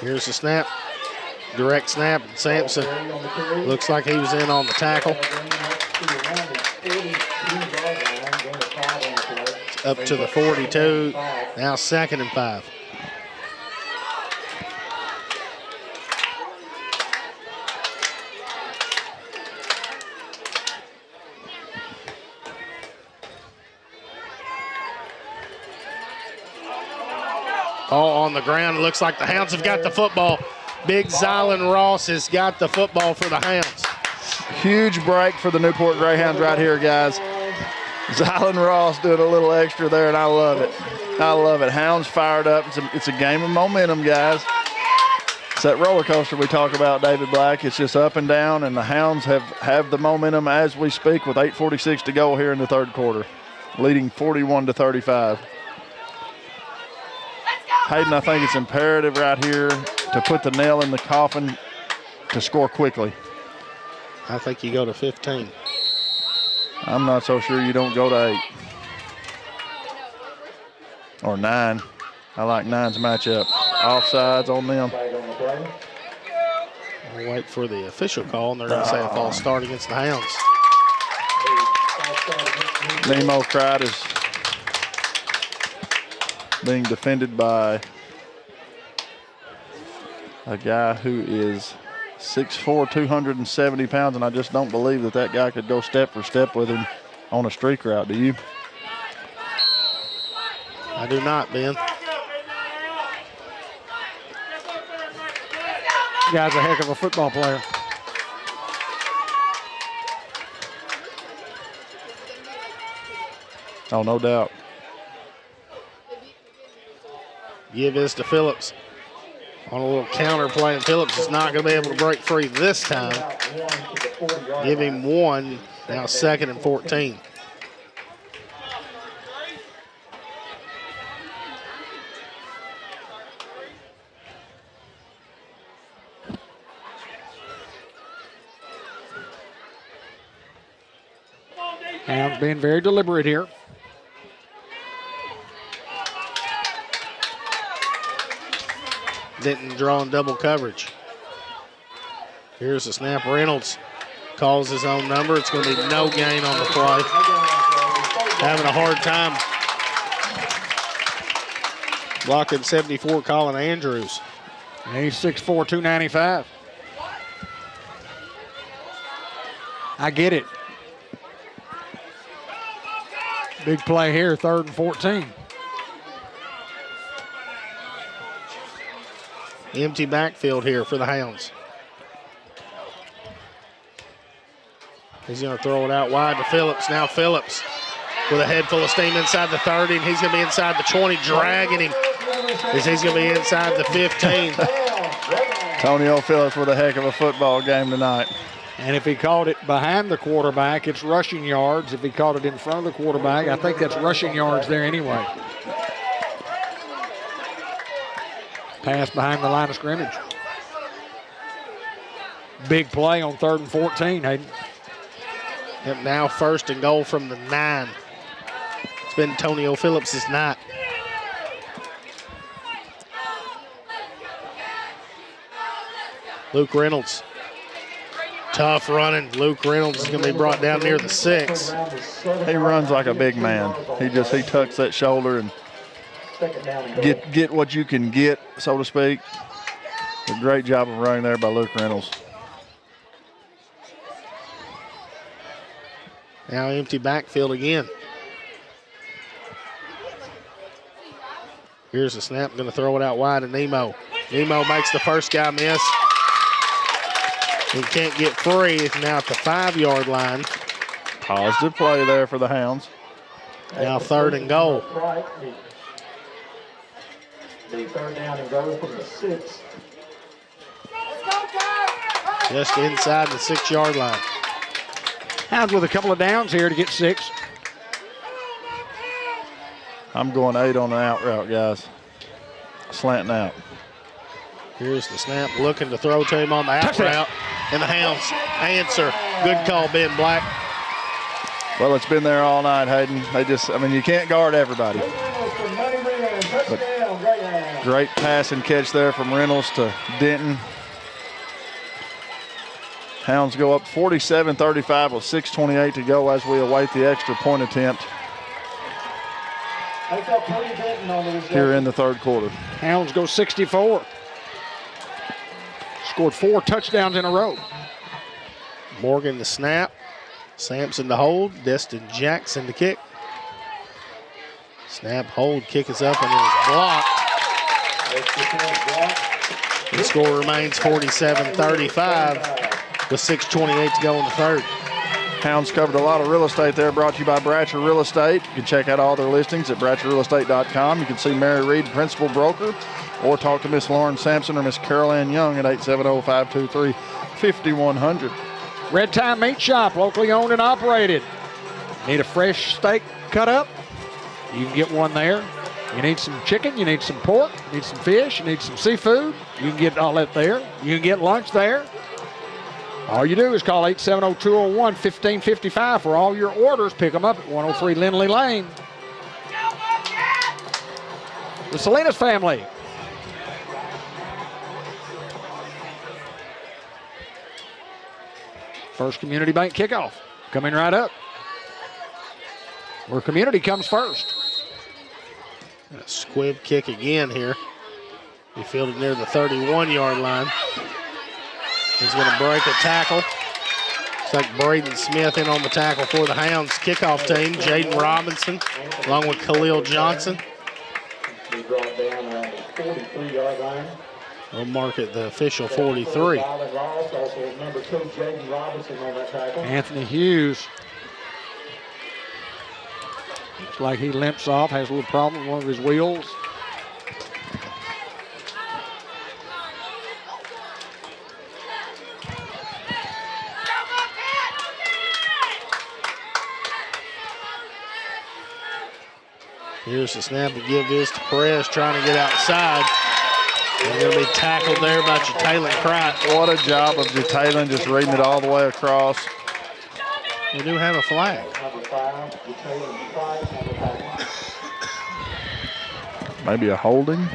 Here's the snap. Direct snap. Sampson looks like he was in on the tackle. Up to the 42. Now 2nd and 5. All on the ground. It looks like the Hounds have got the football. Big Zylan Ross has got the football for the Hounds. Huge break for the Newport Greyhounds right here, guys. Zylan Ross doing a little extra there, and I love it. I love it. Hounds fired up. It's a game of momentum, guys. It's that roller coaster we talk about, David Black. It's just up and down, and the Hounds have the momentum as we speak with 8:46 to go here in the 3rd quarter, leading 41-35. Hayden, I think it's imperative right here to put the nail in the coffin to score quickly. I think you go to 15. I'm not so sure you don't go to 8. Or 9. I like 9's matchup. Offsides on them. We'll wait for the official call, and they're going to say a false start against the Hounds. Nemo Cried is being defended by a guy who is 6'4", 270 pounds, and I just don't believe that guy could go step for step with him on a streak route. Do you? I do not, Ben. Guy's a heck of a football player. Oh, no doubt. Give this to Phillips on a little counter play, and Phillips is not going to be able to break free this time. Give him 1, now 2nd and 14. Hounds being very deliberate here. Denton drawing double coverage. Here's the snap. Reynolds calls his own number. It's going to be no gain on the play. Having a hard time blocking 74, Colin Andrews. And he's 6'4", 295. I get it. Big play here, 3rd and 14. Empty backfield here for the Hounds. He's going to throw it out wide to Phillips. Now Phillips with a head full of steam inside the 30, and he's going to be inside the 20, dragging him as he's going to be inside the 15. Antonio Phillips with a heck of a football game tonight. And if he caught it behind the quarterback, it's rushing yards. If he caught it in front of the quarterback, I think that's rushing yards there anyway. Pass behind the line of scrimmage. Big play on 3rd and 14, Hayden. Yep, now 1st and goal from the 9. It's been Antonio Phillips' night. Luke Reynolds. Tough running. Luke Reynolds is going to be brought down near the 6. He runs like a big man. He tucks that shoulder and get what you can get, so to speak. A great job of running there by Luke Reynolds. Now empty backfield again. Here's the snap. Going to throw it out wide to Nemo. Nemo makes the first guy miss. He can't get free. It's now at the 5-yard line. Positive play there for the Hounds. Now 3rd and goal. The 3rd down and goal from the 6. Let's go, guys! just inside the 6-yard line. Hounds with a couple of downs here to get 6. I'm going 8 on the out route, guys. Slanting out. Here's the snap, looking to throw to him on the out route. And the Hounds answer. Good call, Ben Black. Well, it's been there all night, Hayden. You can't guard everybody. But great pass and catch there from Reynolds to Denton. Hounds go up 47-35 with 6:28 to go as we await the extra point attempt here in the third quarter. Hounds go 64. Scored 4 touchdowns in a row. Morgan the snap. Sampson to hold. Destin Jackson to kick. Snap, hold, kick is up, and it is blocked. The score remains 47-35 with 6:28 to go in the third. Hounds covered a lot of real estate there, brought to you by Bratcher Real Estate. You can check out all their listings at BratcherRealEstate.com. You can see Mary Reed, principal broker, or talk to Miss Lauren Sampson or Miss Carol Ann Young at 870-523-5100. Red Time Meat Shop, locally owned and operated. Need a fresh steak cut up? You can get one there. You need some chicken, you need some pork, you need some fish, you need some seafood. You can get all that there. You can get lunch there. All you do is call 870-201-1555 for all your orders. Pick them up at 103 Lindley Lane. The Salinas family. First Community Bank kickoff coming right up. Where Community comes first. A squib kick again here. He fielded near the 31-yard line. He's going to break a tackle. Looks like Braden Smith in on the tackle for the Hounds kickoff team. Jaden Robinson along with Khalil Johnson. He brought down around the 43-yard line. We'll mark it the official 43. Anthony Hughes. Looks like he limps off, has a little problem with one of his wheels. Here's the snap to give this to Perez, trying to get outside. They're going to be tackled there by Jataylon Pratt. What a job of Jataylon, just reading it all the way across. We do have a flag. Maybe a holding.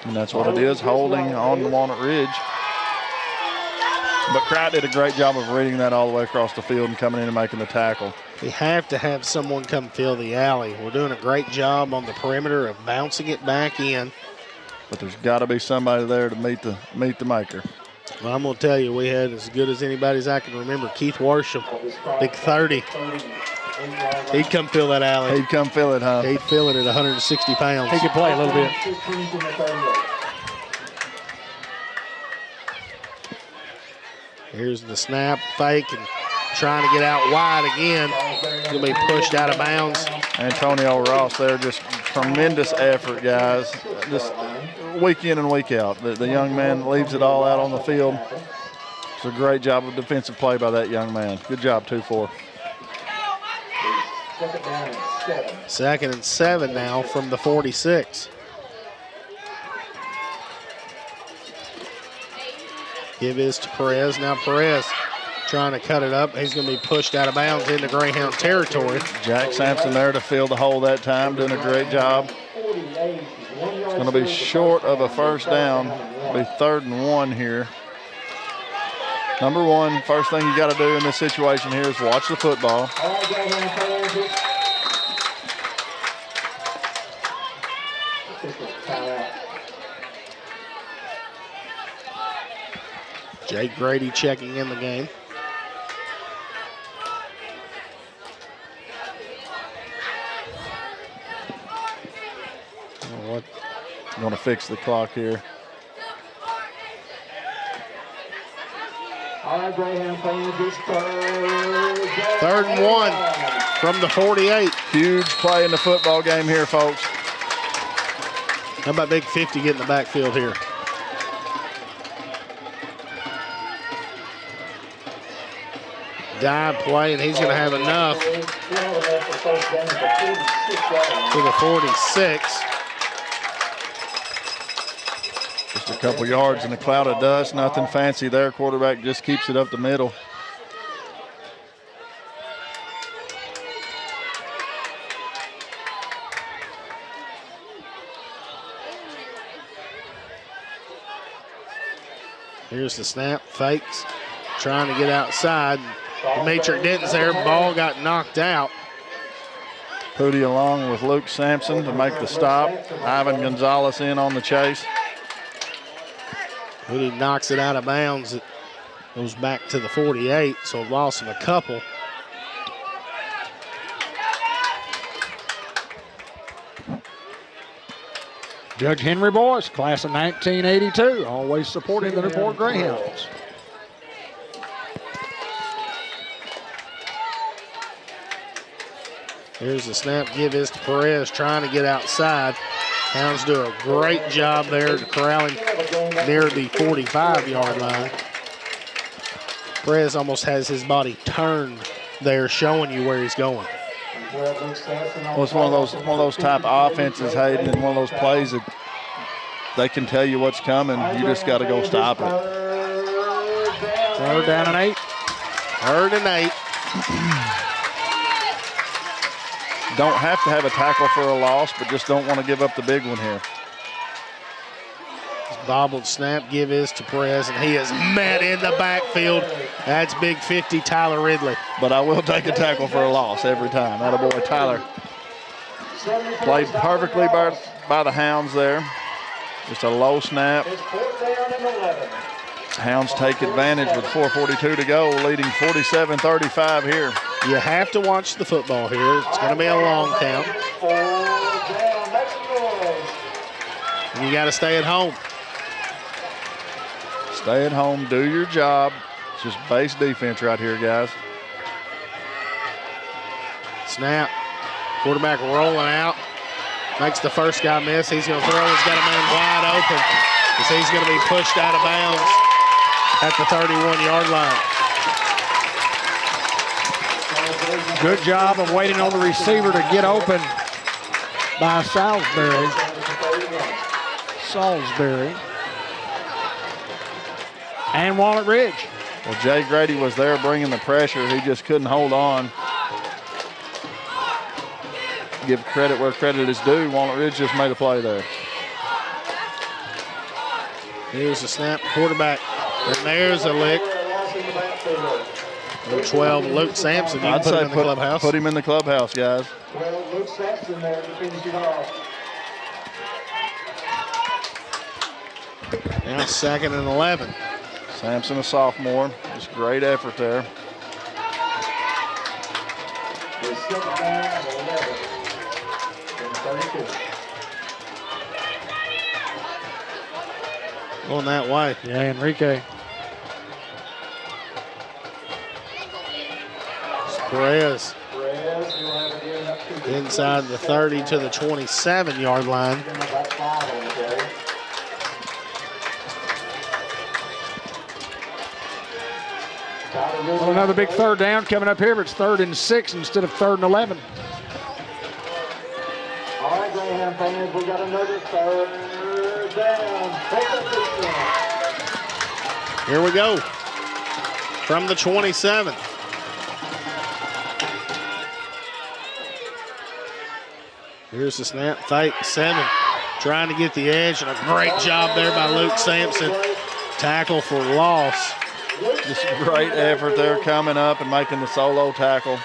And that's what it is, holding on the Walnut Ridge. But Pratt did a great job of reading that all the way across the field and coming in and making the tackle. We have to have someone come fill the alley. We're doing a great job on the perimeter of bouncing it back in. But there's got to be somebody there to meet the maker. Well, I'm going to tell you, we had as good as anybody's I can remember. Keith Worsham, big 30. He'd come fill that alley. He'd come fill it, huh? He'd fill it at 160 pounds. He could play a little bit. Here's the snap, fake, and trying to get out wide again. He'll be pushed out of bounds. Antonio Ross there, just tremendous effort, guys. Just week in and week out. The young man leaves it all out on the field. It's a great job of defensive play by that young man. Good job, 2-4. Second and 7 now from the 46. Give this to Perez. Now Perez trying to cut it up. He's going to be pushed out of bounds into Greyhound territory. Jack Sampson there to fill the hole that time, doing a great job. It's going to be short of a first down. It'll be 3rd and 1 here. Number one, first thing you got to do in this situation here is watch the football. Jake Grady checking in the game. What? I'm going to fix the clock here. All right, Greyhound fans, it's 3rd and 1 from the 48. Huge play in the football game here, folks. How about Big 50 getting the backfield here? Dive play, and he's going to have enough to the 46. Just a couple yards in a cloud of dust, nothing fancy there. Quarterback just keeps it up the middle. Here's the snap, fakes, trying to get outside. Demetric Denton's there, ball got knocked out. Pooty along with Luke Sampson to make the stop. Ivan Gonzalez in on the chase. Pooty knocks it out of bounds. It goes back to the 48, so lost him a couple. Judge Henry Boyce, class of 1982, always supporting the Newport Greyhounds. Here's the snap, give is to Perez, trying to get outside. Hounds do a great job there to corral him near the 45-yard line. Perez almost has his body turned there, showing you where he's going. Well, it's one of those type of offenses, Hayden, and one of those plays that they can tell you what's coming. You just got to go stop it. Third down and 8. Third and 8. Don't have to have a tackle for a loss, but just don't want to give up the big one here. Bobbled snap, give is to Perez, and he is met in the backfield. That's big 50, Tyler Ridley. But I will take a tackle for a loss every time. Attaboy, Tyler. Played perfectly by the Hounds there. Just a low snap. Hounds take advantage with 4:42 to go, leading 47-35 here. You have to watch the football here. It's going to be a long count. And you got to stay at home. Stay at home, do your job. It's just base defense right here, guys. Snap. Quarterback rolling out. Makes the first guy miss. He's going to throw. He's got a man wide open because he's going to be pushed out of bounds at the 31-yard line. Good job of waiting on the receiver to get open by Salisbury. And Walnut Ridge. Well, Jay Grady was there bringing the pressure. He just couldn't hold on. Give credit where credit is due. Walnut Ridge just made a play there. Here's the snap, quarterback. And there's a lick. Number 12, Luke Sampson. You I'd put say him in the clubhouse. Put him in the clubhouse, guys. Luke Sampson there to finish it off. Now 2nd and 11. Sampson, a sophomore. Just great effort there. Going that way. Yeah, Enrique. Perez inside the 30 to the 27-yard line. Well, another big third down coming up here, but it's 3rd and 6 instead of 3rd and 11. All right, Greyhound fans, we got another third down. Here we go. From the 27. Here's the snap, fake, 7. Trying to get the edge, and a great job there by Luke Sampson. Tackle for loss. Just a great effort there coming up and making the solo tackle.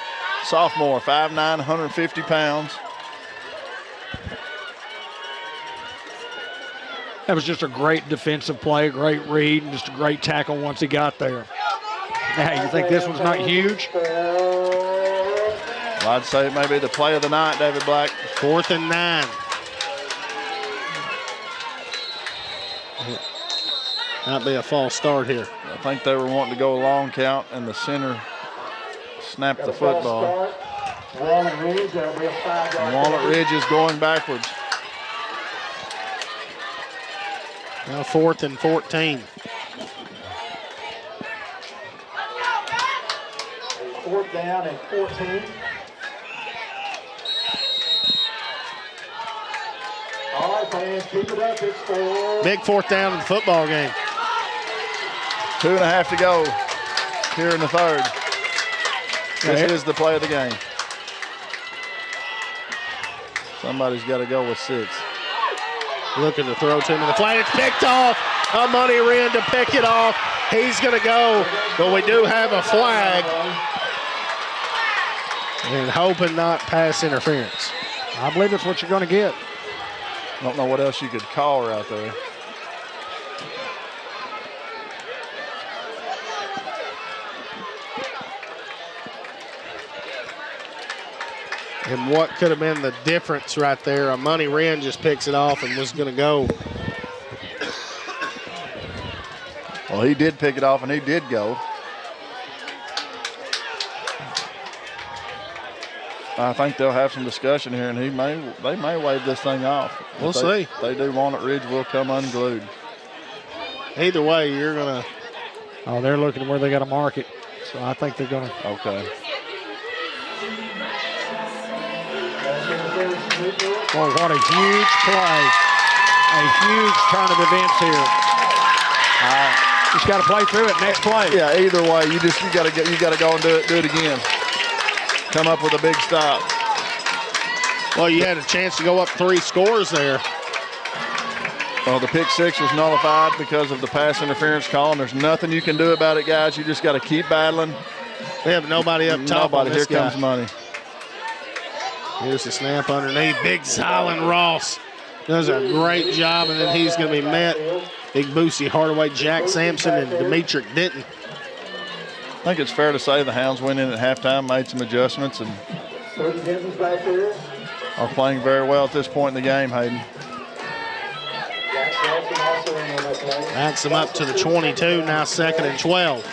Sophomore, 5'9", 150 pounds. That was just a great defensive play, a great read, and just a great tackle once he got there. Now, you think this one's not huge? Well, I'd say it may be the play of the night, David Black. 4th and 9. Might be a false start here. I think they were wanting to go a long count, and the center snapped the football. Walnut Ridge, And Walnut Ridge is going backwards. Now 4th and 14. 4th down and 14. All right, fans, keep it up. It's 4. Big 4th down in the football game. 2.5 to go here in the 3rd. This is the play of the game. Somebody's got to go with 6. Looking to throw to him in the flat. It's picked off. A money Wren to pick it off. He's going to go, but we do have a flag. And hoping not pass interference. I believe it's what you're going to get. I don't know what else you could call right there. And what could have been the difference right there? A money Wren just picks it off and was going to go. Well, he did pick it off and he did go. I think they'll have some discussion here, and they may wave this thing off. We'll see. If they do, Walnut Ridge will come unglued. Either way, you're going to. Oh, they're looking where they got to mark it. So I think they're going to. Okay. Boy, what a huge play. A huge turn of events here. Just got to play through it. Next play. Yeah, either way, you got to go and do it again. Come up with a big stop. Well, you had a chance to go up 3 scores there. Well, the pick 6 was nullified because of the pass interference call, and there's nothing you can do about it, guys. You just got to keep battling. We have nobody up top. Nobody. On this Here guy. comes money. Here's the snap underneath. Big Zylan Ross does a great job, and then he's going to be met. Big Boosie Hardaway, Jack Sampson, and Demetric Denton. I think it's fair to say the Hounds went in at halftime, made some adjustments, and are playing very well at this point in the game, Hayden. Backs them up to the 22, now 2nd and 12.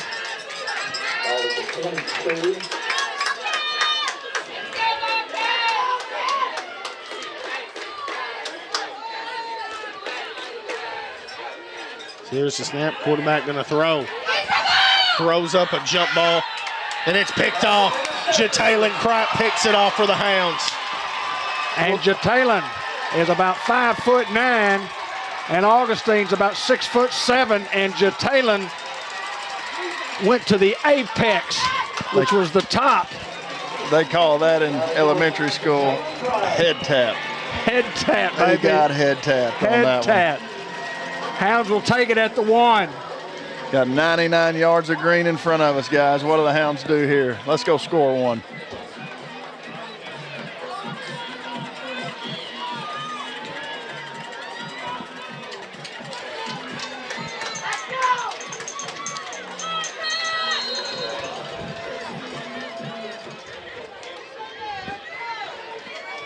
Here's the snap, quarterback going to throw. Throws up a jump ball, and it's picked off. Jataylin Kripe picks it off for the Hounds. And Jataylin is about 5'9", and Augustine's about 6'7", and Jataylin went to the apex, which was the top. They call that in elementary school head tap. Head tap, baby. They got head tap on that tap. Hounds will take it at the 1. Got 99 yards of green in front of us, guys. What do the Hounds do here? Let's go score 1.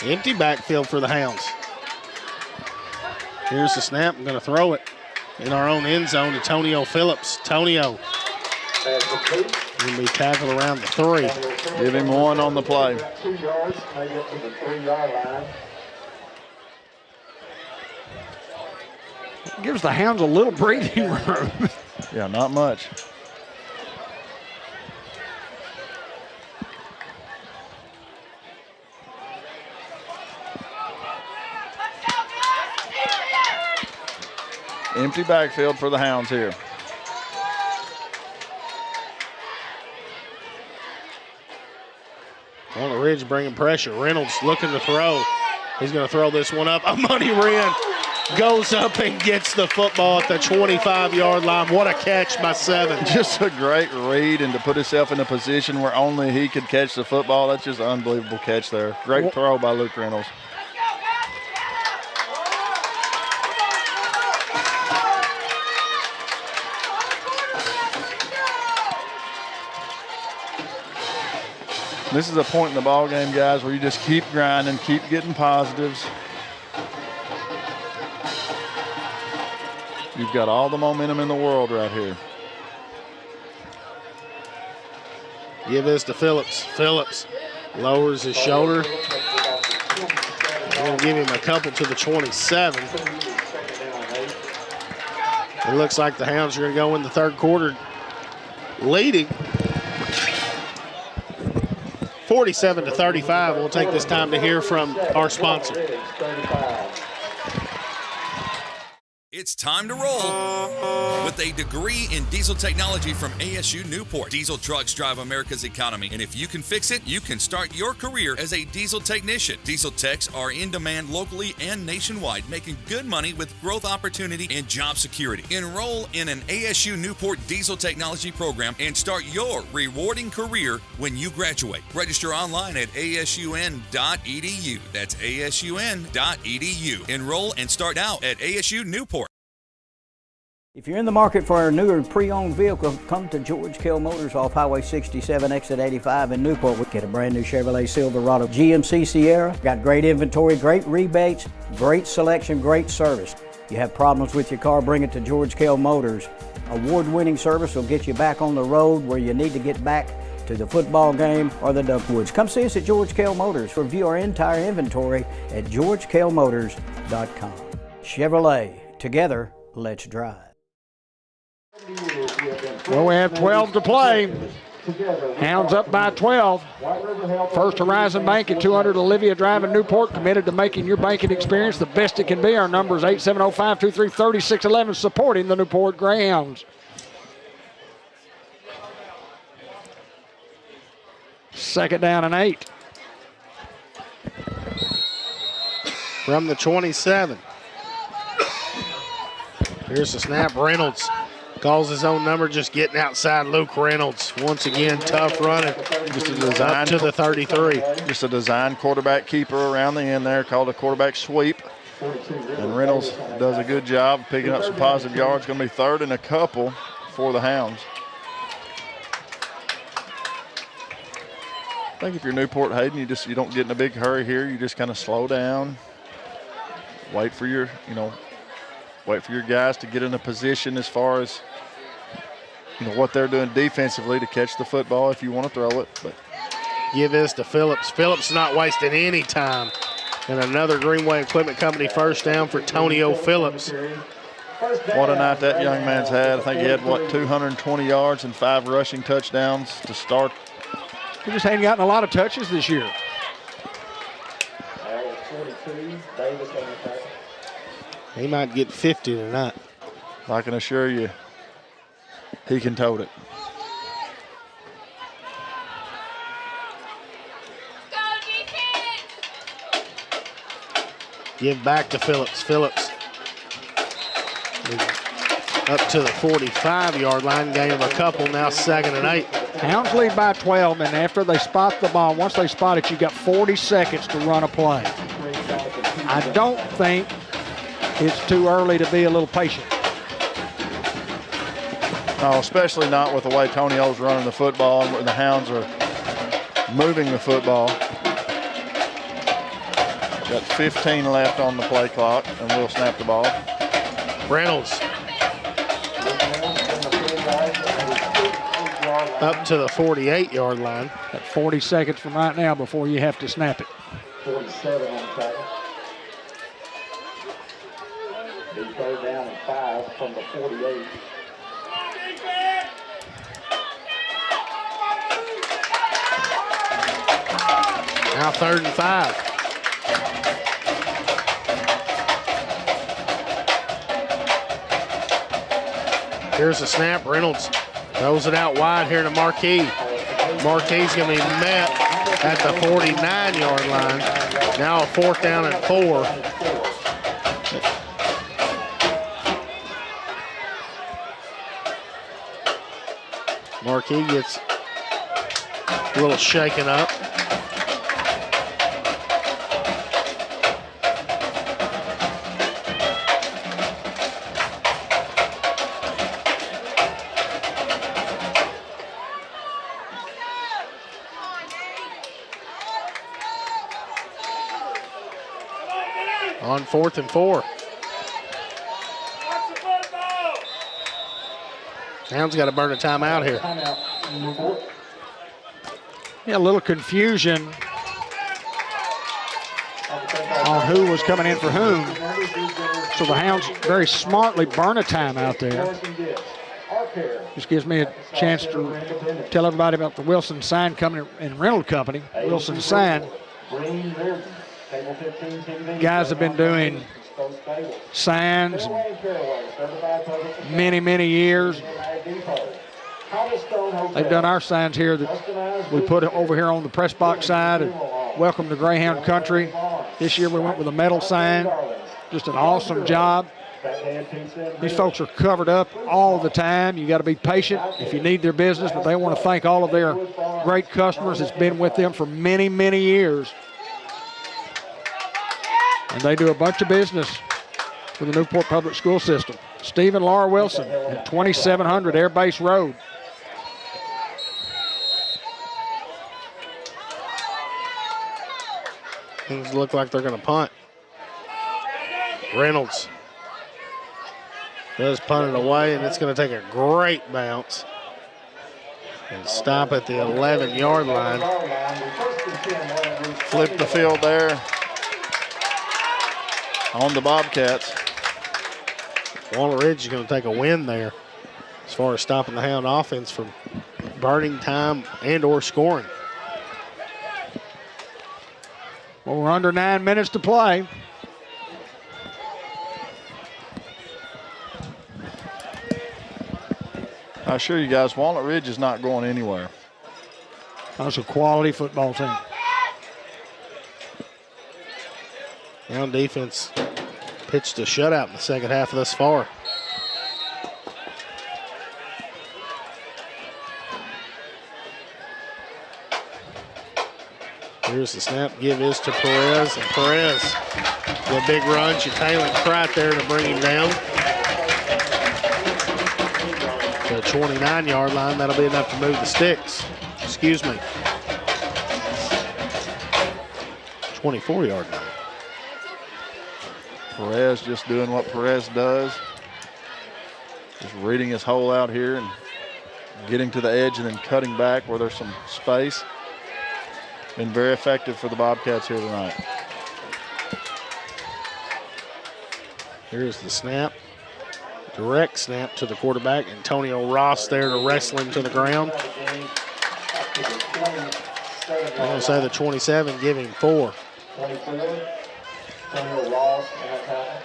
Empty backfield for the Hounds. Here's the snap. I'm going to throw it in our own end zone to Tonio Phillips. Tonio will be tackled around the 3. Give him 1 on the play. 2 yards, maybe up to the 3-yard line. Gives the Hounds a little breathing room. Yeah, not much. Empty backfield for the Hounds here. On the ridge, bringing pressure. Reynolds looking to throw. He's going to throw this one up. A money Wren goes up and gets the football at the 25-yard line. What a catch by 7. Just a great read, and to put himself in a position where only he could catch the football. That's just an unbelievable catch there. Great throw by Luke Reynolds. This is a point in the ball game, guys, where you just keep grinding, keep getting positives. You've got all the momentum in the world right here. Give this to Phillips. Phillips lowers his shoulder. We're going to give him a couple to the 27. It looks like the Hounds are going to go in the 3rd quarter leading. 47-35. We'll take this time to hear from our sponsor. It's time to roll with a degree in diesel technology from ASU Newport. Diesel trucks drive America's economy, and if you can fix it, you can start your career as a diesel technician. Diesel techs are in demand locally and nationwide, making good money with growth opportunity and job security. Enroll in an ASU Newport diesel technology program and start your rewarding career when you graduate. Register online at asun.edu. That's asun.edu. Enroll and start out at ASU Newport. If you're in the market for a newer pre-owned vehicle, come to George Kell Motors off Highway 67, exit 85 in Newport. We get a brand new Chevrolet Silverado GMC Sierra. Got great inventory, great rebates, great selection, great service. You have problems with your car, bring it to George Kell Motors. Award-winning service will get you back on the road where you need to get back to the football game or the Duckwoods. Come see us at George Kell Motors. Review our entire inventory at georgekellmotors.com. Chevrolet, together, let's drive. Well, we have 12 to play. Hounds up by 12. First Horizon Bank at 200 Olivia Drive in Newport, committed to making your banking experience the best it can be. Our number is 870-523-3611, supporting the Newport Greyhounds. Second down and 8. From the 27. Here's the snap. Reynolds calls his own number, just getting outside Luke Reynolds. Once again, tough running. Just a design up to the 33. Just a design quarterback keeper around the end there, called a quarterback sweep. And Reynolds does a good job picking up some positive yards. Going to be third and a couple for the Hounds. I think if you're Newport Hayden, you don't get in a big hurry here. You just kind of slow down, wait for your guys to get in a position as far as what they're doing defensively to catch the football if you want to throw it. But give this to Phillips. Phillips not wasting any time. And another Greenway Equipment Company first down for Tonio Phillips. What a night that young man's had. I think he had, 220 yards and 5 rushing touchdowns to start. He just hadn't gotten a lot of touches this year. He might get 50 tonight. I can assure you, he can tote it. Give back to Phillips. Phillips up to the 45-yard line, gain of a couple, now 2nd and 8. Hounds lead by 12, and after they spot the ball, once they spot it, you got 40 seconds to run a play. I don't think it's too early to be a little patient. No, especially not with the way Tonio's running the football and the Hounds are moving the football. Got 15 left on the play clock, and we'll snap the ball. Reynolds up to the 48-yard line. Got 40 seconds from right now before you have to snap it. 47 on the tackle. Big third down and 5 from the 48. Now 3rd and 5. Here's the snap. Reynolds throws it out wide here to Marquis. Marquis going to be met at the 49-yard line. Now a 4th down and 4. Marquis gets a little shaken up. On 4th and 4. Hounds got to burn a timeout here. Yeah, a little confusion on who was coming in for whom. So the Hounds very smartly burn a timeout there. Just gives me a chance to tell everybody about the Wilson Sign Company and Rental Company. Wilson Sign. Guys have been doing signs many, many years. They've done our signs here that we put over here on the press box side and welcome to Greyhound Country. This year we went with a metal sign. Just an awesome job. These folks are covered up all the time. You got to be patient if you need their business, but they want to thank all of their great customers that's been with them for many, many years. And they do a bunch of business for the Newport Public School System. Steve and Laura Wilson at 2700 Air Base Road. Things look like they're going to punt. Reynolds does punt it away, and it's going to take a great bounce and stop at the 11-yard line. Flip the field there on the Bobcats. Walnut Ridge is going to take a win there as far as stopping the Hound offense from burning time and or scoring. Well, we're under 9 minutes to play. I assure you guys, Walnut Ridge is not going anywhere. That's a quality football team. Hound defense pitched a shutout in the second half thus far. Here's the snap. Give is to Perez. And Perez, the big run. Jalen Pratt there to bring him down. To the 29-yard line. That'll be enough to move the sticks. Excuse me. 24-yard line. Perez just doing what Perez does. Just reading his hole out here and getting to the edge and then cutting back where there's some space. Been very effective for the Bobcats here tonight. Here's the snap. Direct snap to the quarterback. Antonio Ross there to wrestle him to the ground. I'm going to say the 27, give him 4. 24. Antonio Ross on that tackle.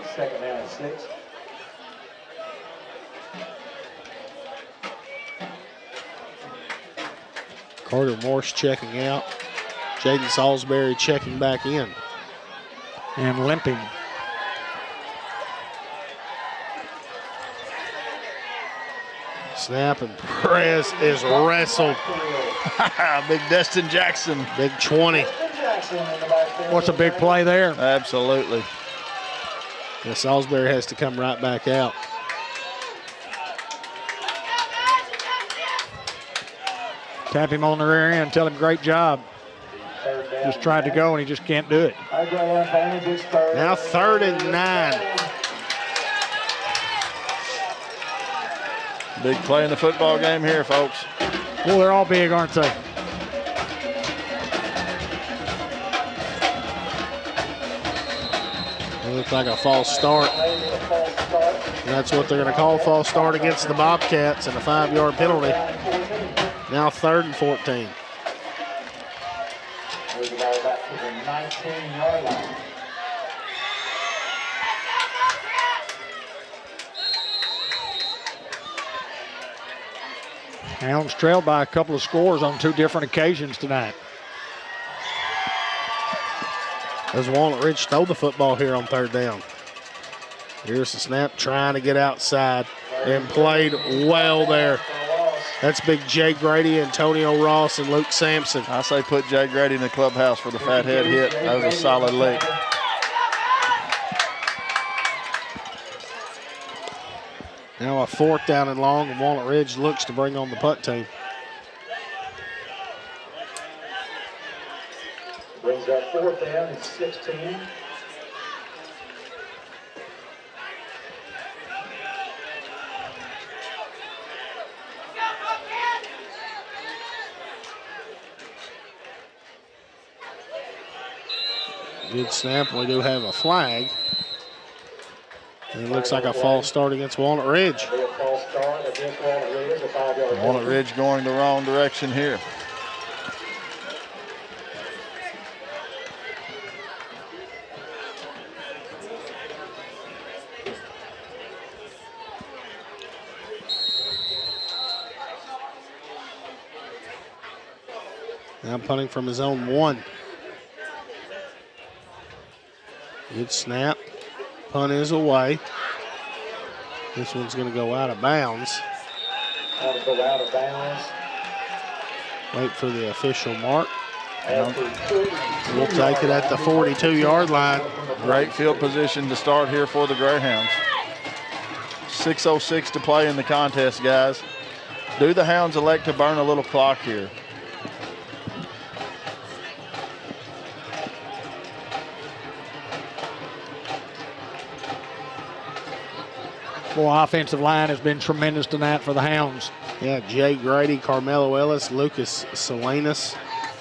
The second down and 6. Carter Morse checking out. Jaden Salisbury checking back in. And limping. Snap, and Perez is wrestled. Big Destin Jackson. Big 20. What's a big play there? Absolutely. And Salisbury has to come right back out. Tap him on the rear end, tell him great job. Just tried to go and he just can't do it. Now 3rd and 9. Big play in the football game here, folks. Well, they're all big, aren't they? It looks like a false start. And that's what they're going to call a false start against the Bobcats and a 5-yard penalty. Now 3rd and 14. Move the ball back to the 19-yard line. Hounds trailed by a couple of scores on 2 different occasions tonight. As Walnut Ridge stole the football here on 3rd down. Here's the snap, trying to get outside and played well there. That's big Jay Grady, Antonio Ross, and Luke Sampson. I say put Jay Grady in the clubhouse for the fat head hit. That was a solid lick. Now a 4th down and long, and Walnut Ridge looks to bring on the punt team. Brings up 4th down and 16. Good snap. We do have a flag. And it looks like a false start against Walnut Ridge. Walnut Ridge going the wrong direction here. Now punting from his own 1. Good snap. Punt is away. This one's going to go out of bounds. Wait for the official mark. We'll take it at the 42-yard line. Great field position to start here for the Greyhounds. 6:06 to play in the contest, guys. Do the Hounds elect to burn a little clock here? Boy, offensive line has been tremendous tonight for the Hounds. Yeah, Jay Grady, Carmelo Ellis, Lucas Salinas,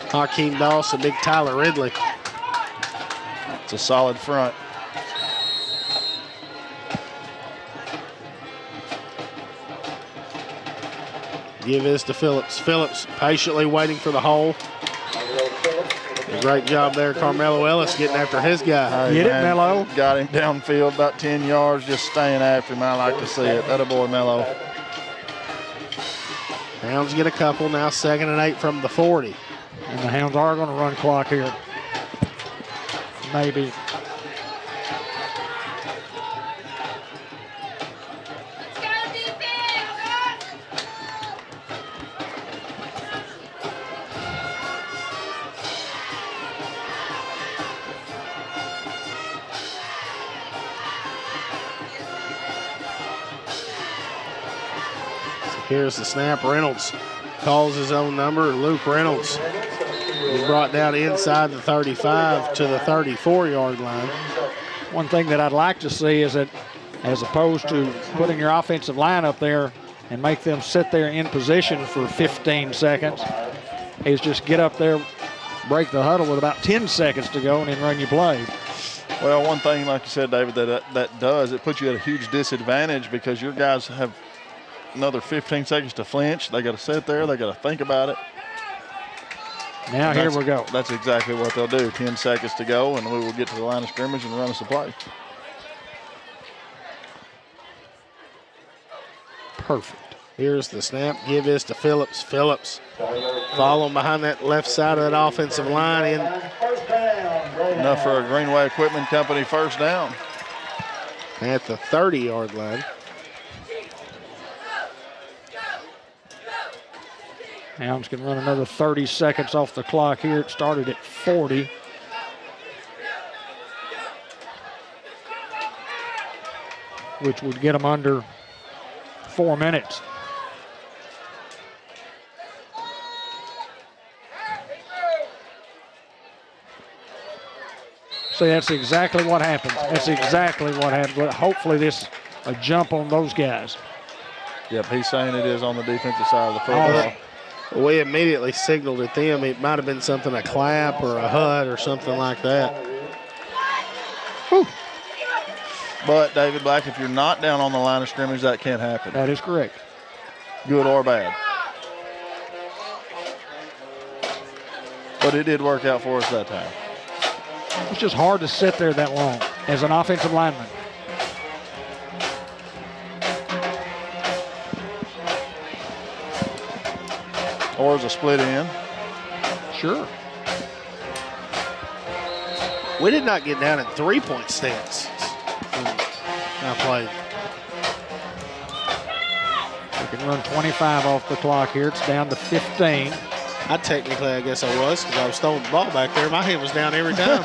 Hakeem Dawson, big Tyler Ridley. It's a solid front. Give this to Phillips. Phillips patiently waiting for the hole. A great job there, Carmelo Ellis getting after his guy. Get it, Mello. Got him downfield about 10 yards, just staying after him. I like to see it. Atta boy, Mello. Hounds get a couple, now 2nd and 8 from the 40. And the Hounds are going to run clock here. Maybe. Here's the snap. Reynolds calls his own number. Luke Reynolds is brought down inside the 35 to the 34-yard line. One thing that I'd like to see is that as opposed to putting your offensive line up there and make them sit there in position for 15 seconds, is just get up there, break the huddle with about 10 seconds to go, and then run your play. Well, one thing, like you said, David, that does, it puts you at a huge disadvantage because your guys have another 15 seconds to flinch. They got to sit there. They got to think about it. Now here we go. That's exactly what they'll do. 10 seconds to go, and we will get to the line of scrimmage and run us a play. Perfect. Here's the snap. Give this to Phillips. Phillips following behind that left side of that offensive line. Enough for a Greenway Equipment Company first down. At the 30-yard line. Hounds can run another 30 seconds off the clock here. It started at 40. Which would get them under 4 minutes. See, that's exactly what happens. That's exactly what happens. But hopefully this a jump on those guys. Yep, he's saying it is on the defensive side of the football. We immediately signaled at them. It might have been something, a clap or a HUD or something like that. Whew. But, David Black, if you're not down on the line of scrimmage, that can't happen. That is correct. Good or bad. But it did work out for us that time. It's just hard to sit there that long as an offensive lineman. Or as a split end. Sure. We did not get down in three-point stance when I played. We can run 25 off the clock here. It's down to 15. I guess I was, because I was throwing the ball back there. My hand was down every time.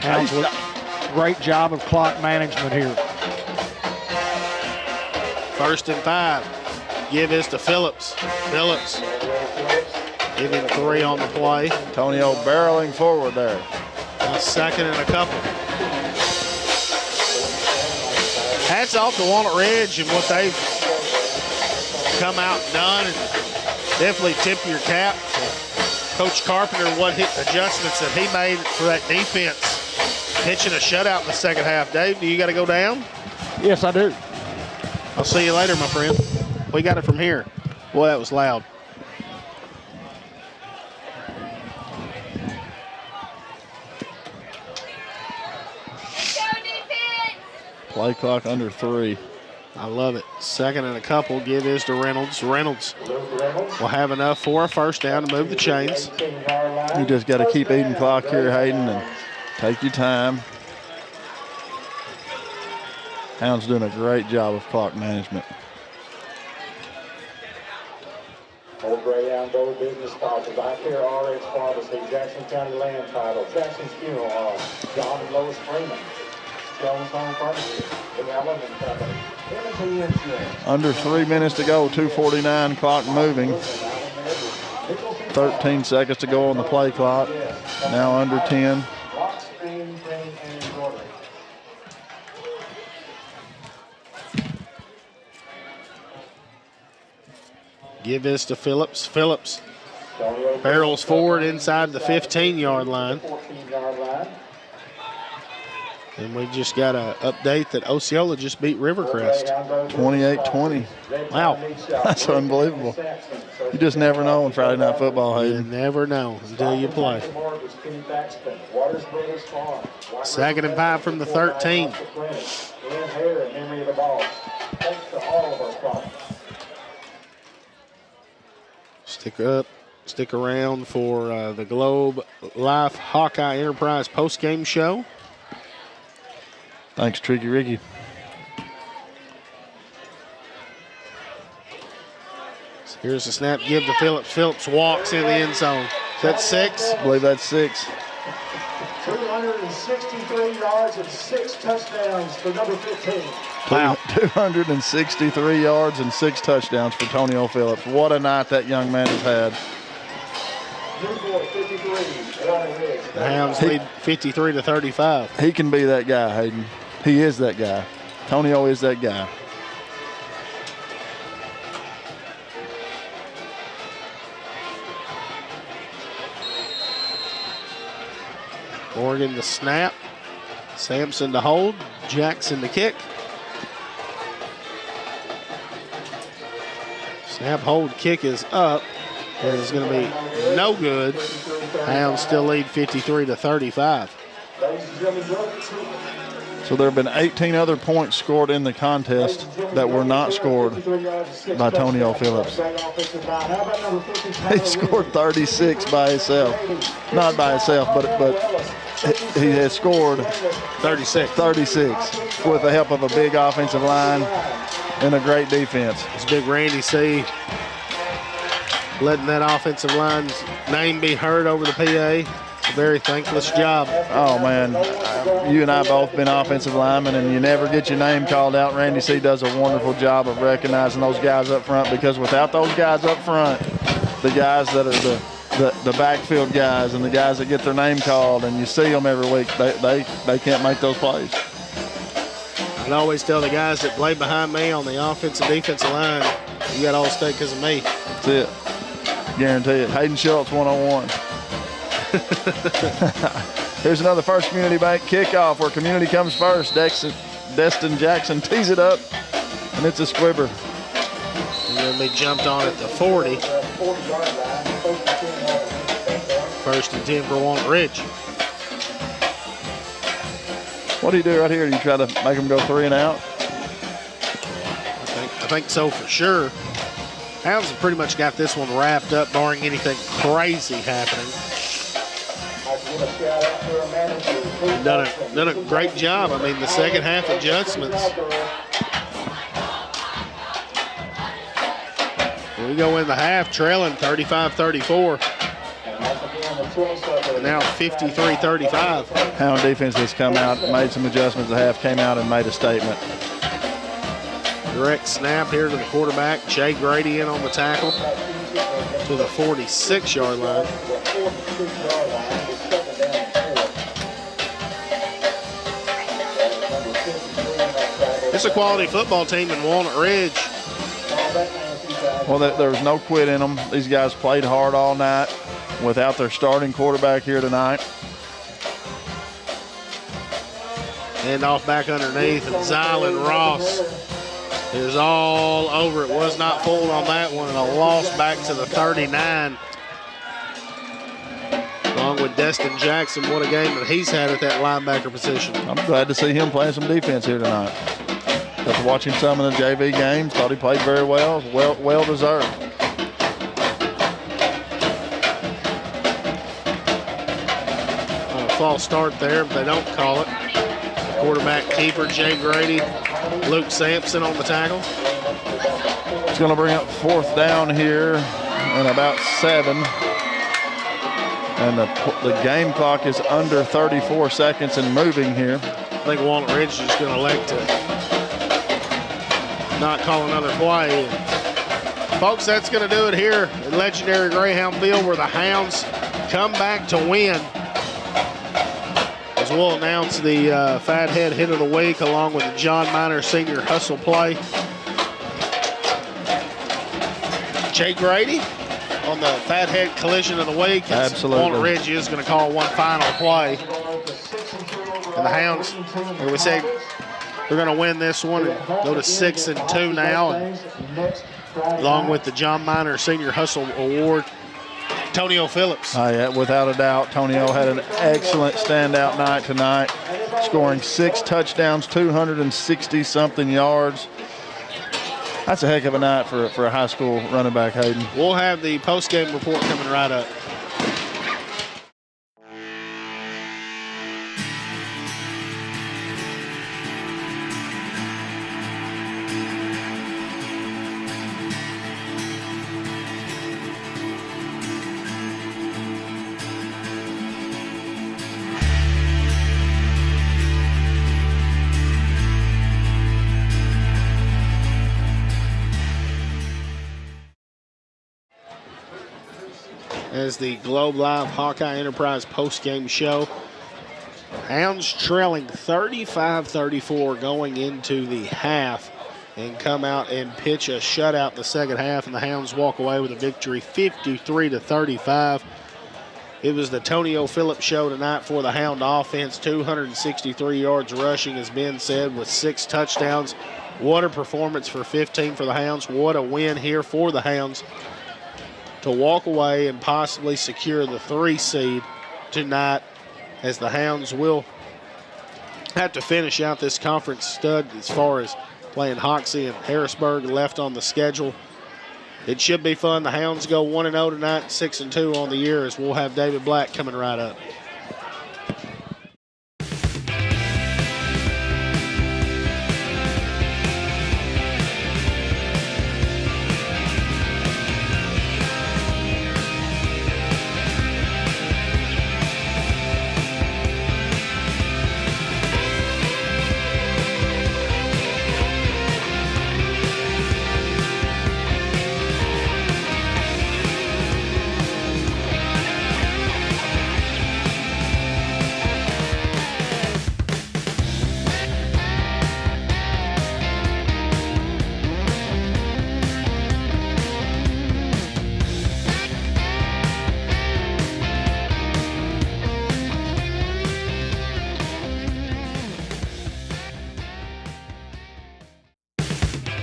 Hounds with great job of clock management here. 1st and 5. Give this to Phillips. Phillips giving 3 on the play. Antonio barreling forward there. Now 2nd and a couple. Hats off to Walnut Ridge and what they've come out and done. And definitely tip your cap to Coach Carpenter, what adjustments that he made for that defense. Pitching a shutout in the second half. Dave, do you got to go down? Yes, I do. I'll see you later, my friend. We got it from here. Boy, that was loud. Play clock under 3. I love it. Second and a couple. Give is to Reynolds. Reynolds will have enough for a first down to move the chains. You just got to keep eating clock here, Hayden, and take your time. Hound's doing a great job of clock management. Old Greyhound Gold Business Sponsors, I Care RX Pharmacy, Jackson County Land Title, Jackson's Funeral Home, John and Lois Freeman, Jones Home Furniture, The Element Company, M&T Insurance. Under 3 minutes to go, 2:49, clock moving. 13 seconds to go on the play clock. Now under 10. Lock, screen, print, and embroidery. Give this to Phillips. Phillips barrels forward inside the 15-yard line. And we just got an update that Osceola just beat Rivercrest. 28-20. Wow. That's unbelievable. You just never know in Friday Night Football, You Hayden. never know until you play. Second and 5 from the 13. Stick around for the Globe Life Hawkeye Enterprise post-game show. Thanks, Tricky Ricky. Here's the snap, give to Phillips. Phillips walks in the end zone. Is that 6? I believe that's 6. 263 yards and 6 touchdowns for number 15. Wow. 263 yards and 6 touchdowns for Tonio Phillips. What a night that young man has had. Newport 53, The Hounds lead 53-35. He can be that guy, Hayden. He is that guy. Tonio is that guy. Morgan the snap. Sampson to hold. Jackson to kick. Snap, hold, kick is up. And it's going to be no good. Hounds still lead 53-35. So there have been 18 other points scored in the contest that were not scored by Tonio Phillips. He scored 36 by himself. Not by himself, but he has scored 36 with the help of a big offensive line and a great defense. It's big Randy C. letting that offensive line's name be heard over the PA. A very thankless job. Oh, man. You and I both been offensive linemen, and you never get your name called out. Randy C. does a wonderful job of recognizing those guys up front, because without those guys up front, the guys that are the backfield guys and the guys that get their name called, and you see them every week, they can't make those plays. I'd always tell the guys that play behind me on the offensive defensive line, you got all the stake because of me. That's it. Guarantee it. Hayden Schultz 101. Here's another First Community Bank kickoff where community comes first. Destin Jackson tees it up, and it's a squibber. And then we jumped on at the 40. First and 10 for Walnut Ridge. What do you do right here? Do you try to make them go 3 and out? I think so for sure. Hounds have pretty much got this one wrapped up, barring anything crazy happening. Done a great job. I mean, the second half adjustments. We go in the half trailing 35-34. And now 53-35. Hound defense has come out, made some adjustments. The half came out and made a statement. Direct snap here to the quarterback. Jay Grady in on the tackle to the 46-yard line. It's a quality football team in Walnut Ridge. Well, there was no quit in them. These guys played hard all night without their starting quarterback here tonight. Hand off back underneath, and Zylan Ross is all over it. Was not fooled on that one, and a loss back to the 39. Along with Destin Jackson, what a game that he's had at that linebacker position. I'm glad to see him playing some defense here tonight. After watching some of the JV games, thought he played very well. Well deserved. A false start there, but they don't call it. Quarterback keeper Jay Grady, Luke Sampson on the tackle. It's going to bring up 4th down here and about 7. And the game clock is under 34 seconds and moving here. I think Walnut Ridge is just going to elect to not call another play. Folks, that's going to do it here at legendary Greyhound Field, where the Hounds come back to win. As we'll announce the Fathead Hit of the Week along with the John Miner Senior Hustle Play. Jay Grady on the Fathead Collision of the Week. Absolutely. Walnut Ridge is going to call one final play. And the Hounds, like we say, they're going to win this one and go to 6-2 now. And along with the John Miner Senior Hustle Award, Tonio Phillips. Yeah, without a doubt, Tonio had an excellent standout night tonight, scoring 6 touchdowns, 260-something yards. That's a heck of a night for a high school running back, Hayden. We'll have the post-game report coming right up. As the Globe Live Hawkeye Enterprise post-game show. Hounds trailing 35-34 going into the half and come out and pitch a shutout in the second half, and the Hounds walk away with a victory 53-35. It was the Tonio Phillips show tonight for the Hound offense. 263 yards rushing, as Ben said, with 6 touchdowns. What a performance for 15 for the Hounds. What a win here for the Hounds to walk away and possibly secure the 3 seed tonight, as the Hounds will have to finish out this conference stud as far as playing Hoxie and Harrisburg left on the schedule. It should be fun. The Hounds go 1-0 tonight, 6-2 on the year, as we'll have David Black coming right up.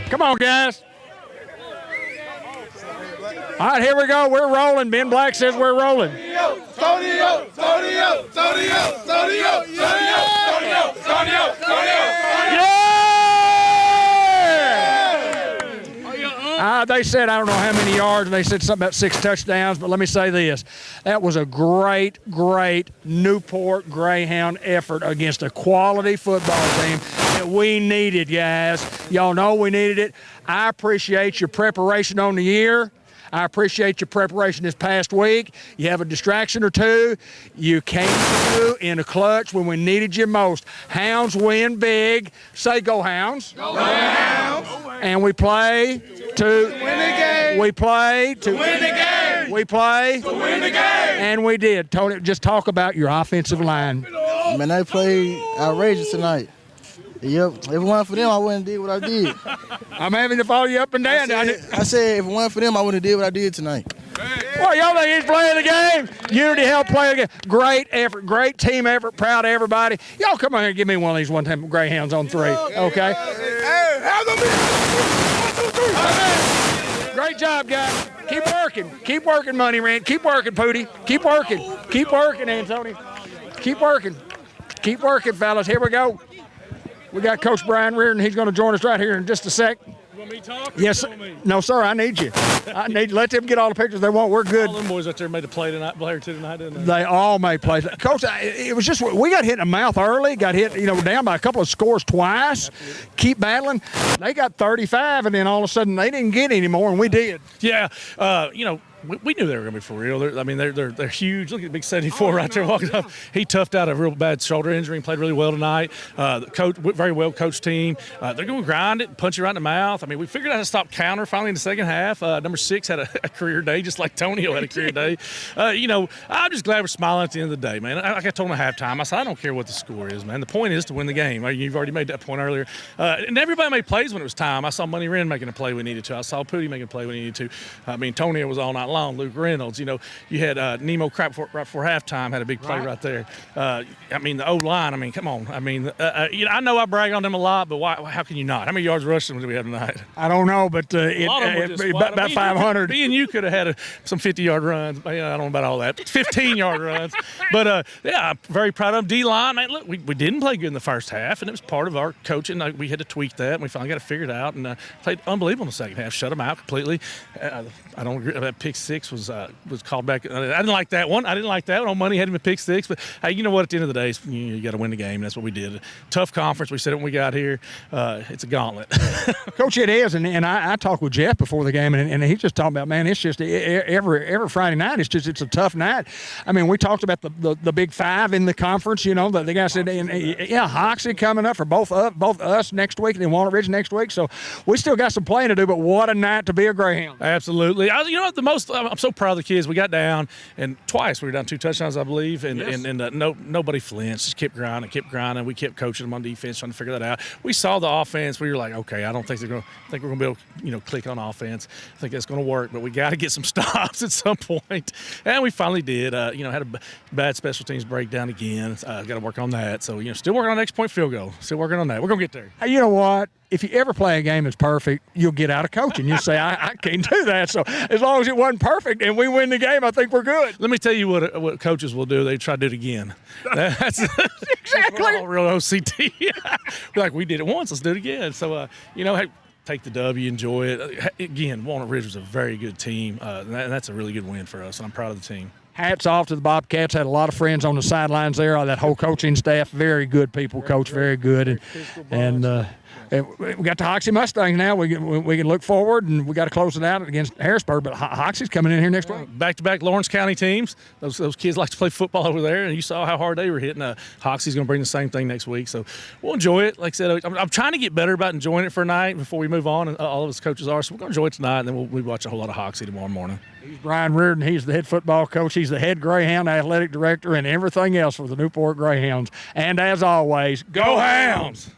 Come on, guys. All right, here we go. We're rolling. Ben Black says we're rolling. They said, I don't know how many yards, and they said something about 6 touchdowns, but let me say this. That was a great, great Newport Greyhound effort against a quality football team that we needed, guys. Y'all know we needed it. I appreciate your preparation on the year. I appreciate your preparation this past week. You have a distraction or two. You came through in a clutch when we needed you most. Hounds win big. Say go Hounds. Go Hounds. And we play to win the game. We play to win the game. We play to win the game. And we did. Tony, just talk about your offensive line. Man, they played outrageous tonight. Yep. If it wasn't for them, I wouldn't have did what I did. I'm having to follow you up and down. I said if it wasn't for them, I wouldn't have did what I did tonight. Well, y'all think he's playing the game? Unity helped play the game. Great effort, great team effort. Proud of everybody. Y'all come on here and give me one of these one-time Greyhounds on 3, okay? Great job, guys. Keep working. Keep working, Money Rant. Keep working, Pootie. Keep working. Keep working, Antony. Keep working. Keep working, fellas. Here we go. We got Coach Brian Reardon. He's going to join us right here in just a sec. You want me to talk? Yes. No, sir. I need you. I need. Let them get all the pictures they want. We're good. All them boys out there made a play tonight, tonight, didn't they? They all made plays. Coach, it was just we got hit in the mouth early. Got hit, down by a couple of scores twice. Keep battling. They got 35, and then all of a sudden they didn't get any more, and we did. Yeah. We knew they were going to be for real. They're huge. Look at Big 74 right there walking up. He toughed out a real bad shoulder injury and played really well tonight. The coach, very well coached team. They're going to grind it, punch you right in the mouth. I mean, we figured out how to stop counter finally in the second half. Number 6 had a career day, just like Tonio had a career day. I'm just glad we're smiling at the end of the day, man. Like I told him at halftime, I said, I don't care what the score is, man. The point is to win the game. You've already made that point earlier. And everybody made plays when it was time. I saw Money Wren making a play we needed to. I saw Pootie making a play we needed to. I mean, Tonio was all night long. Luke Reynolds, you had Nemo Crap right before halftime had a big play right there. The O-line, come on. I know I brag on them a lot, but why? How can you not? How many yards rushing did we have tonight? I don't know, but about 500. Me and you could have had some 50-yard runs. I don't know about all that. 15-yard runs. But, I'm very proud of them. D-line, man, look, we didn't play good in the first half, and it was part of our coaching. We had to tweak that, and we finally got it figured out, and played unbelievable in the second half. Shut them out completely. I don't agree. That pick 6 was called back. I didn't like that one. On Money had him a pick 6. But, hey, you know what? At the end of the day, you got to win the game. That's what we did. Tough conference. We said it when we got here. It's a gauntlet. Coach, it is. And I talked with Jeff before the game, and he's just talking about, man, it's just every Friday night, it's a tough night. I mean, we talked about the Big 5 in the conference, the guy said, Hoxie coming up for both us next week and then Walnut Ridge next week. So we still got some playing to do, but what a night to be a Greyhound. Absolutely. I'm so proud of the kids. We got down, and twice we were down 2 touchdowns, I believe, and nobody flinched. Just kept grinding. We kept coaching them on defense, trying to figure that out. We saw the offense. We were like, okay, I don't think we're going to be able to, click on offense. I think that's going to work, but we got to get some stops at some point. And we finally did. Had a bad special teams breakdown again. Got to work on that. So, still working on next point field goal. Still working on that. We're going to get there. Hey, you know what? If you ever play a game that's perfect, you'll get out of coaching. You'll say, I can't do that. So as long as it wasn't perfect and we win the game, I think we're good. Let me tell you what coaches will do. They try to do it again. That's exactly. We're all real OCD. We're like, we did it once. Let's do it again. So, hey, take the W, enjoy it. Again, Walnut Ridge was a very good team. And that's a really good win for us. And I'm proud of the team. Hats off to the Bobcats. Had a lot of friends on the sidelines there. That whole coaching staff, very good people, Coach, very good. And we got the Hoxie Mustangs now. We can look forward, and we got to close it out against Harrisburg. But Hoxie's coming in here next week. Back-to-back Lawrence County teams. Those kids like to play football over there, and you saw how hard they were hitting. Hoxie's going to bring the same thing next week, so we'll enjoy it. Like I said, I'm trying to get better about enjoying it for a night before we move on, and all of us coaches are. So we're going to enjoy it tonight, and then we'll watch a whole lot of Hoxie tomorrow morning. He's Brian Reardon. He's the head football coach. He's the head Greyhound athletic director and everything else for the Newport Greyhounds. And as always, go Hounds!